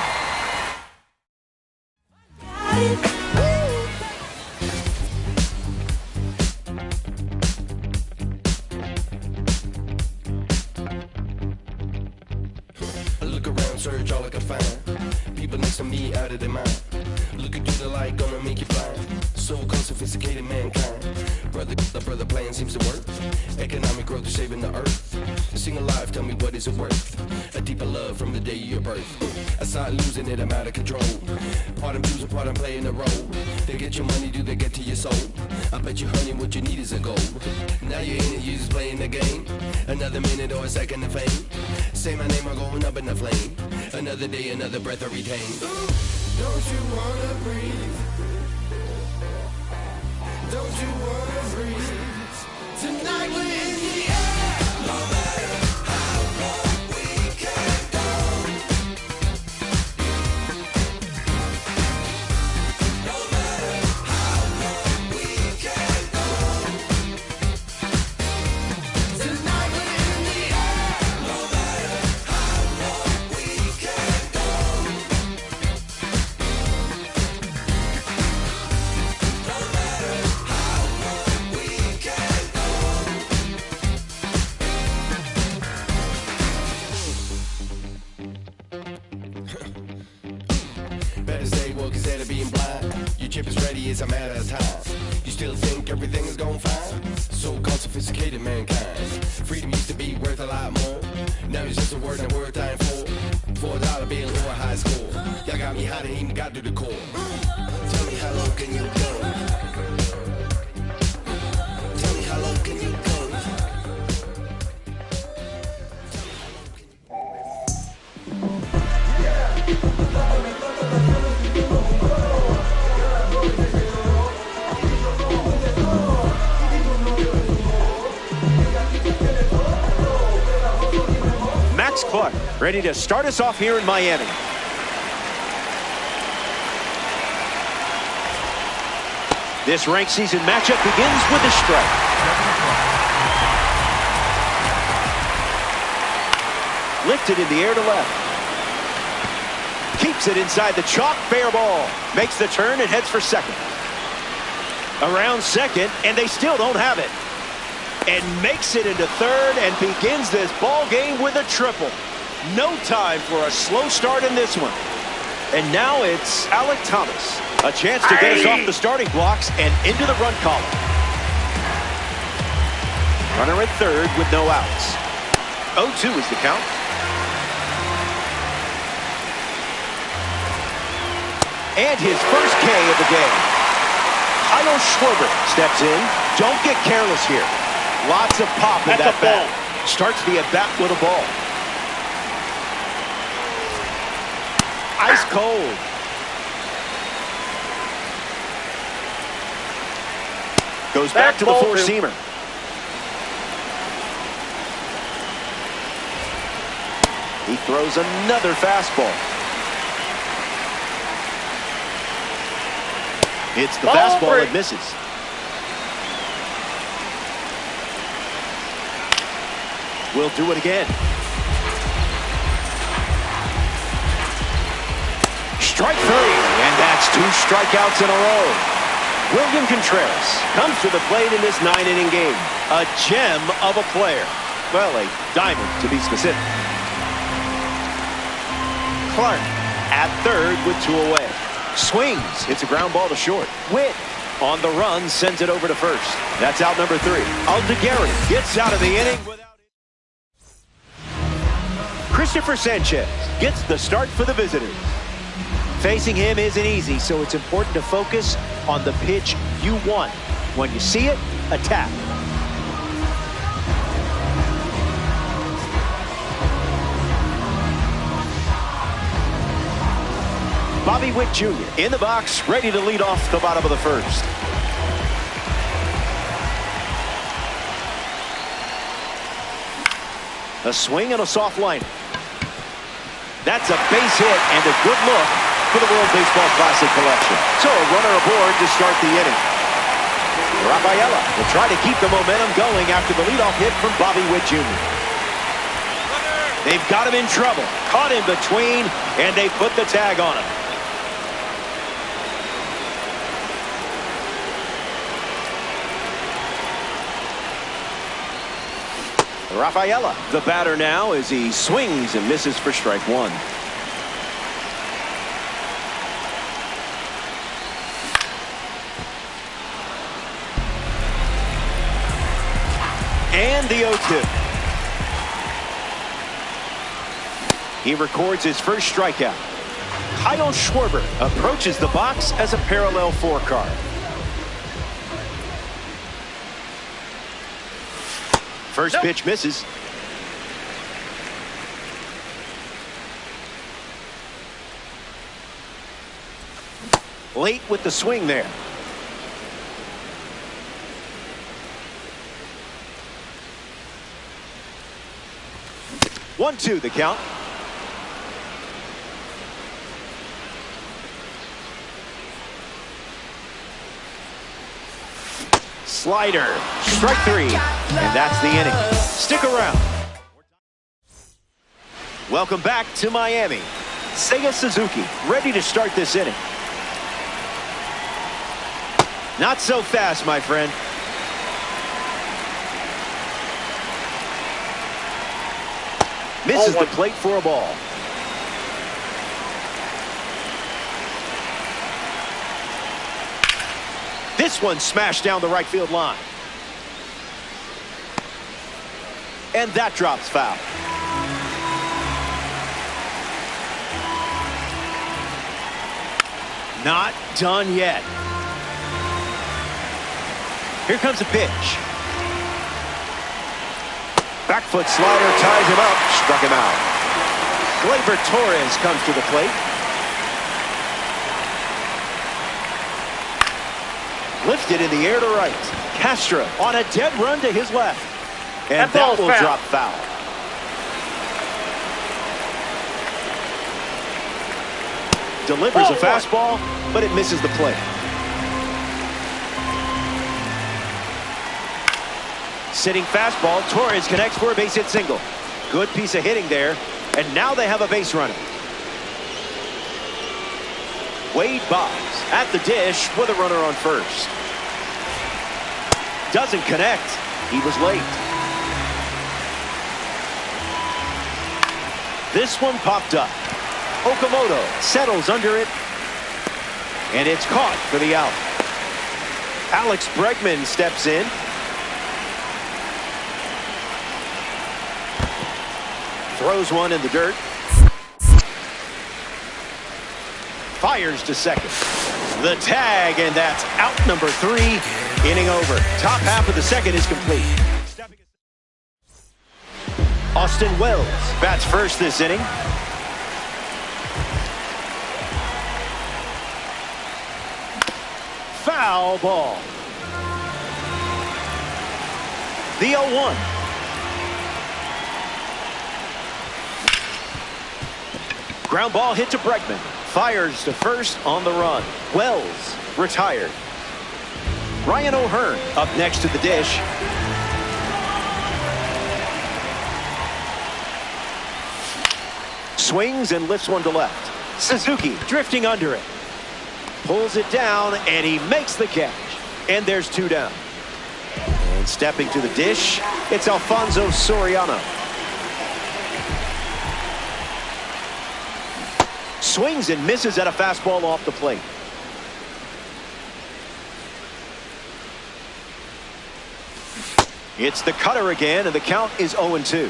I look around, search all I can find. People next to me out of their mind. Looking through the light, gonna make you blind. So-called sophisticated mankind. The brother plan seems to work. Economic growth is saving the earth. Sing alive, tell me what is it worth? A deeper love from the day of your birth. I start losing it, I'm out of control. Part I'm choosing, part I'm playing a role. They get your money, do they get to your soul? I bet you, honey, what you need is a goal. Now you're in it, you're just playing the game. Another minute or a second of fame. Say my name, I'm going up in the flame. Another day, another breath I retain. Don't you wanna breathe? Don't you wanna breathe? Tonight we're in the air. No matter how low we can go. No matter how low we can go. Tonight we're in the air. No matter how low we can go. No matter how low we can go. Better stay woke instead of being blind. Your chip is ready, it's a matter of time. You still think everything is going fine? So-called sophisticated mankind. Freedom used to be worth a lot more. Now it's just a word and a word time for. $4 bill or a high score. Y'all got me hot and even got to the core. Tell me how low can you go? Tell me how low can you go? Max Clark ready to start us off here in Miami. This ranked season matchup begins with a strike. Lifted in the air to left. Keeps it inside the chalk. Fair ball. Makes the turn and heads for second. Around second, and they still don't have it. And makes it into third and begins this ball game with a triple. No time for a slow start in this one. And now it's Alec Thomas. A chance to get us off the starting blocks and into the run column. Runner at third with no outs. 0-2 is the count. And his first K of the game. Kyle Schwarber steps in. Don't get careless here. Lots of pop in that bat. Starts the at-bat with a ball. Ice cold. Goes back to the four-seamer. He throws another fastball. It's the fastball that misses. We'll do it again. Strike three, and that's 2 strikeouts in a row. William Contreras comes to the plate in this 9-inning game. A gem of a player. Well, a diamond to be specific. Clark at third with 2 away. Swings, hits a ground ball to short. Witt on the run, sends it over to first. That's out number 3. Aldeguerri gets out of the inning without it. Christopher Sanchez gets the start for the visitors. Facing him isn't easy, so it's important to focus on the pitch you want. When you see it, attack. Bobby Witt Jr. in the box, ready to lead off the bottom of the first. A swing and a soft line. That's a base hit and a good look for the World Baseball Classic collection. So a runner aboard to start the inning. Rafaela will try to keep the momentum going after the leadoff hit from Bobby Witt Jr. They've got him in trouble. Caught in between, and they put the tag on him. Rafaela, the batter now, as he swings and misses for strike 1. And the 0-2. He records his first strikeout. Kyle Schwarber approaches the box as a parallel 4 card. First pitch misses. Late with the swing there. One, two, the count. Slider, strike 3, and that's the inning. Stick around. Welcome back to Miami. Seiya Suzuki ready to start this inning. Not so fast, my friend. Misses the plate for a ball. This one smashed down the right field line. And that drops foul. Not done yet. Here comes a pitch. Back foot slider ties him up. Struck him out. Gleyber Torres comes to the plate. Lifted in the air to right. Castro on a dead run to his left. And that will drop foul. Delivers a fastball, but it misses the plate. Sitting fastball. Torres connects for a base hit single. Good piece of hitting there. And now they have a base runner. Wade Boggs at the dish with a runner on first. Doesn't connect. He was late. This one popped up. Okamoto settles under it. And it's caught for the out. Alex Bregman steps in. Throws one in the dirt. Fires to second. The tag, and that's out number 3. Inning over. Top half of the second is complete. Austin Wells bats first this inning. Foul ball. The 0-1. Ground ball hit to Bregman. Fires to first on the run. Wells retired. Ryan O'Hearn up next to the dish. Swings and lifts one to left. Suzuki drifting under it. Pulls it down, and he makes the catch. And there's 2 down. And stepping to the dish, it's Alfonso Soriano. Swings and misses at a fastball off the plate. It's the cutter again, and the count is 0-2.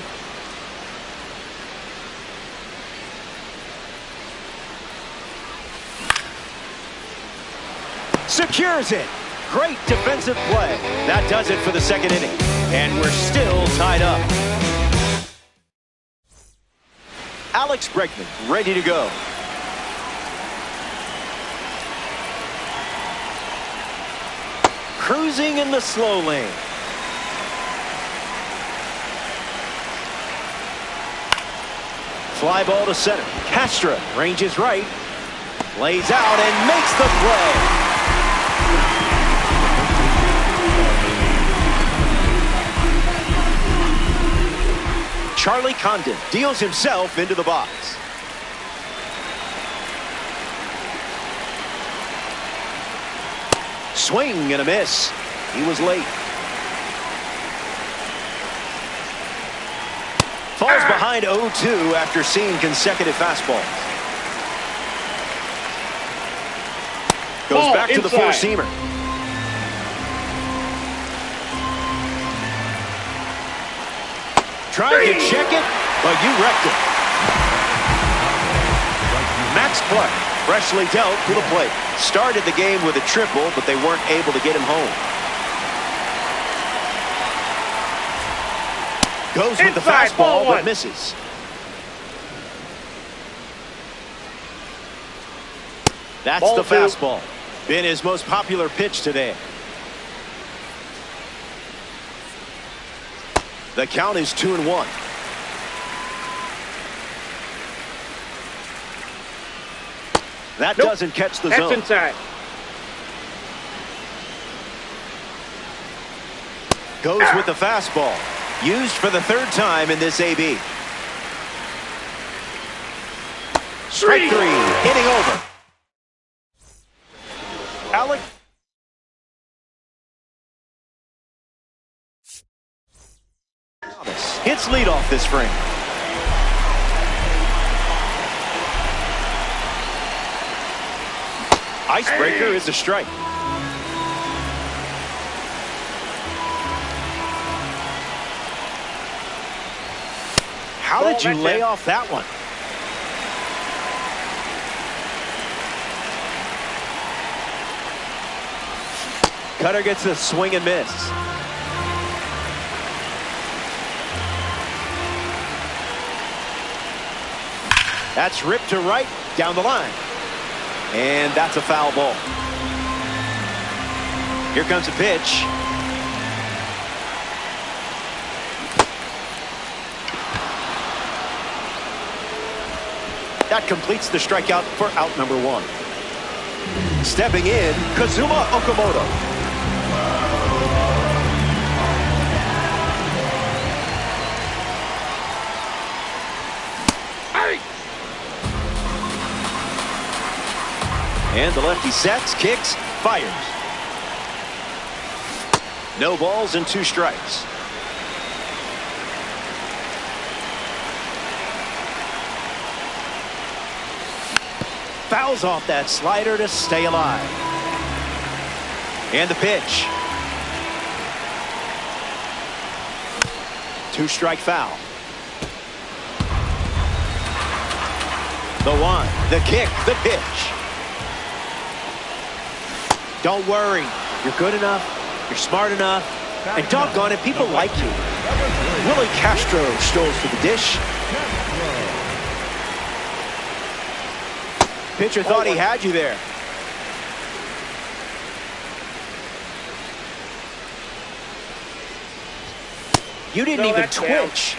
Secures it. Great defensive play. That does it for the second inning. And we're still tied up. Alex Bregman ready to go. Cruising in the slow lane. Fly ball to center. Castro ranges right. Lays out and makes the play. Charlie Condon deals himself into the box. Swing and a miss. He was late. Falls behind 0-2 after seeing consecutive fastballs. Goes back to the four-seamer. Trying to check it, but you wrecked it. Max Clark freshly dealt to the plate. Started the game with a triple, but they weren't able to get him home. Goes with the fastball, but misses. That's the fastball. Been his most popular pitch today. The count is 2-1. That doesn't catch the zone. Inside. Goes with the fastball. Used for the 3rd time in this AB. Strike 3. Inning over. Alex. Hits leadoff this frame. Icebreaker is a strike. How did you lay off that one? Cutter gets the swing and miss. That's ripped to right, down the line. And that's a foul ball. Here comes a pitch. That completes the strikeout for out number 1. Stepping in, Kazuma Okamoto. And the lefty sets, kicks, fires. No balls and 2 strikes. Fouls off that slider to stay alive. And the pitch. 2-strike foul. The one, the kick, the pitch. Don't worry. You're good enough. You're smart enough. And doggone it, people like you. Willie Castro strolls to the dish. Pitcher thought he had you there. You didn't even twitch.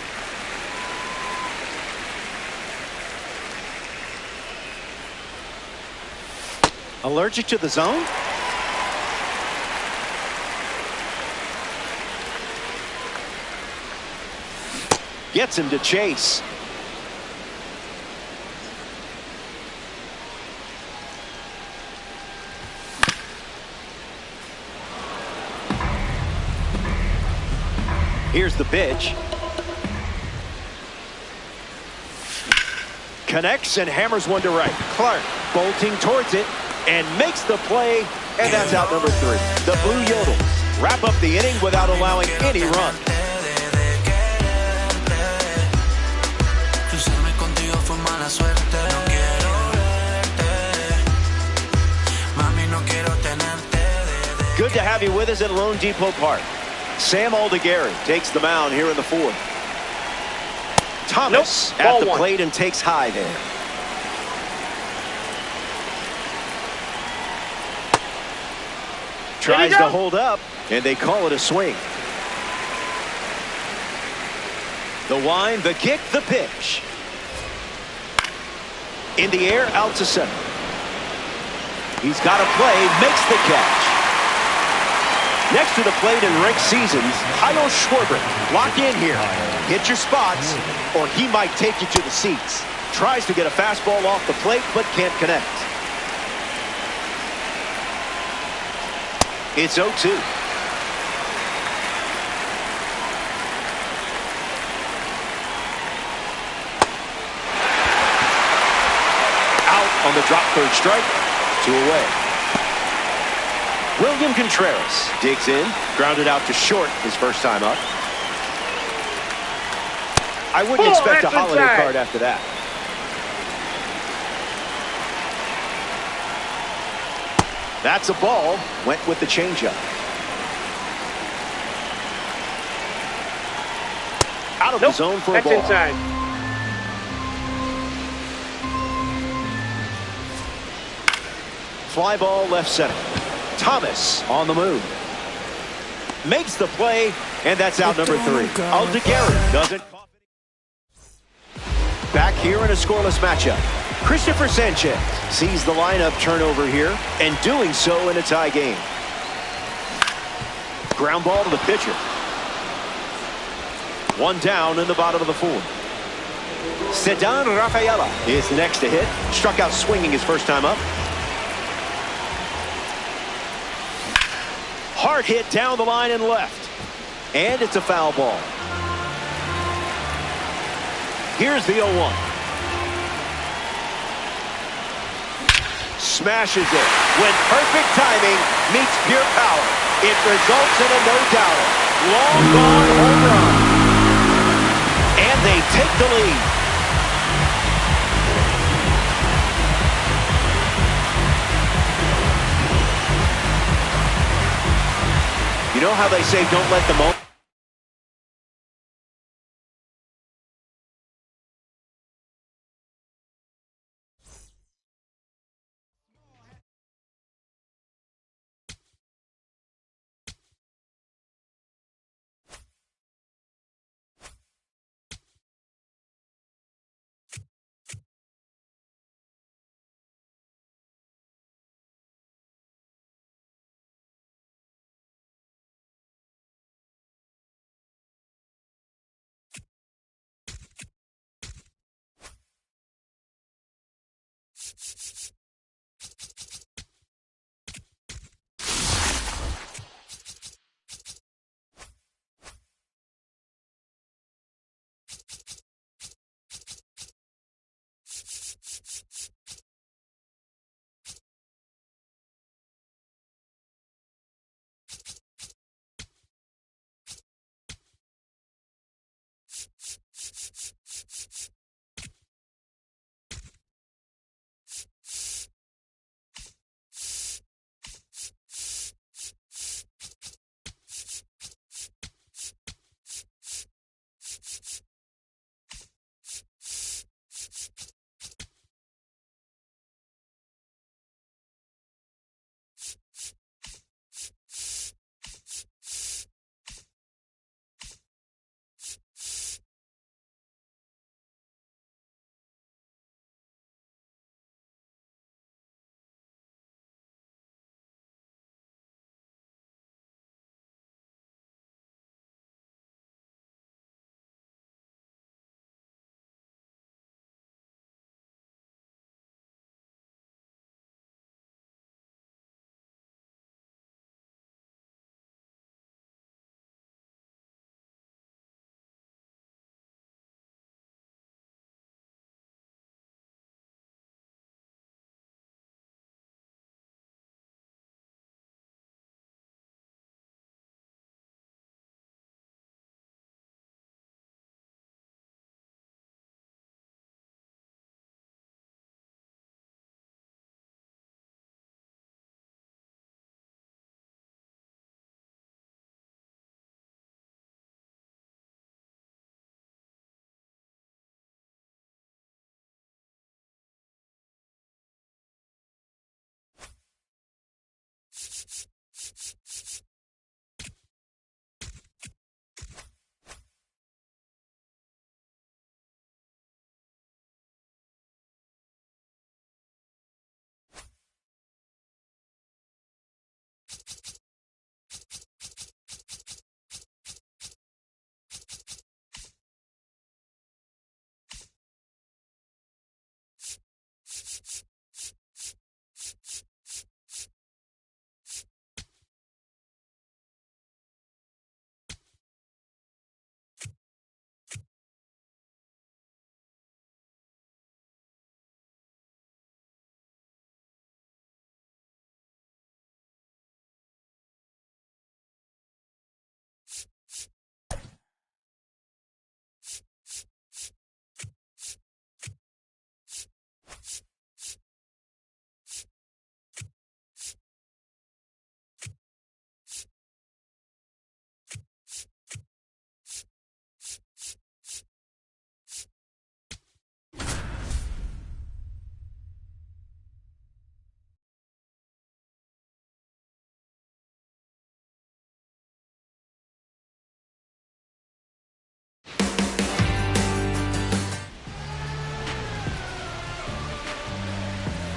Allergic to the zone? Gets him to chase. Here's the pitch. Connects and hammers one to right. Clark bolting towards it and makes the play, and that's out number 3. The Blue Yodels wrap up the inning without allowing any run. Good to have you with us at Lone Depot Park. Sam Aldegari takes the mound here in the 4th. Thomas at the plate and takes high there. Tries to hold up, and they call it a swing. The wind, the kick, the pitch. In the air, out to center. He's got a play, makes the catch. Next to the plate in ranked seasons, Kyle Schwarber. Lock in here. Hit your spots, or he might take you to the seats. Tries to get a fastball off the plate, but can't connect. It's 0-2. Out on the drop third strike. 2 away. William Contreras digs in, grounded out to short his first time up. I wouldn't expect a holiday card after that. That's a ball. Went with the changeup. Out of the zone for a ball. Inside. Fly ball left center. Thomas on the move. Makes the play, and that's out number 3. Aldegari doesn't. Back here in a scoreless matchup. Christopher Sanchez sees the lineup turnover here, and doing so in a tie game. Ground ball to the pitcher. 1 down in the bottom of the 4th. Ceddanne Rafaela is next to hit. Struck out swinging his first time up. Hard hit down the line and left. And it's a foul ball. Here's the 0-1. Smashes it when perfect timing meets pure power. It results in a no-doubter. Long gone home run. And they take the lead. You know how they say don't let the moment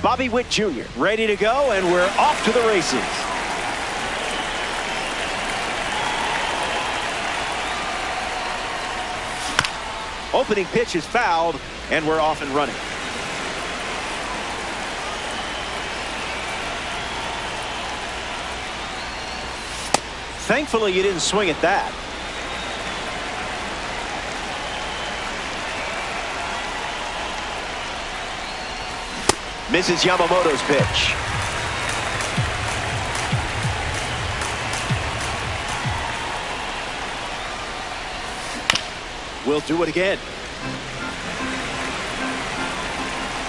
Bobby Witt Jr. ready to go, and we're off to the races. Opening pitch is fouled, and we're off and running. Thankfully, you didn't swing at that. Misses Yamamoto's pitch. We'll do it again.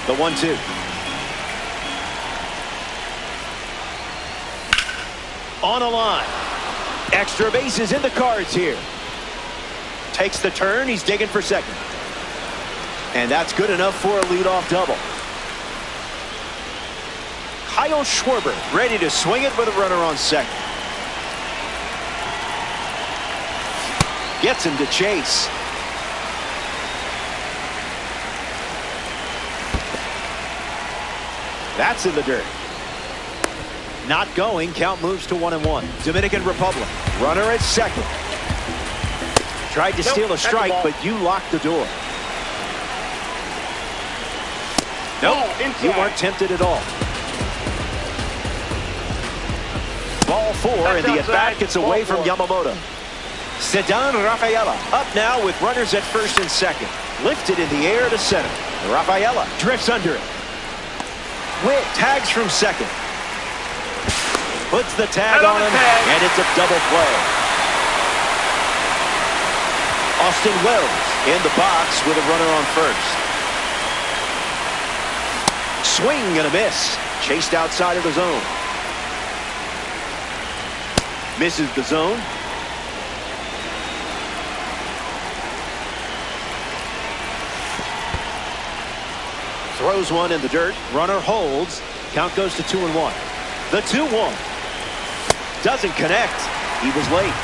The 1-2. On a line. Extra bases in the cards here. Takes the turn. He's digging for second. And that's good enough for a leadoff double. Kyle Schwarber ready to swing it with a runner on second. Gets him to chase. That's in the dirt. Not going. Count moves to 1-1. Dominican Republic. Runner at second. Tried to steal a strike, but you locked the door. Nope. You weren't tempted at all. Ball 4, and the at-bat gets away from Yamamoto. Ceddanne Rafaela up now with runners at first and second. Lifted in the air to center. Rafaela drifts under it. Witt tags from second. Puts the tag on him, and it's a double play. Austin Wells in the box with a runner on first. Swing and a miss. Chased outside of the zone. Misses the zone. Throws one in the dirt. Runner holds. Count goes to 2-1. The 2-1. Doesn't connect. He was late.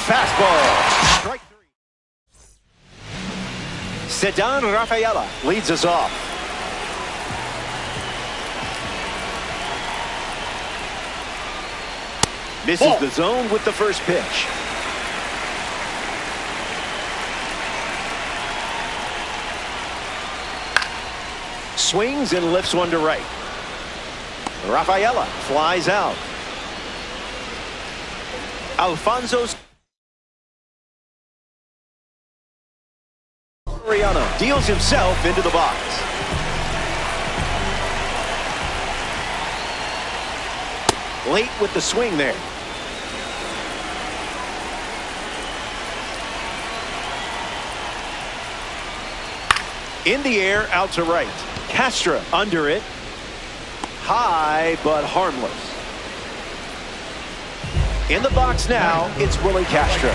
Fastball. Strike 3. Ceddanne Rafaela leads us off. Misses the zone with the first pitch. Swings and lifts one to right. Rafaela flies out. Alfonso Soriano deals himself into the box. Late with the swing there. In the air, out to right. Castro under it. High, but harmless. In the box now, it's Willie Castro.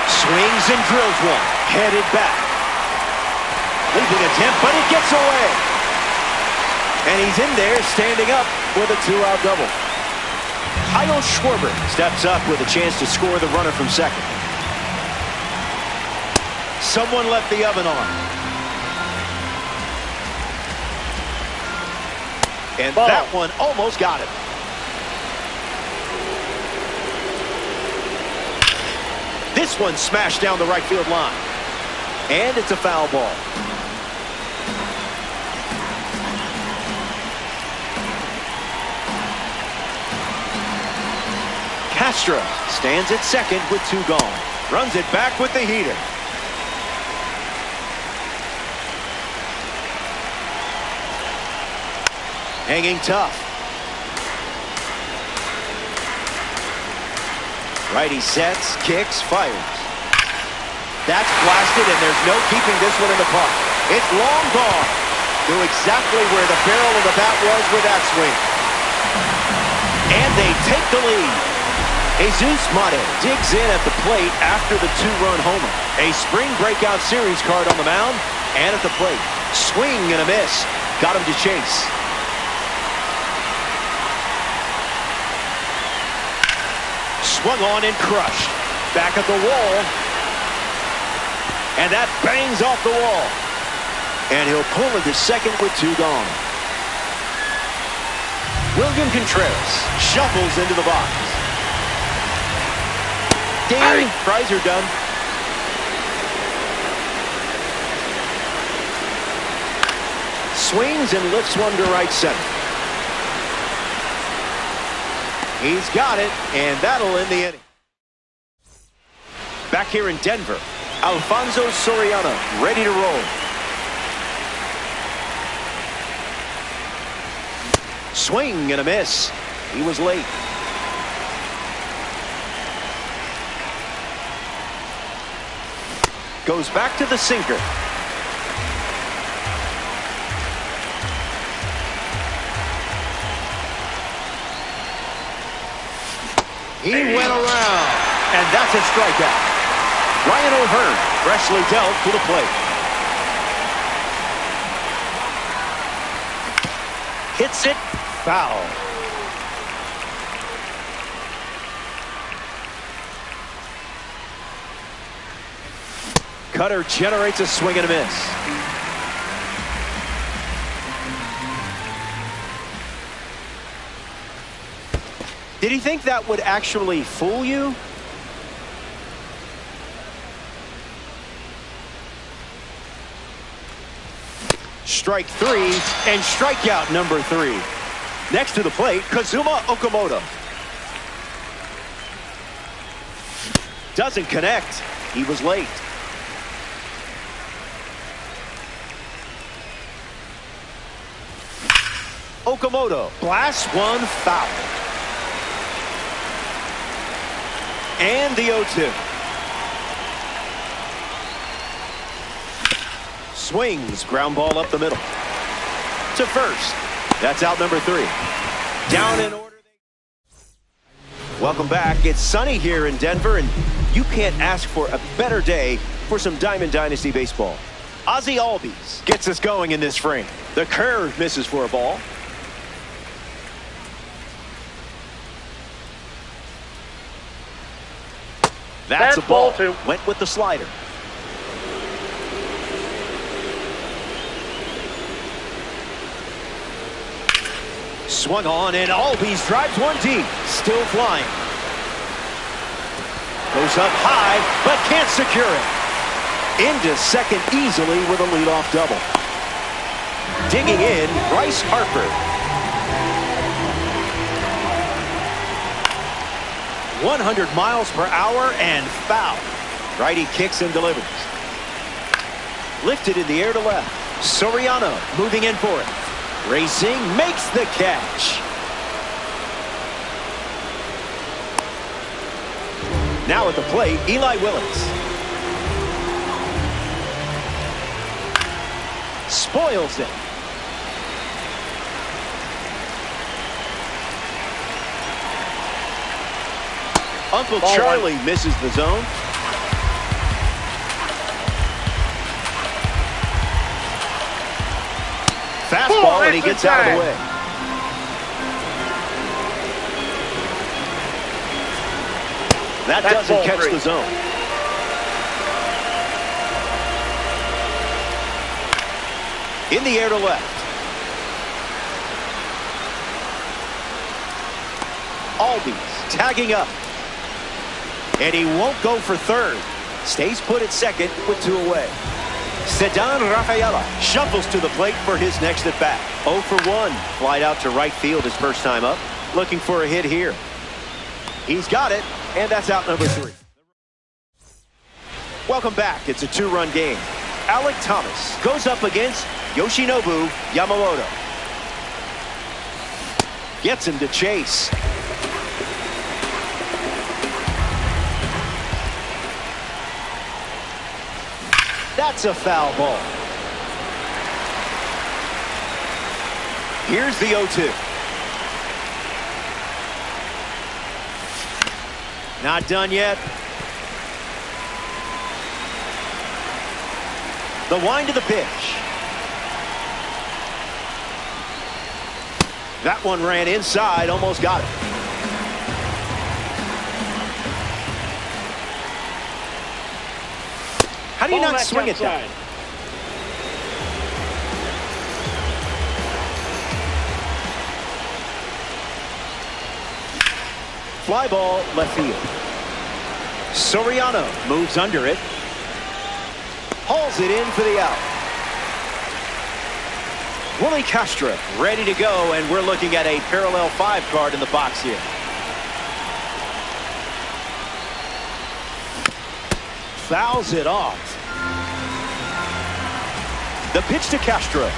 Swings and drills one. Headed back. Leaping attempt, but it gets away. And he's in there, standing up with a 2-out double. Kyle Schwarber steps up with a chance to score the runner from second. Someone left the oven on. And that one almost got him. This one smashed down the right field line. And it's a foul ball. Castro stands at second with 2 gone. Runs it back with the heater. Hanging tough. Righty sets, kicks, fires. That's blasted, and there's no keeping this one in the park. It's long gone. Knew exactly where the barrel of the bat was with that swing. And they take the lead. Jesus Mate digs in at the plate after the 2-run homer. A spring breakout series card on the mound and at the plate. Swing and a miss. Got him to chase. Swung on and crushed. Back at the wall. And that bangs off the wall. And he'll pull into second with 2 gone. William Contreras shuffles into the box. Ding! Fries are done. Swings and lifts one to right center. He's got it, and that'll end the inning. Back here in Denver, Alfonso Soriano ready to roll. Swing and a miss. He was late. Goes back to the sinker. He went around, and that's a strikeout. Ryan O'Hearn freshly dealt to the plate. Hits it, foul. Cutter generates a swing and a miss. Did he think that would actually fool you? Strike 3 and strikeout number 3. Next to the plate, Kazuma Okamoto. Doesn't connect. He was late. Okamoto blasts one foul. And the 0-2. Swings, ground ball up the middle. To first. That's out number 3. Down in order. Welcome back. It's sunny here in Denver, and you can't ask for a better day for some Diamond Dynasty baseball. Ozzie Albies gets us going in this frame. The curve misses for a ball. That's a ball. 2. Went with the slider. Swung on, and Albies drives one deep. Still flying. Goes up high, but can't secure it. Into second easily with a leadoff double. Digging in, Bryce Harper. 100 miles per hour and foul. Righty kicks and delivers. Lifted in the air to left. Soriano moving in for it. Racing, makes the catch. Now at the plate, Eli Willis. Spoils it. Uncle Charlie misses the zone. Fastball, and he gets out of the way. That doesn't catch the zone. In the air to left. Albies tagging up. And he won't go for third. Stays put at second with 2 away. Ceddanne Rafaela shuffles to the plate for his next at bat. 0 for 1. Flied out to right field his first time up. Looking for a hit here. He's got it, and that's out number 3. Welcome back. It's a 2-run game. Alec Thomas goes up against Yoshinobu Yamamoto. Gets him to chase. That's a foul ball. Here's the 0-2. Not done yet. The wind of the pitch. That one ran inside, almost got it. How do you not swing it down? Fly ball, left field. Soriano moves under it. Hauls it in for the out. Willie Castro ready to go, and we're looking at a parallel 5 card in the box here. Fouls it off. The pitch to Castro.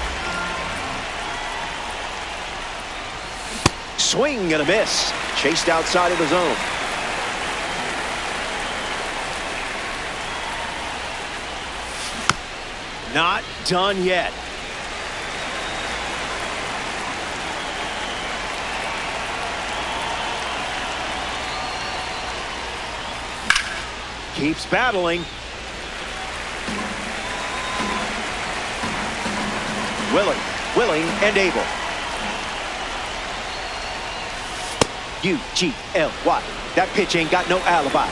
Swing and a miss. Chased outside of the zone. Not done yet. Keeps battling. Willing and able. U-G-L-Y. That pitch ain't got no alibi.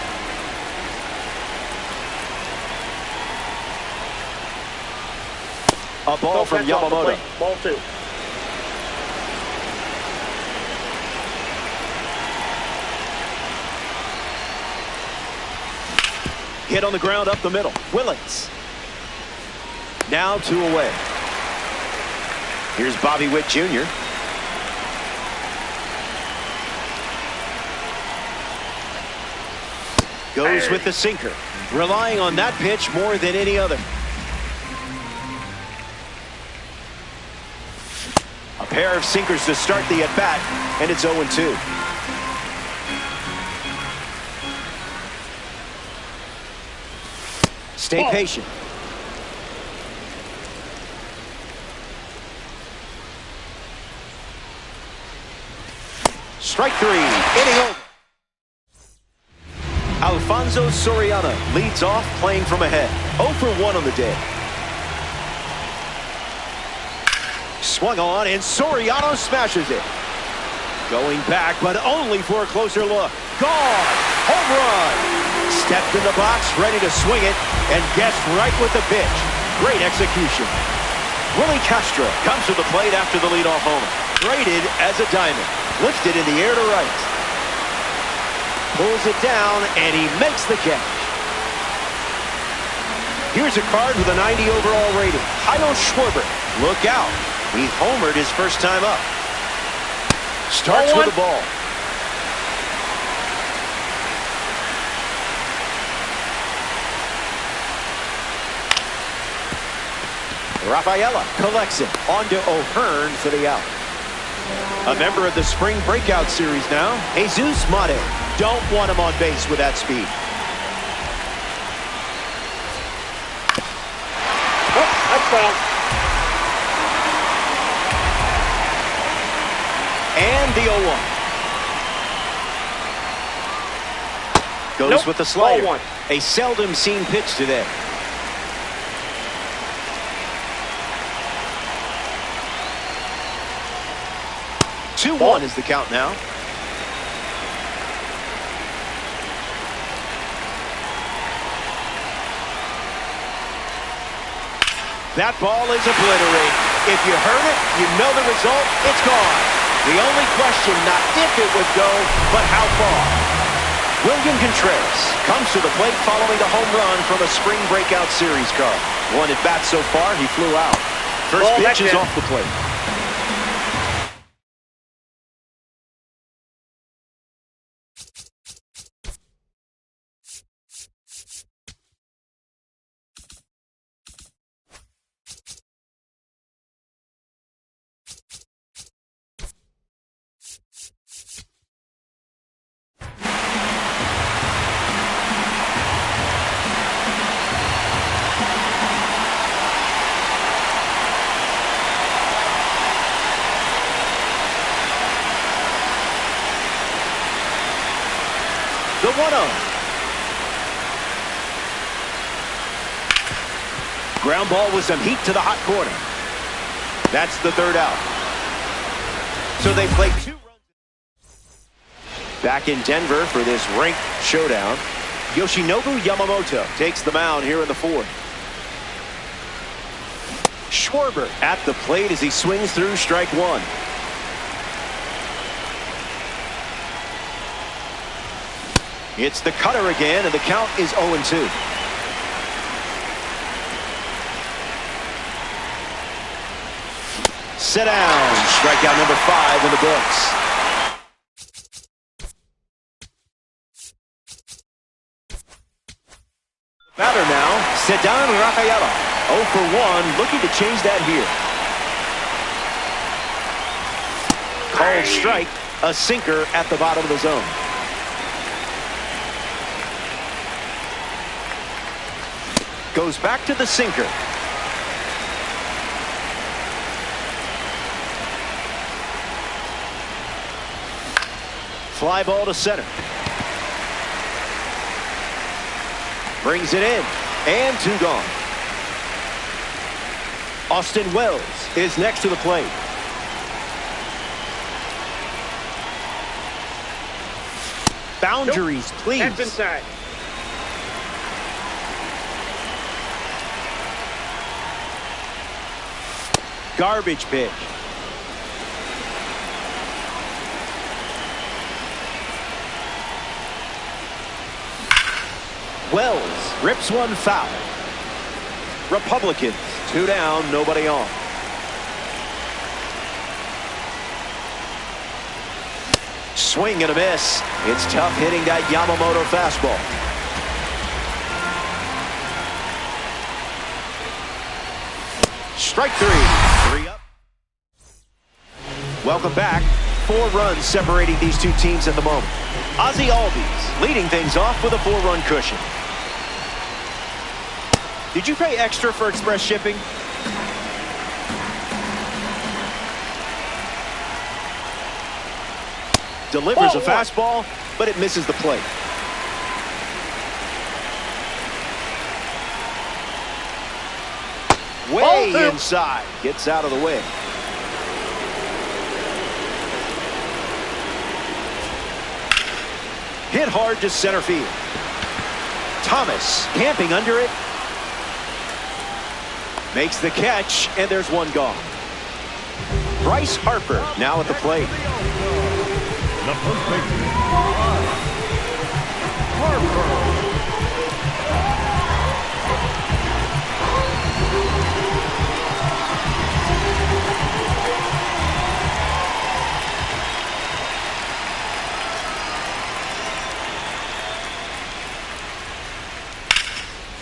A ball from Yamamoto. Ball 2. Hit on the ground up the middle. Willits. Now 2 away. Here's Bobby Witt Jr. Goes with the sinker. Relying on that pitch more than any other. A pair of sinkers to start the at-bat, and it's 0-2. Stay patient. Strike 3, inning over. Alfonso Soriano leads off, playing from ahead. 0 for 1 on the day. Swung on, and Soriano smashes it. Going back, but only for a closer look. Gone! Home run! Stepped in the box, ready to swing it, and guessed right with the pitch. Great execution. Willie Castro comes to the plate after the leadoff homer. Graded as a diamond. Lifted in the air to right. Pulls it down, and he makes the catch. Here's a card with a 90 overall rating. Kyle Schwarber. Look out. He homered his first time up. Starts with the ball. Rafaela collects it. On to O'Hearn for the out. A member of the spring breakout series now, Jesus Mate. Don't want him on base with that speed. Oh, that's foul. And the 0-1. Goes with the slider. Ball 1. A seldom seen pitch today. Ball. 2-1 is the count now. That ball is obliterated. If you heard it, you know the result. It's gone. The only question, not if it would go, but how far. William Contreras comes to the plate following a home run from a spring breakout series card. 1 at bat so far, he flew out. First pitch is off the plate. The 1-0. Ground ball with some heat to the hot corner. That's the third out. So they play 2 runs. Back in Denver for this ranked showdown. Yoshinobu Yamamoto takes the mound here in the 4th. Schwarber at the plate as he swings through strike 1. It's the cutter again, and the count is 0-2. Sit down. Strikeout number 5 in the books. Batter now, Sedan Rafaela. 0 for 1, looking to change that here. Called strike, a sinker at the bottom of the zone. Goes back to the sinker. Fly ball to center. Brings it in, and 2 gone. Austin Wells is next to the plate. Boundaries, please. That's inside. Garbage pitch. Wells rips one foul. Republicans 2 down, nobody on. Swing and a miss. It's tough hitting that Yamamoto fastball. Strike 3. 3 up. Welcome back. 4 runs separating these 2 teams at the moment. Ozzie Albies leading things off with a 4-run cushion. Did you pay extra for express shipping? Delivers a fastball, but it misses the plate. Way inside. Gets out of the way. Hit hard to center field. Thomas camping under it. Makes the catch, and there's 1 gone. Bryce Harper now at the plate. The first baseman, Harper.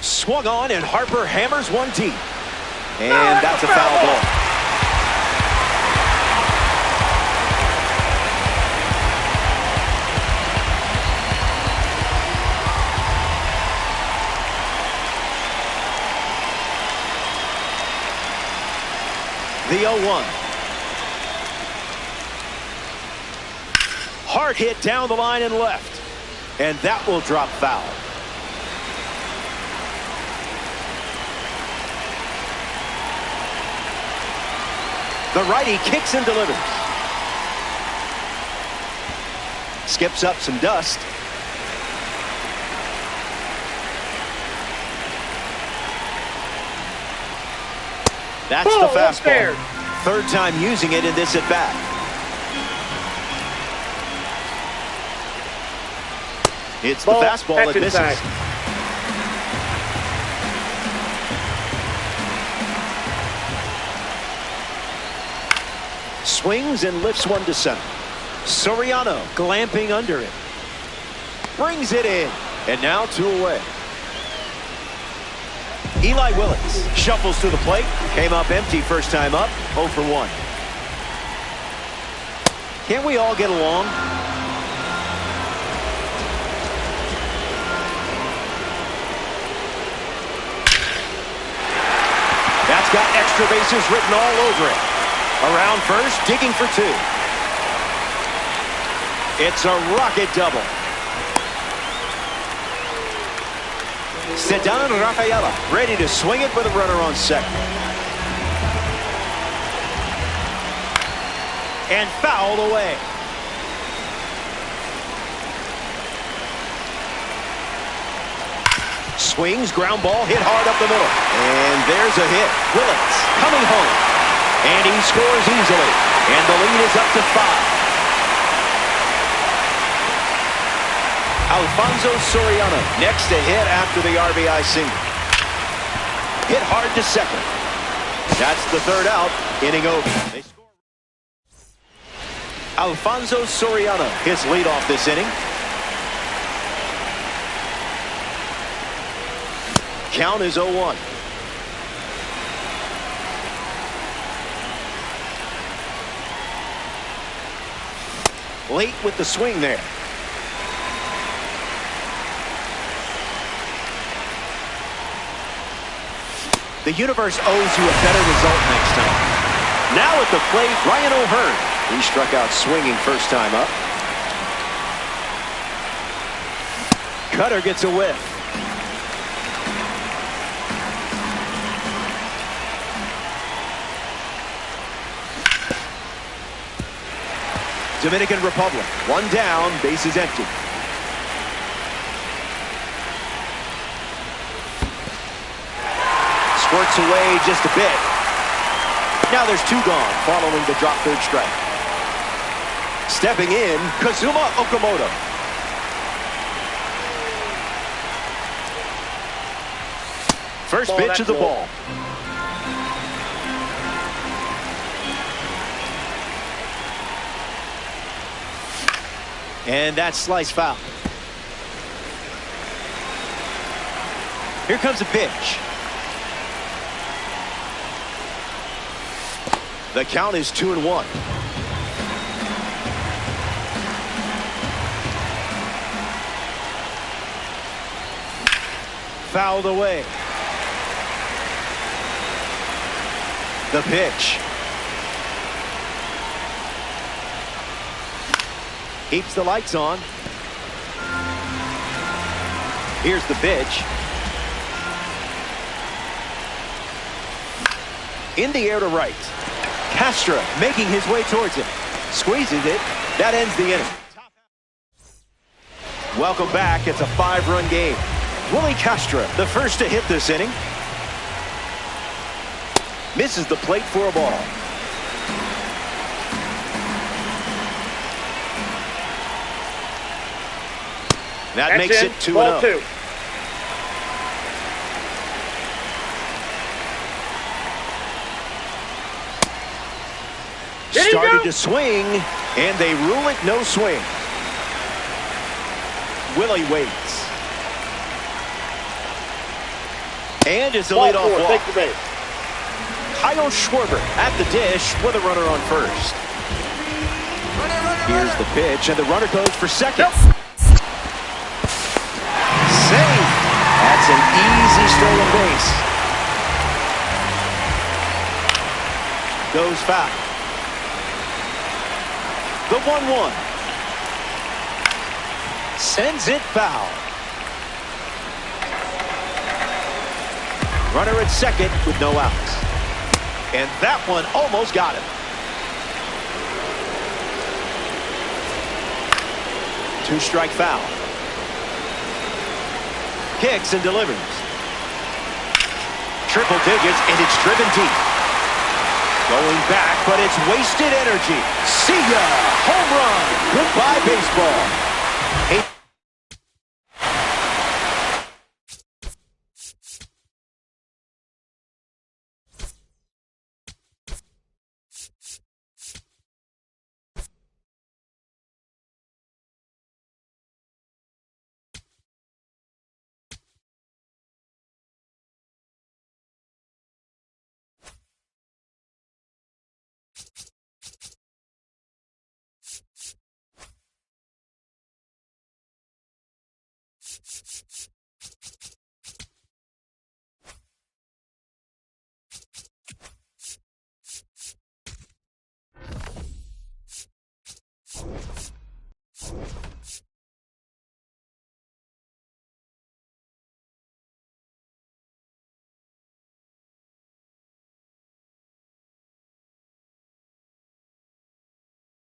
Swung on, and Harper hammers one deep. And that's a foul ball. The 0-1. Hard hit down the line and left. And that will drop foul. The righty kicks and delivers. Skips up some dust. That's the fastball. 3rd time using it in this at bat. It's the fastball that misses. Swings and lifts one to center. Soriano glamping under it. Brings it in. And now 2 away. Eli Willis shuffles to the plate. Came up empty first time up. 0 for 1. Can't we all get along? That's got extra bases written all over it. Around first, digging for 2. It's a rocket double. Sedan Rafaela ready to swing it with a runner on second. and fouled away. Swings, ground ball, hit hard up the middle. And there's a hit. Willits coming home. And he scores easily. And the lead is up to 5. Alfonso Soriano next to hit after the RBI single. Hit hard to second. That's the third out. Inning over. They score. Alfonso Soriano hits leadoff this inning. Count is 0-1. Late with the swing there. The universe owes you a better result next time. Now at the plate, Ryan O'Hearn. He struck out swinging first time up. Cutter gets a whiff. Dominican Republic, one down, bases empty. Squirts away just a bit. Now there's 2 gone following the drop third strike. Stepping in, Kazuma Okamoto. First pitch of the ball. And that's slice foul. Here comes a pitch. The count is 2-1. Fouled away. The pitch. Keeps the lights on. Here's the pitch. In the air to right. Castro making his way towards it. Squeezes it. That ends the inning. Welcome back. It's a 5-run game. Willie Castro, the first to hit this inning. Misses the plate for a ball. That makes it 2-0. Started to swing, and they rule it no swing. Willie waits. And it's a leadoff walk. Kyle Schwarber at the dish with a runner on first. Here's the pitch, and the runner goes for second. Safe. That's an easy stolen base. Goes foul. The 1-1. Sends it foul. Runner at second with no outs. And that one almost got him. 2-strike foul. Kicks and delivers. Triple digits, and it's driven deep. Going back, but it's wasted energy. See ya! Home run! Goodbye, baseball.